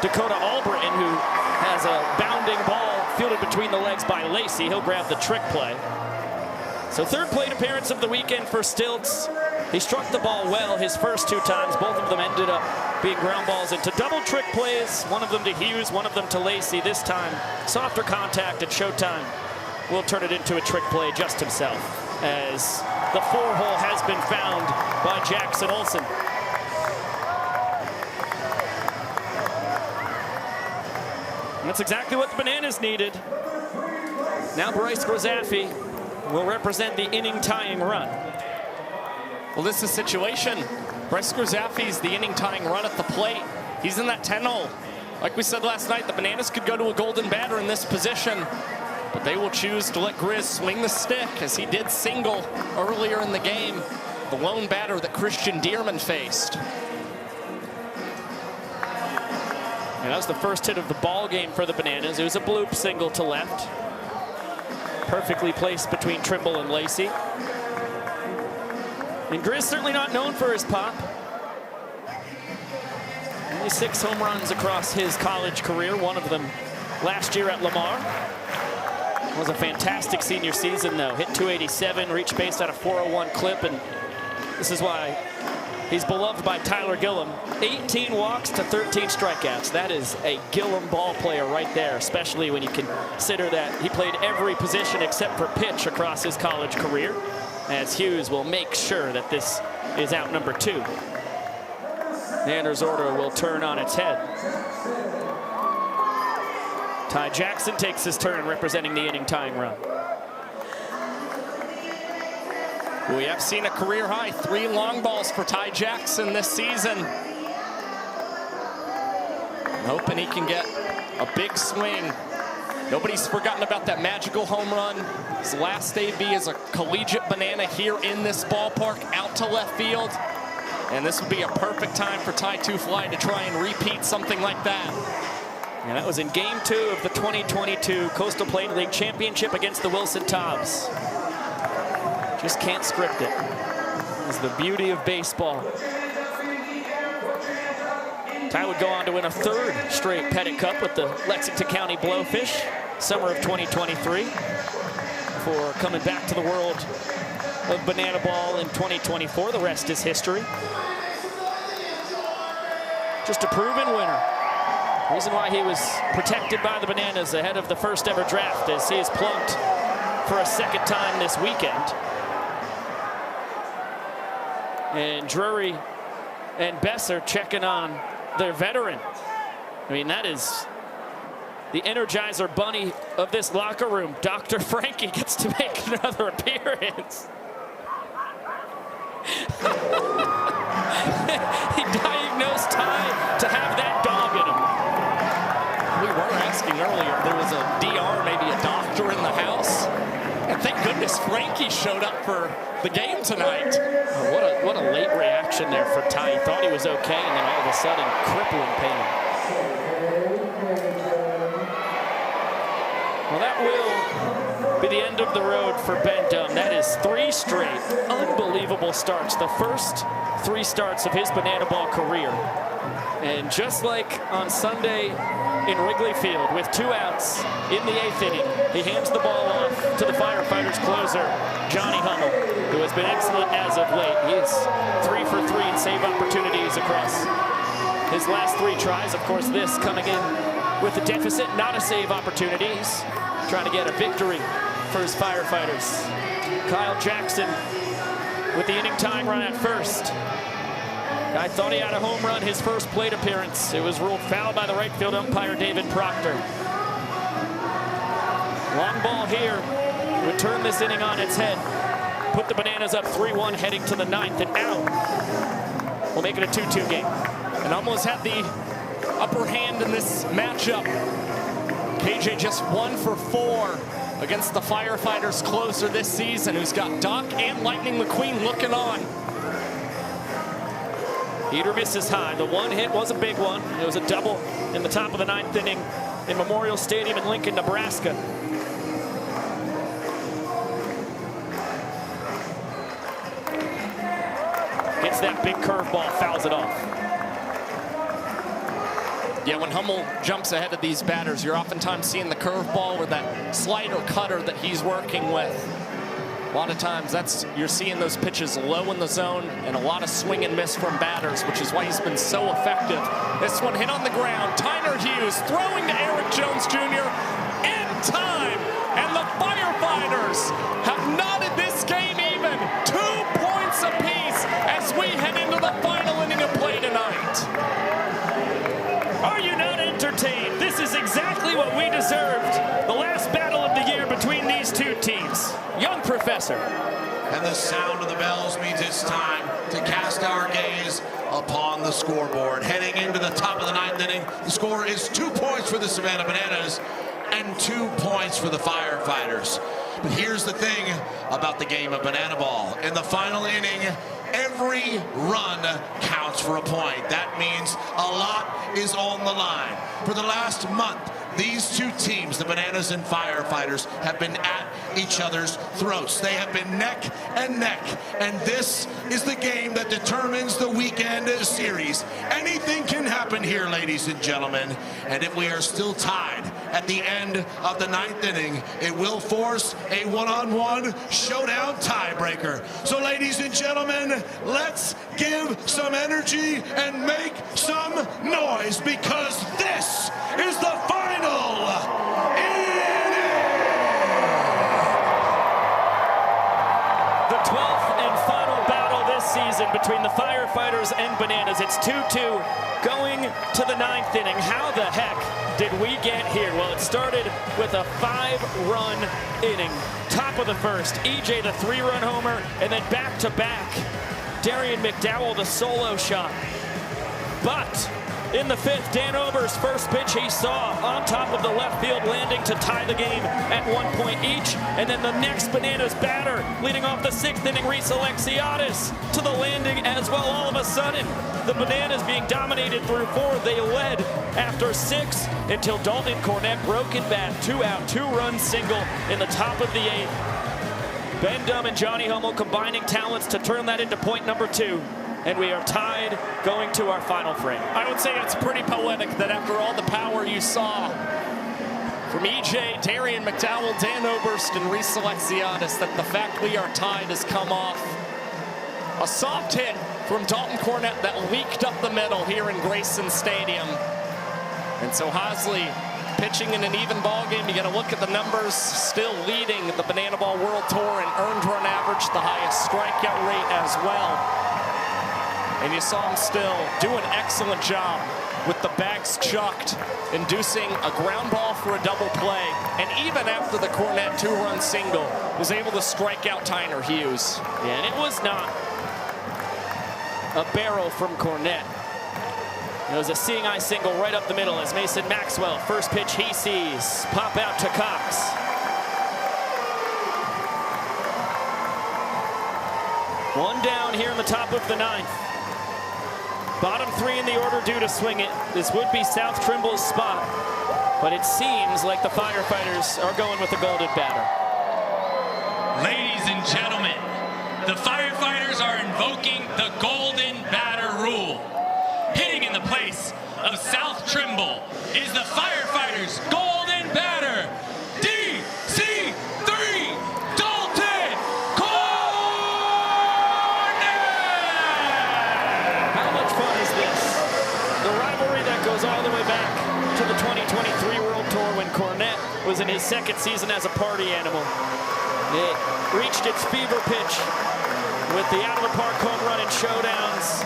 Dakota Albritton, who has a bounding ball fielded between the legs by Lacey. He'll grab the trick play. So 3rd plate appearance of the weekend for Stilts. He struck the ball well his first 2 times. Both of them ended up being ground balls into double trick plays. One of them to Hughes, one of them to Lacey. This time, softer contact at showtime. Will turn it into a trick play just himself, as the 4-hole has been found by Jackson Olsen. And that's exactly what the Bananas needed. Now Bryce Grozaffi will represent the inning-tying run. Well, this is a situation. Bryce Grozaffi's the inning-tying run at the plate. He's in that 10-hole. Like we said last night, the Bananas could go to a golden batter in this position, but they will choose to let Grizz swing the stick, as he did single earlier in the game, the lone batter that Christian Dearman faced. And that was the first hit of the ball game for the Bananas. It was a bloop single to left. Perfectly placed between Trimble and Lacey. And Grizz certainly not known for his pop. Only 6 home runs across his college career, one of them last year at Lamar. It was a fantastic senior season, though. Hit 287, reached base at a 401 clip, and this is why he's beloved by Tyler Gillum. 18 walks to 13 strikeouts. That is a Gillum ball player right there, especially when you consider that he played every position except for pitch across his college career, as Hughes will make sure that this is out number 2. Nanner's order will turn on its head. Ty Jackson takes his turn representing the inning-tying run. We have seen a career high 3 long balls for Ty Jackson this season. I'm hoping he can get a big swing. Nobody's forgotten about that magical home run. His last AB as a collegiate Banana here in this ballpark, out to left field. And this would be a perfect time for Ty Two Fly to try and repeat something like that. And that was in Game 2 of the 2022 Coastal Plain League Championship against the Wilson Tobbs. Just can't script it. It's the beauty of baseball. Ty would go on to win a 3rd straight Pettit Cup with the Lexington County Blowfish, summer of 2023, before coming back to the world of banana ball in 2024. The rest is history. Just a proven winner. Reason why he was protected by the Bananas ahead of the first ever draft, as he is plunked for a 2nd time this weekend. And Drury and Besser checking on their veteran. I mean, that is the Energizer Bunny of this locker room. Dr. Frankie gets to make another appearance. He diagnosed Ty to have that dog in him. We were asking earlier if there was a DR, maybe a doctor in the house. And thank goodness Frankie showed up for the game tonight. Oh, what a late reaction there for Ty. He thought he was okay, and then all of a sudden, crippling pain. Well, that will be the end of the road for Ben Dunn. That is 3 straight unbelievable starts. The first 3 starts of his banana ball career. And just like on Sunday in Wrigley Field with 2 outs in the 8th inning, he hands the ball off to the Firefighters closer, Johnny Hummel, who has been excellent as of late. He is 3 for 3 in save opportunities across his last 3 tries. Of course, this coming in with a deficit, not a save opportunity. He's trying to get a victory for his Firefighters. Kyle Jackson with the inning tying run at first. I thought he had a home run his first plate appearance. It was ruled foul by the right field umpire, David Proctor. Long ball here would turn this inning on its head. Put the Bananas up 3-1 heading to the 9th, and now we'll make it a 2-2 game. And almost had the upper hand in this matchup. KJ just 1 for 4 against the Firefighters closer this season, who's got Doc and Lightning McQueen looking on. Heater misses high. The one hit was a big one. It was a double in the top of the 9th inning in Memorial Stadium in Lincoln, Nebraska. Gets that big curveball, fouls it off. Yeah, when Hummel jumps ahead of these batters, you're oftentimes seeing the curveball or that slider cutter that he's working with. A lot of times you're seeing those pitches low in the zone and a lot of swing and miss from batters, which is why he's been so effective. This one hit on the ground. Tyner Hughes throwing to Eric Jones Jr. in time. And the Firefighters have knotted this game even. 2 points apiece as we head into the final inning of play tonight. Are you not entertained? This is exactly what we deserved. The last battle of the year between these two teams. Young Professor. And the sound of the bells means it's time to cast our gaze upon the scoreboard. Heading into the top of the 9th inning, the score is 2 points for the Savannah Bananas and 2 points for the Firefighters. But here's the thing about the game of banana ball. In the final inning, every run counts for a point. That means a lot is on the line. For the last month, these two teams, the Bananas and Firefighters, have been at each other's throats. They have been neck and neck, and this is the game that determines the weekend series. Anything can happen here, ladies and gentlemen, and if we are still tied at the end of the 9th inning, it will force a one-on-one showdown tiebreaker. So, ladies and gentlemen, let's give some energy and make some noise, because this is the final inning. The 12th and final battle this season between the Firefighters and Bananas. It's 2-2 going to the 9th inning. How the heck did we get here? Well, it started with a 5-run inning. Top of the first, EJ the 3-run homer, and then back-to-back, Darian McDowell the solo shot. But in the 5th, Dan Ober's first pitch he saw on top of the left field landing to tie the game at 1 point each. And then the next Bananas batter leading off the 6th inning, Reese Alexiadis, to the landing as well. All of a sudden, the Bananas being dominated through 4. They led after 6 until Dalton Cornett broke in bat. 2-out, 2-run single in the top of the 8th. Ben Dunn and Johnny Hummel combining talents to turn that into point number 2. And we are tied going to our final frame. I would say it's pretty poetic that after all the power you saw from EJ, Darian McDowell, Dan Oberst, and Reese Alexiadis, that the fact we are tied has come off. A soft hit from Dalton Cornett that leaked up the middle here in Grayson Stadium. And so Hosley pitching in an even ball game. You got to look at the numbers, still leading the Banana Ball World Tour in earned run average, the highest strikeout rate as well. And you saw him still do an excellent job with the bags chucked, inducing a ground ball for a double play. And even after the Cornett 2-run single, was able to strike out Tyner Hughes. Yeah, and it was not a barrel from Cornett. It was a seeing eye single right up the middle as Mason Maxwell, first pitch he sees, pop out to Cox. One down here in the top of the 9th. Bottom 3 in the order due to swing it. This would be South Trimble's spot, but it seems like the Firefighters are going with the golden batter. Ladies and gentlemen, the Firefighters are invoking the golden batter rule. Hitting in the place of South Trimble is the Firefighters' golden batter, DC3 Dalton Cornett! How much fun is this? The rivalry that goes all the way back to the 2023 World Tour when Cornett was in his 2nd season as a party animal. It reached its fever pitch with the out-of-the-park home run and showdowns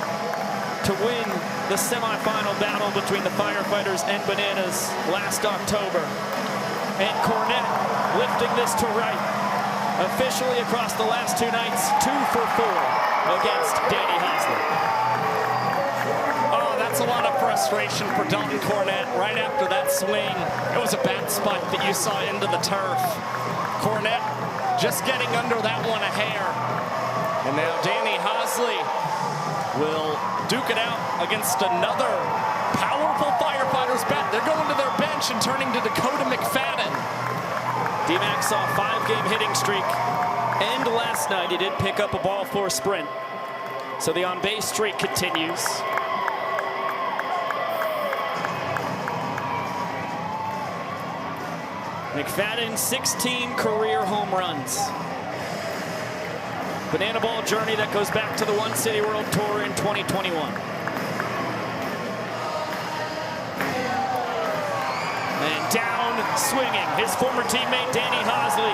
to win the semifinal battle between the Firefighters and Bananas last October. And Cornette lifting this to right. Officially across the last two nights, 2 for 4 against Danny Hosley. Oh, that's a lot of frustration for Dalton Cornette right after that swing. It was a bat spike that you saw into the turf. Cornette just getting under that one a hair. And now Danny Hosley will duke it out against another powerful Firefighters bat. They're going to their bench and turning to Dakota McFadden. D-Mac saw a 5-game hitting streak, and last night he did pick up a ball for a sprint. So the on-base streak continues. McFadden, 16 career home runs. Banana Ball journey that goes back to the One City World Tour in 2021. And down swinging, his former teammate Danny Hosley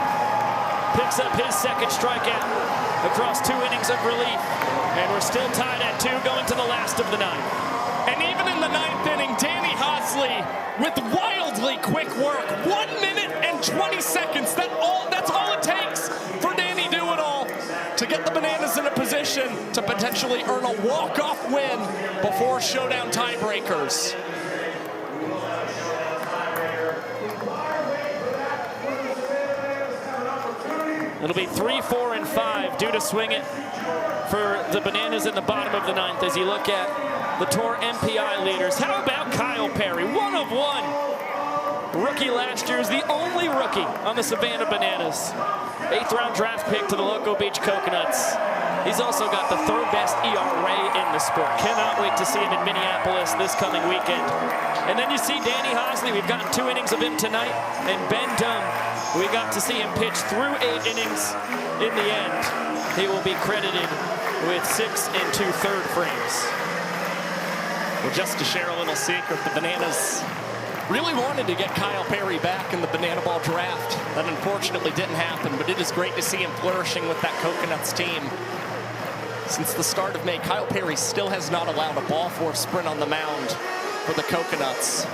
picks up his second strikeout across 2 innings of relief. And we're still tied at 2 going to the last of the 9. And even in the 9th inning, Danny Hosley with wildly quick work. 1 minute and 20 seconds. That's all it takes for Danny Do-It-All to get the Bananas in a position to potentially earn a walk-off win before showdown tiebreakers. It'll be 3, 4, and 5 due to swing it for the Bananas in the bottom of the 9th as you look at the Tour MPI leaders. How about Kyle Perry? 1 of 1. Rookie last year is the only rookie on the Savannah Bananas. 8th round draft pick to the Loco Beach Coconuts. He's also got the 3rd best ERA in the sport. Cannot wait to see him in Minneapolis this coming weekend. And then you see Danny Hosley. We've gotten 2 innings of him tonight. And Ben Dunn, we got to see him pitch through 8 innings. In the end, he will be credited with 6 2/3 frames. Well, just to share a little secret, the Bananas really wanted to get Kyle Perry back in the Banana Ball draft. That unfortunately didn't happen, but it is great to see him flourishing with that Coconuts team. Since the start of May, Kyle Perry still has not allowed a ball four sprint on the mound for the Coconuts.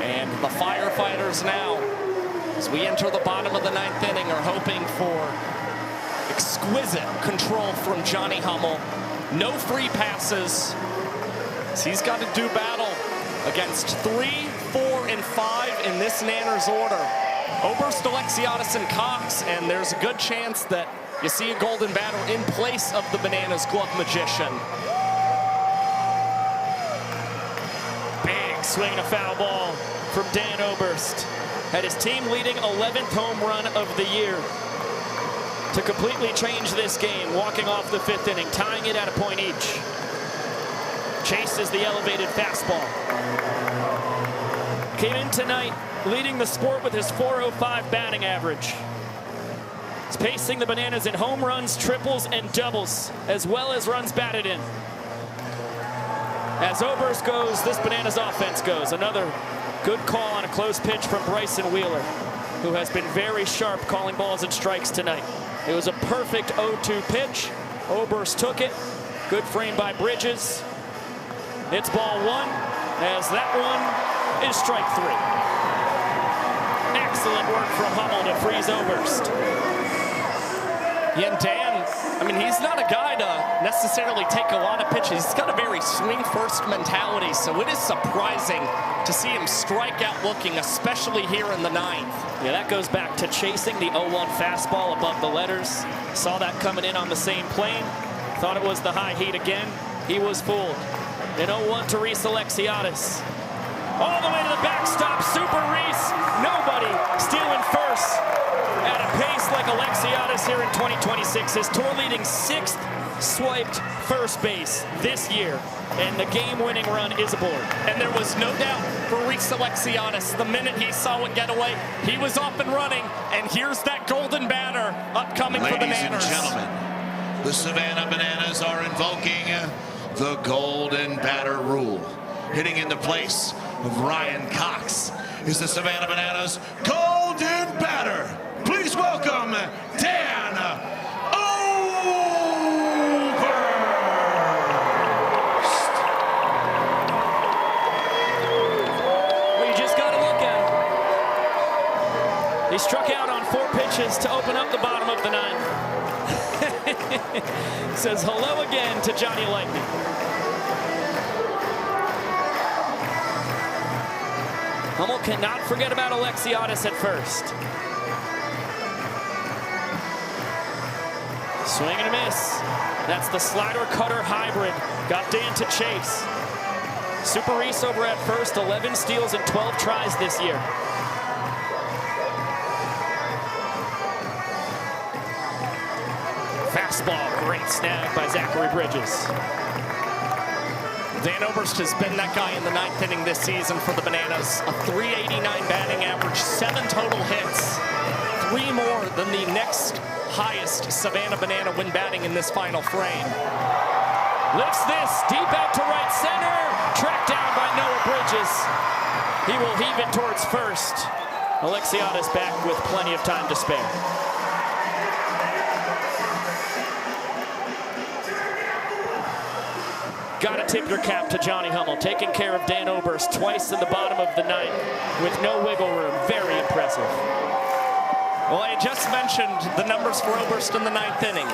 And the Firefighters now, as we enter the bottom of the 9th inning, are hoping for exquisite control from Johnny Hummel. No free passes. So he's got to do battle against 3, 4, and 5 in this Nanners order. Oberst, Alexiadis, and Cox, and there's a good chance that you see a golden batter in place of the Bananas glove magician. Big swing and a foul ball from Dan Oberst. Had his team leading 11th home run of the year to completely change this game, walking off the 5th inning, tying it at a point each. Chases the elevated fastball. Came in tonight leading the sport with his .405 batting average. He's pacing the Bananas in home runs, triples, and doubles, as well as runs batted in. As Oberst goes, this Bananas offense goes. Another good call on a close pitch from Bryson Wheeler, who has been very sharp calling balls and strikes tonight. It was a perfect 0-2 pitch. Oberst took it. Good frame by Bridges. It's ball 1, as that one is strike 3. Excellent work from Hummel to freeze Oberst. Yeah, and Dan, I mean, he's not a guy to necessarily take a lot of pitches. He's got a very swing-first mentality, so it is surprising to see him strike out looking, especially here in the 9th. Yeah, that goes back to chasing the 0-1 fastball above the letters. Saw that coming in on the same plane. Thought it was the high heat again. He was fooled. An 0-1 to Reese Alexiadis. All the way to the backstop, Super Reese. Nobody stealing first at a pace like Alexiadis here in 2026. His tour-leading 6th swiped first base this year, and the game-winning run is aboard. And there was no doubt for Reese Alexiadis. The minute he saw it get away, he was up and running, and here's that golden batter upcoming for the Nanners. Ladies and gentlemen, the Savannah Bananas are invoking the golden batter rule. Hitting into place of Ryan Cox is the Savannah Bananas golden batter. Please welcome Dan Well, you just got to look at him. He struck out on 4 pitches to open up the bottom of the 9th. Says hello again to Johnny Lightning. Hummel cannot forget about Alexiadis at first. Swing and a miss. That's the slider cutter hybrid. Got Dan to chase. Super Reese over at first, 11 steals and 12 tries this year. Fastball, great snag by Zachary Bridges. Dan Oberst has been that guy in the 9th inning this season for the Bananas. A .389 batting average, 7 total hits. 3 more than the next highest Savannah Banana when batting in this final frame. Lifts this deep out to right center. Tracked down by Noah Bridges. He will heave it towards first. Alexiadis back with plenty of time to spare. Got to tip your cap to Johnny Hummel, taking care of Dan Oberst twice in the bottom of the 9th with no wiggle room. Very impressive. Well, I just mentioned the numbers for Oberst in the 9th inning.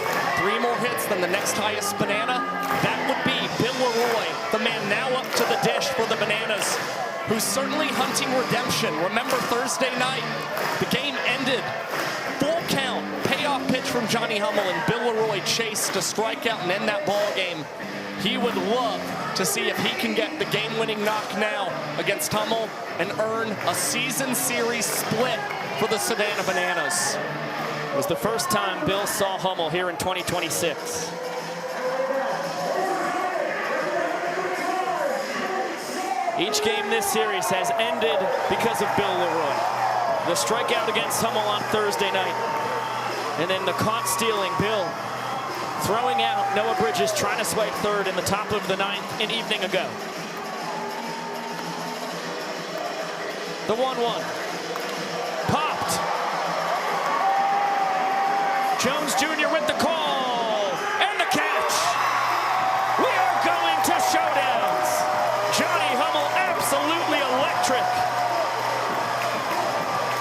3 more hits than the next highest Banana. That would be Bill Leroy, the man now up to the dish for the Bananas, who's certainly hunting redemption. Remember Thursday night, the game ended. Full count, payoff pitch from Johnny Hummel, and Bill Leroy chased to strike out and end that ball game. He would love to see if he can get the game-winning knock now against Hummel and earn a season series split for the Savannah Bananas. It was the first time Bill saw Hummel here in 2026. Each game this series has ended because of Bill Leroy. The strikeout against Hummel on Thursday night. And then the caught stealing, Bill throwing out Noah Bridges, trying to swipe third in the top of the 9th an evening ago. The 1-1. Popped. Jones Jr. with the call. And the catch. We are going to showdowns. Johnny Hummel absolutely electric.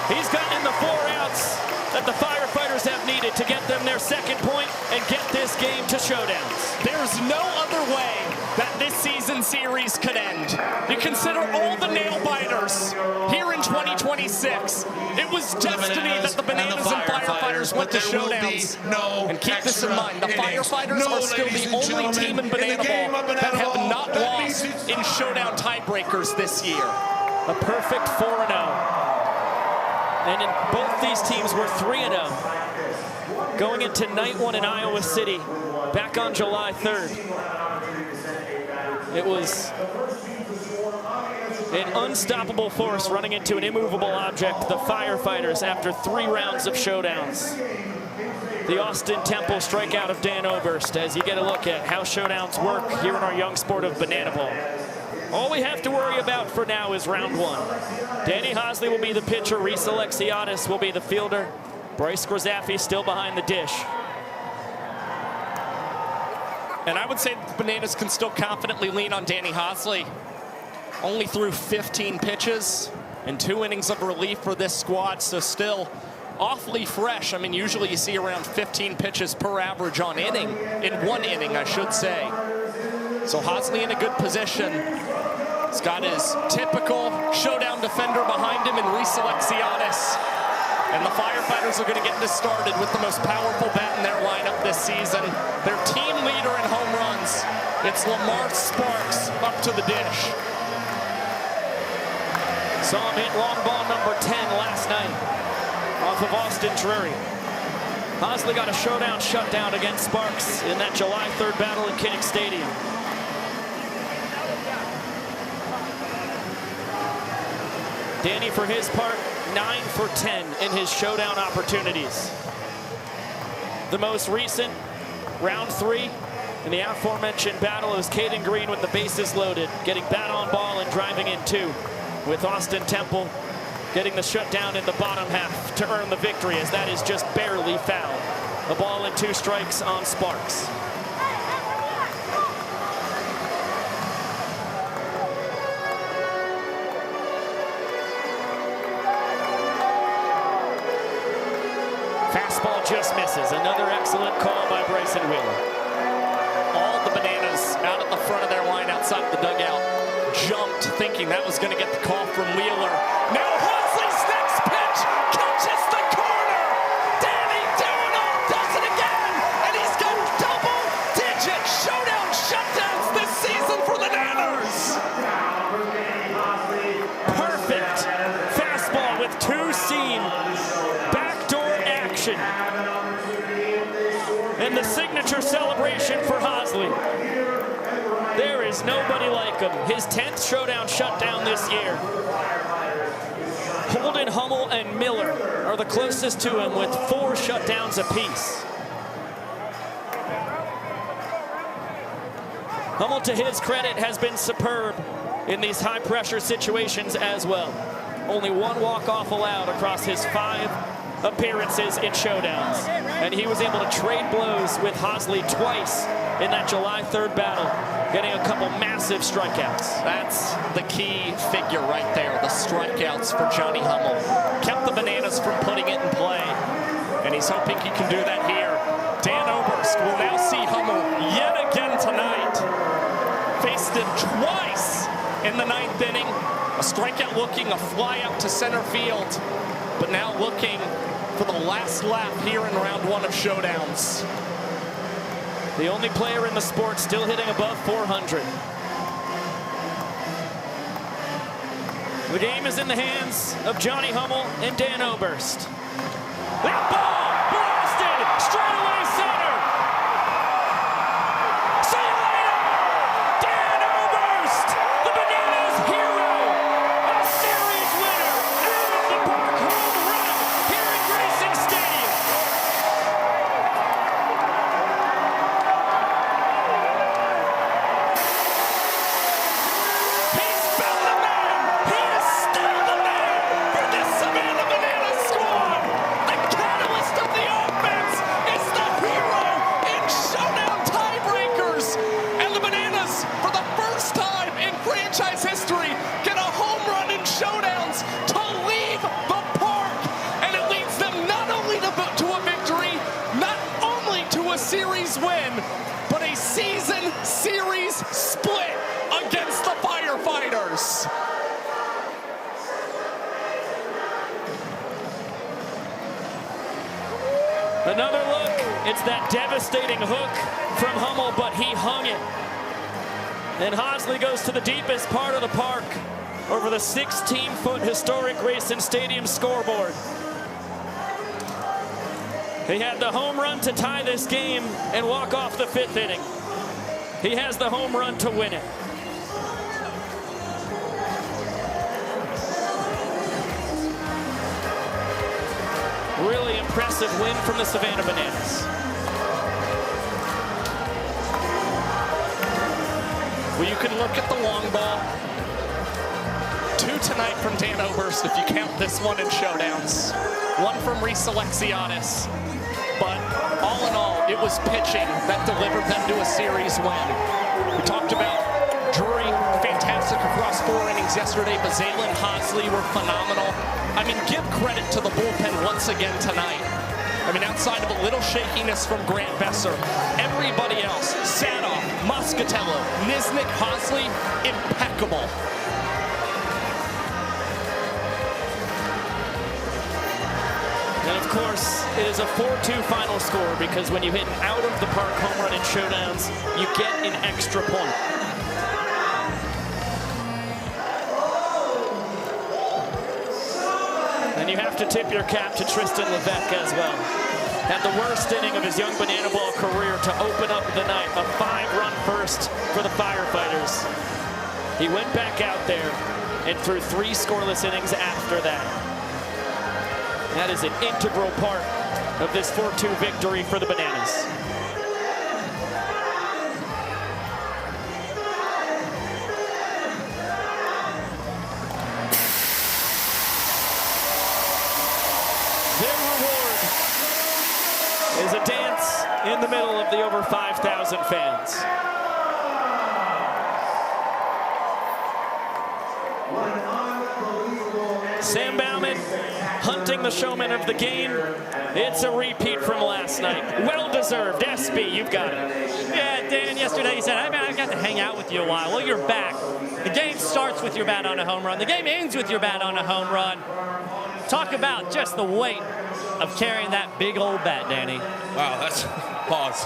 He's gotten the 4 outs that the Firefighters have needed to get them their 2nd point and get this game to showdowns. There's no other way that this season series could end. You consider all the nail-biters here in 2026. It was destiny that the Bananas and Firefighters went to showdowns. And keep this in mind, the Firefighters are still the only team in Banana Ball that have not lost in showdown tiebreakers this year. A perfect 4-0. And in both these teams were 3-0. Going into night 1 in Iowa City, back on July 3rd. It was an unstoppable force running into an immovable object, the Firefighters, after 3 rounds of showdowns. The Austin Temple strikeout of Dan Oberst, as you get a look at how showdowns work here in our young sport of Banana Ball. All we have to worry about for now is round 1. Danny Hosley will be the pitcher. Reese Alexiadis will be the fielder. Bryce Grzaffi still behind the dish. And I would say the Bananas can still confidently lean on Danny Hosley. Only threw 15 pitches and 2 innings of relief for this squad, so still awfully fresh. I mean, usually you see around 15 pitches per average on inning, in 1 inning, I should say. So Hosley in a good position. He's got his typical showdown defender behind him in Reese Alexiadis. And the Firefighters are going to get this started with the most powerful bat in their lineup this season. Their team leader in home runs. It's Lamar Sparks up to the dish. Saw him hit long ball number 10 last night off of Austin Drury. Hosley got a showdown shutdown against Sparks in that July 3rd battle in Kinnick Stadium. Danny, for his part, 9 for 10 in his showdown opportunities. The most recent, round 3, in the aforementioned battle, is Caden Green with the bases loaded, getting bat on ball and driving in 2, with Austin Temple getting the shutdown in the bottom half to earn the victory, as that is just barely foul. A ball and 2 strikes on Sparks. Fastball just misses. Another excellent call by Grayson Wheeler. All the Bananas out at the front of their line outside the dugout jumped thinking that was going to get the call from Wheeler. Now Hosley's next pitch catches the corner. Danny Donoff does it again, and he's got double-digit showdown shutdowns this season for the Nanners. Perfect fastball with 2-seam backdoor action. And the signature celebration for Hosley. There is nobody like him. His 10th showdown shutdown this year. Holden, Hummel, and Miller are the closest to him with 4 shutdowns apiece. Hummel, to his credit, has been superb in these high-pressure situations as well. Only 1 walk-off allowed across his 5 appearances in showdowns. And he was able to trade blows with Hosley twice in that July 3rd battle, getting a couple massive strikeouts. That's the key figure right there, the strikeouts for Johnny Hummel. Kept the Bananas from putting it in play, and he's hoping he can do that here. Dan Oberst will now see Hummel yet again tonight. Faced him twice in the 9th inning. A strikeout looking, a fly out to center field, but now looking for the last lap here in round 1 of showdowns. The only player in the sport still hitting above 400. The game is in the hands of Johnny Hummel and Dan Oberst. That ball blasted straight away center. See you later, Dan Oberst, the Bananas hero, a series winner, out of the park home run here in Grayson Stadium. He's found the man. He is still the man for this Savannah Bananas squad. The catalyst of the offense is the hero in showdown tiebreakers. And the Bananas, for the first time in franchise history, get a home run in showdowns to leave the park. And it leads them not only to a victory, not only to a series win, but a season series split against the Firefighters. Another look. It's that devastating hook from Hummel, but he hung it. And Hosley goes to the deepest part of the park over the 16-foot historic Grayson Stadium scoreboard. He had the home run to tie this game and walk off the 5th inning. He has the home run to win it. Really impressive win from the Savannah Bananas. Well, you can look at the long ball. 2 tonight from Dan Oberst, if you count this one in showdowns. 1 from Reese Alexiadis. But all in all, it was pitching that delivered them to a series win. We talked about Drury, fantastic across 4 innings yesterday. Bazale and Hosley were phenomenal. I mean, give credit to the bullpen once again tonight. I mean, outside of a little shakiness from Grant Besser, everybody else, Sadoff, Moscatello, Nisnik, Hosley, impeccable. And of course, it is a 4-2 final score, because when you hit an out of the park home run in showdowns, you get an extra point. And you have to tip your cap to Tristan Levesque as well. Had the worst inning of his young banana ball career to open up the night, a 5-run first for the Firefighters. He went back out there and threw 3 scoreless innings after that. That is an integral part of this 4-2 victory for the Bananas. is a dance in the middle of the over 5,000 fans. Sam Bauman hunting the showman of the game. It's a repeat from last night. Well-deserved. SB, you've got it. Yeah, Dan, yesterday you said, I got to hang out with you a while. Well, you're back. The game starts with your bat on a home run. The game ends with your bat on a home run. Talk about just the weight of carrying that big old bat, Danny. Wow, that's pause.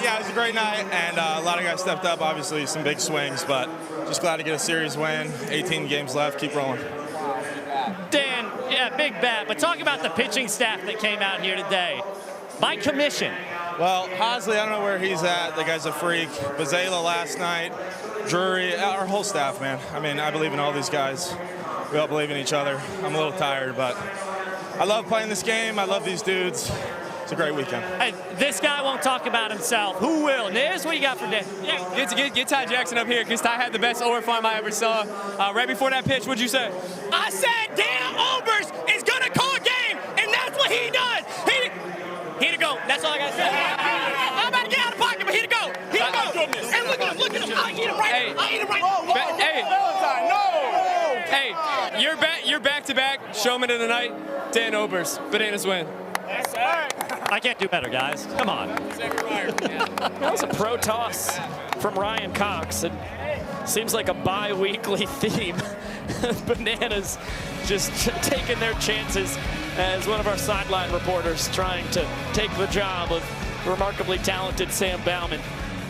Yeah, it was a great night, and a lot of guys stepped up. Obviously, some big swings, but just glad to get a series win. 18 games left. Keep rolling. Dan, yeah, big bat. But talk about the pitching staff that came out here today. By commission. Well, Hosley, I don't know where he's at. The guy's a freak. Bazela last night. Drury, our whole staff, man. I mean, I believe in all these guys. We all believe in each other. I'm a little tired, but I love playing this game. I love these dudes. It's a great weekend. Hey, this guy won't talk about himself. Who will? Niz, what you got for Dan? Yeah, get Ty Jackson up here, because Ty had the best over farm I ever saw. Right before that pitch, what'd you say? I said Dan Obers is going to call a game, and that's what he does. He to go. That's all I got to say. I'm about to get out of pocket, but he to go. He to go. And look at him. I'll eat him right. Hey. I'll eat him right. Hey. Valentine, no. Hey, you're back-to-back showman of the night. Dan Obers, Bananas win. Yes, sir. I can't do better, guys. Come on. That was a pro toss from Ryan Cox. It seems like a bi-weekly theme. Bananas just taking their chances as one of our sideline reporters trying to take the job of remarkably talented Sam Bauman.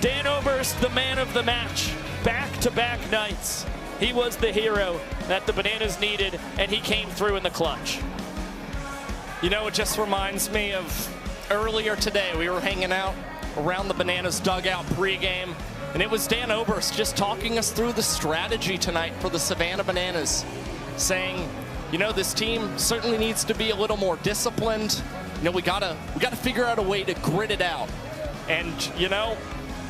Dan Oberst, the man of the match. Back-to-back nights. He was the hero that the Bananas needed, and he came through in the clutch. You know, it just reminds me of earlier today. We were hanging out around the Bananas dugout pregame, and it was Dan Oberst just talking us through the strategy tonight for the Savannah Bananas, saying, you know, this team certainly needs to be a little more disciplined. You know, we gotta figure out a way to grit it out. And, you know,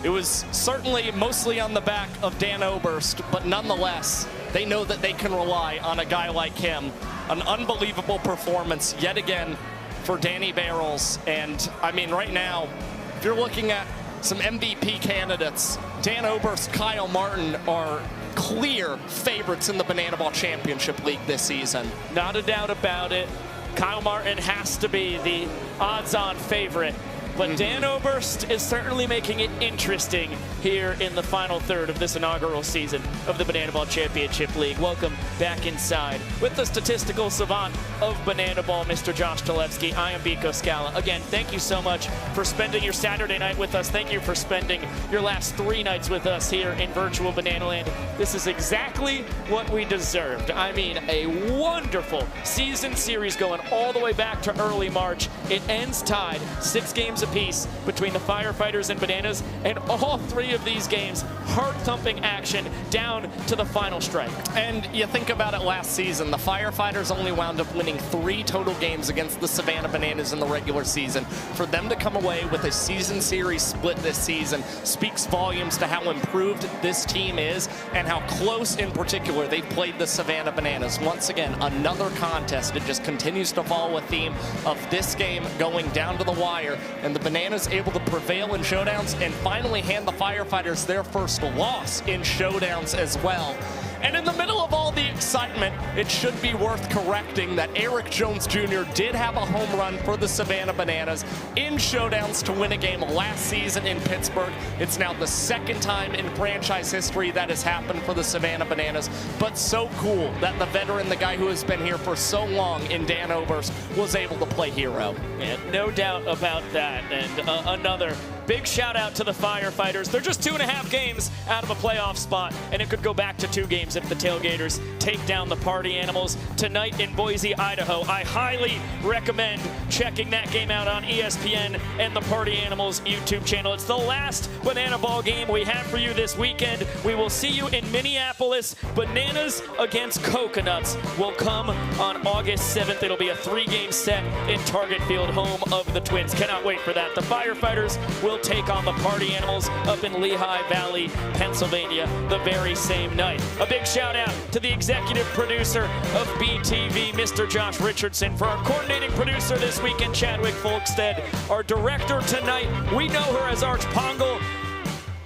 it was certainly mostly on the back of Dan Oberst, but nonetheless, they know that they can rely on a guy like him. An unbelievable performance yet again for Danny Barrels. And I mean, right now, if you're looking at some MVP candidates, Dan Oberst, Kyle Martin are clear favorites in the Banana Ball Championship League this season. Not a doubt about it. Kyle Martin has to be the odds-on favorite. But Dan Oberst is certainly making it interesting here in the final third of this inaugural season of the Banana Ball Championship League. Welcome back inside with the statistical savant of Banana Ball, Mr. Josh Talevsky. I am Biko Scala. Again, thank you so much for spending your Saturday night with us. Thank you for spending your last 3 nights with us here in virtual Banana Land. This is exactly what we deserved. I mean, a wonderful season series going all the way back to early March. It ends tied 6 games apiece between the Firefighters and Bananas, and all 3 of these games, heart-thumping action down to the final strike. And you think about it last season, the Firefighters only wound up winning 3 total games against the Savannah Bananas in the regular season. For them to come away with a season series split this season speaks volumes to how improved this team is and how close in particular they've played the Savannah Bananas. Once again, another contest. It just continues to follow a theme of this game going down to the wire, and the Bananas able to prevail in showdowns and finally hand the Firefighters their first loss in showdowns as well. And in the middle of all the excitement, it should be worth correcting that Eric Jones Jr. did have a home run for the Savannah Bananas in showdowns to win a game last season in Pittsburgh. It's now the 2nd time in franchise history that has happened for the Savannah Bananas, but so cool that the veteran, the guy who has been here for so long in Dan Oberst, was able to play hero. Yeah, no doubt about that. And another big shout out to the Firefighters. They're just 2.5 games out of a playoff spot, and it could go back to 2 games if the Tailgaters take down the Party Animals tonight in Boise, Idaho. I highly recommend checking that game out on ESPN and the Party Animals YouTube channel. It's the last Banana Ball game we have for you this weekend. We will see you in Minneapolis. Bananas against Coconuts will come on August 7th. It'll be a 3-game set in Target Field, home of the Twins. Cannot wait for that. The Firefighters will will take on the Party Animals up in Lehigh Valley, Pennsylvania, the very same night. A big shout out to the executive producer of BTV, Mr. Josh Richardson, for our coordinating producer this weekend, Chadwick Folkstead. Our director tonight, we know her as Arch Pongle.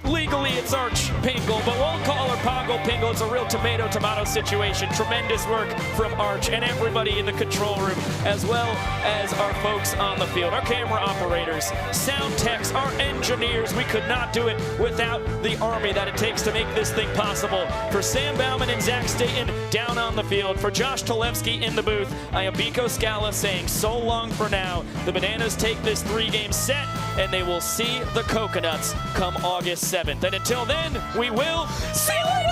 Legally, it's Arch Pingle, but we'll call her Pongle Pingle. It's a real tomato-tomato situation. Tremendous work from Arch and everybody in the control room, as well as our folks on the field, our camera operators, sound techs, our engineers. We could not do it without the army that it takes to make this thing possible. For Sam Bauman and Zach Staten down on the field, for Josh Talevsky in the booth, I am Biko Scala saying so long for now. The Bananas take this 3-game set, and they will see the Coconuts come August 7th. And until then, we will see you later!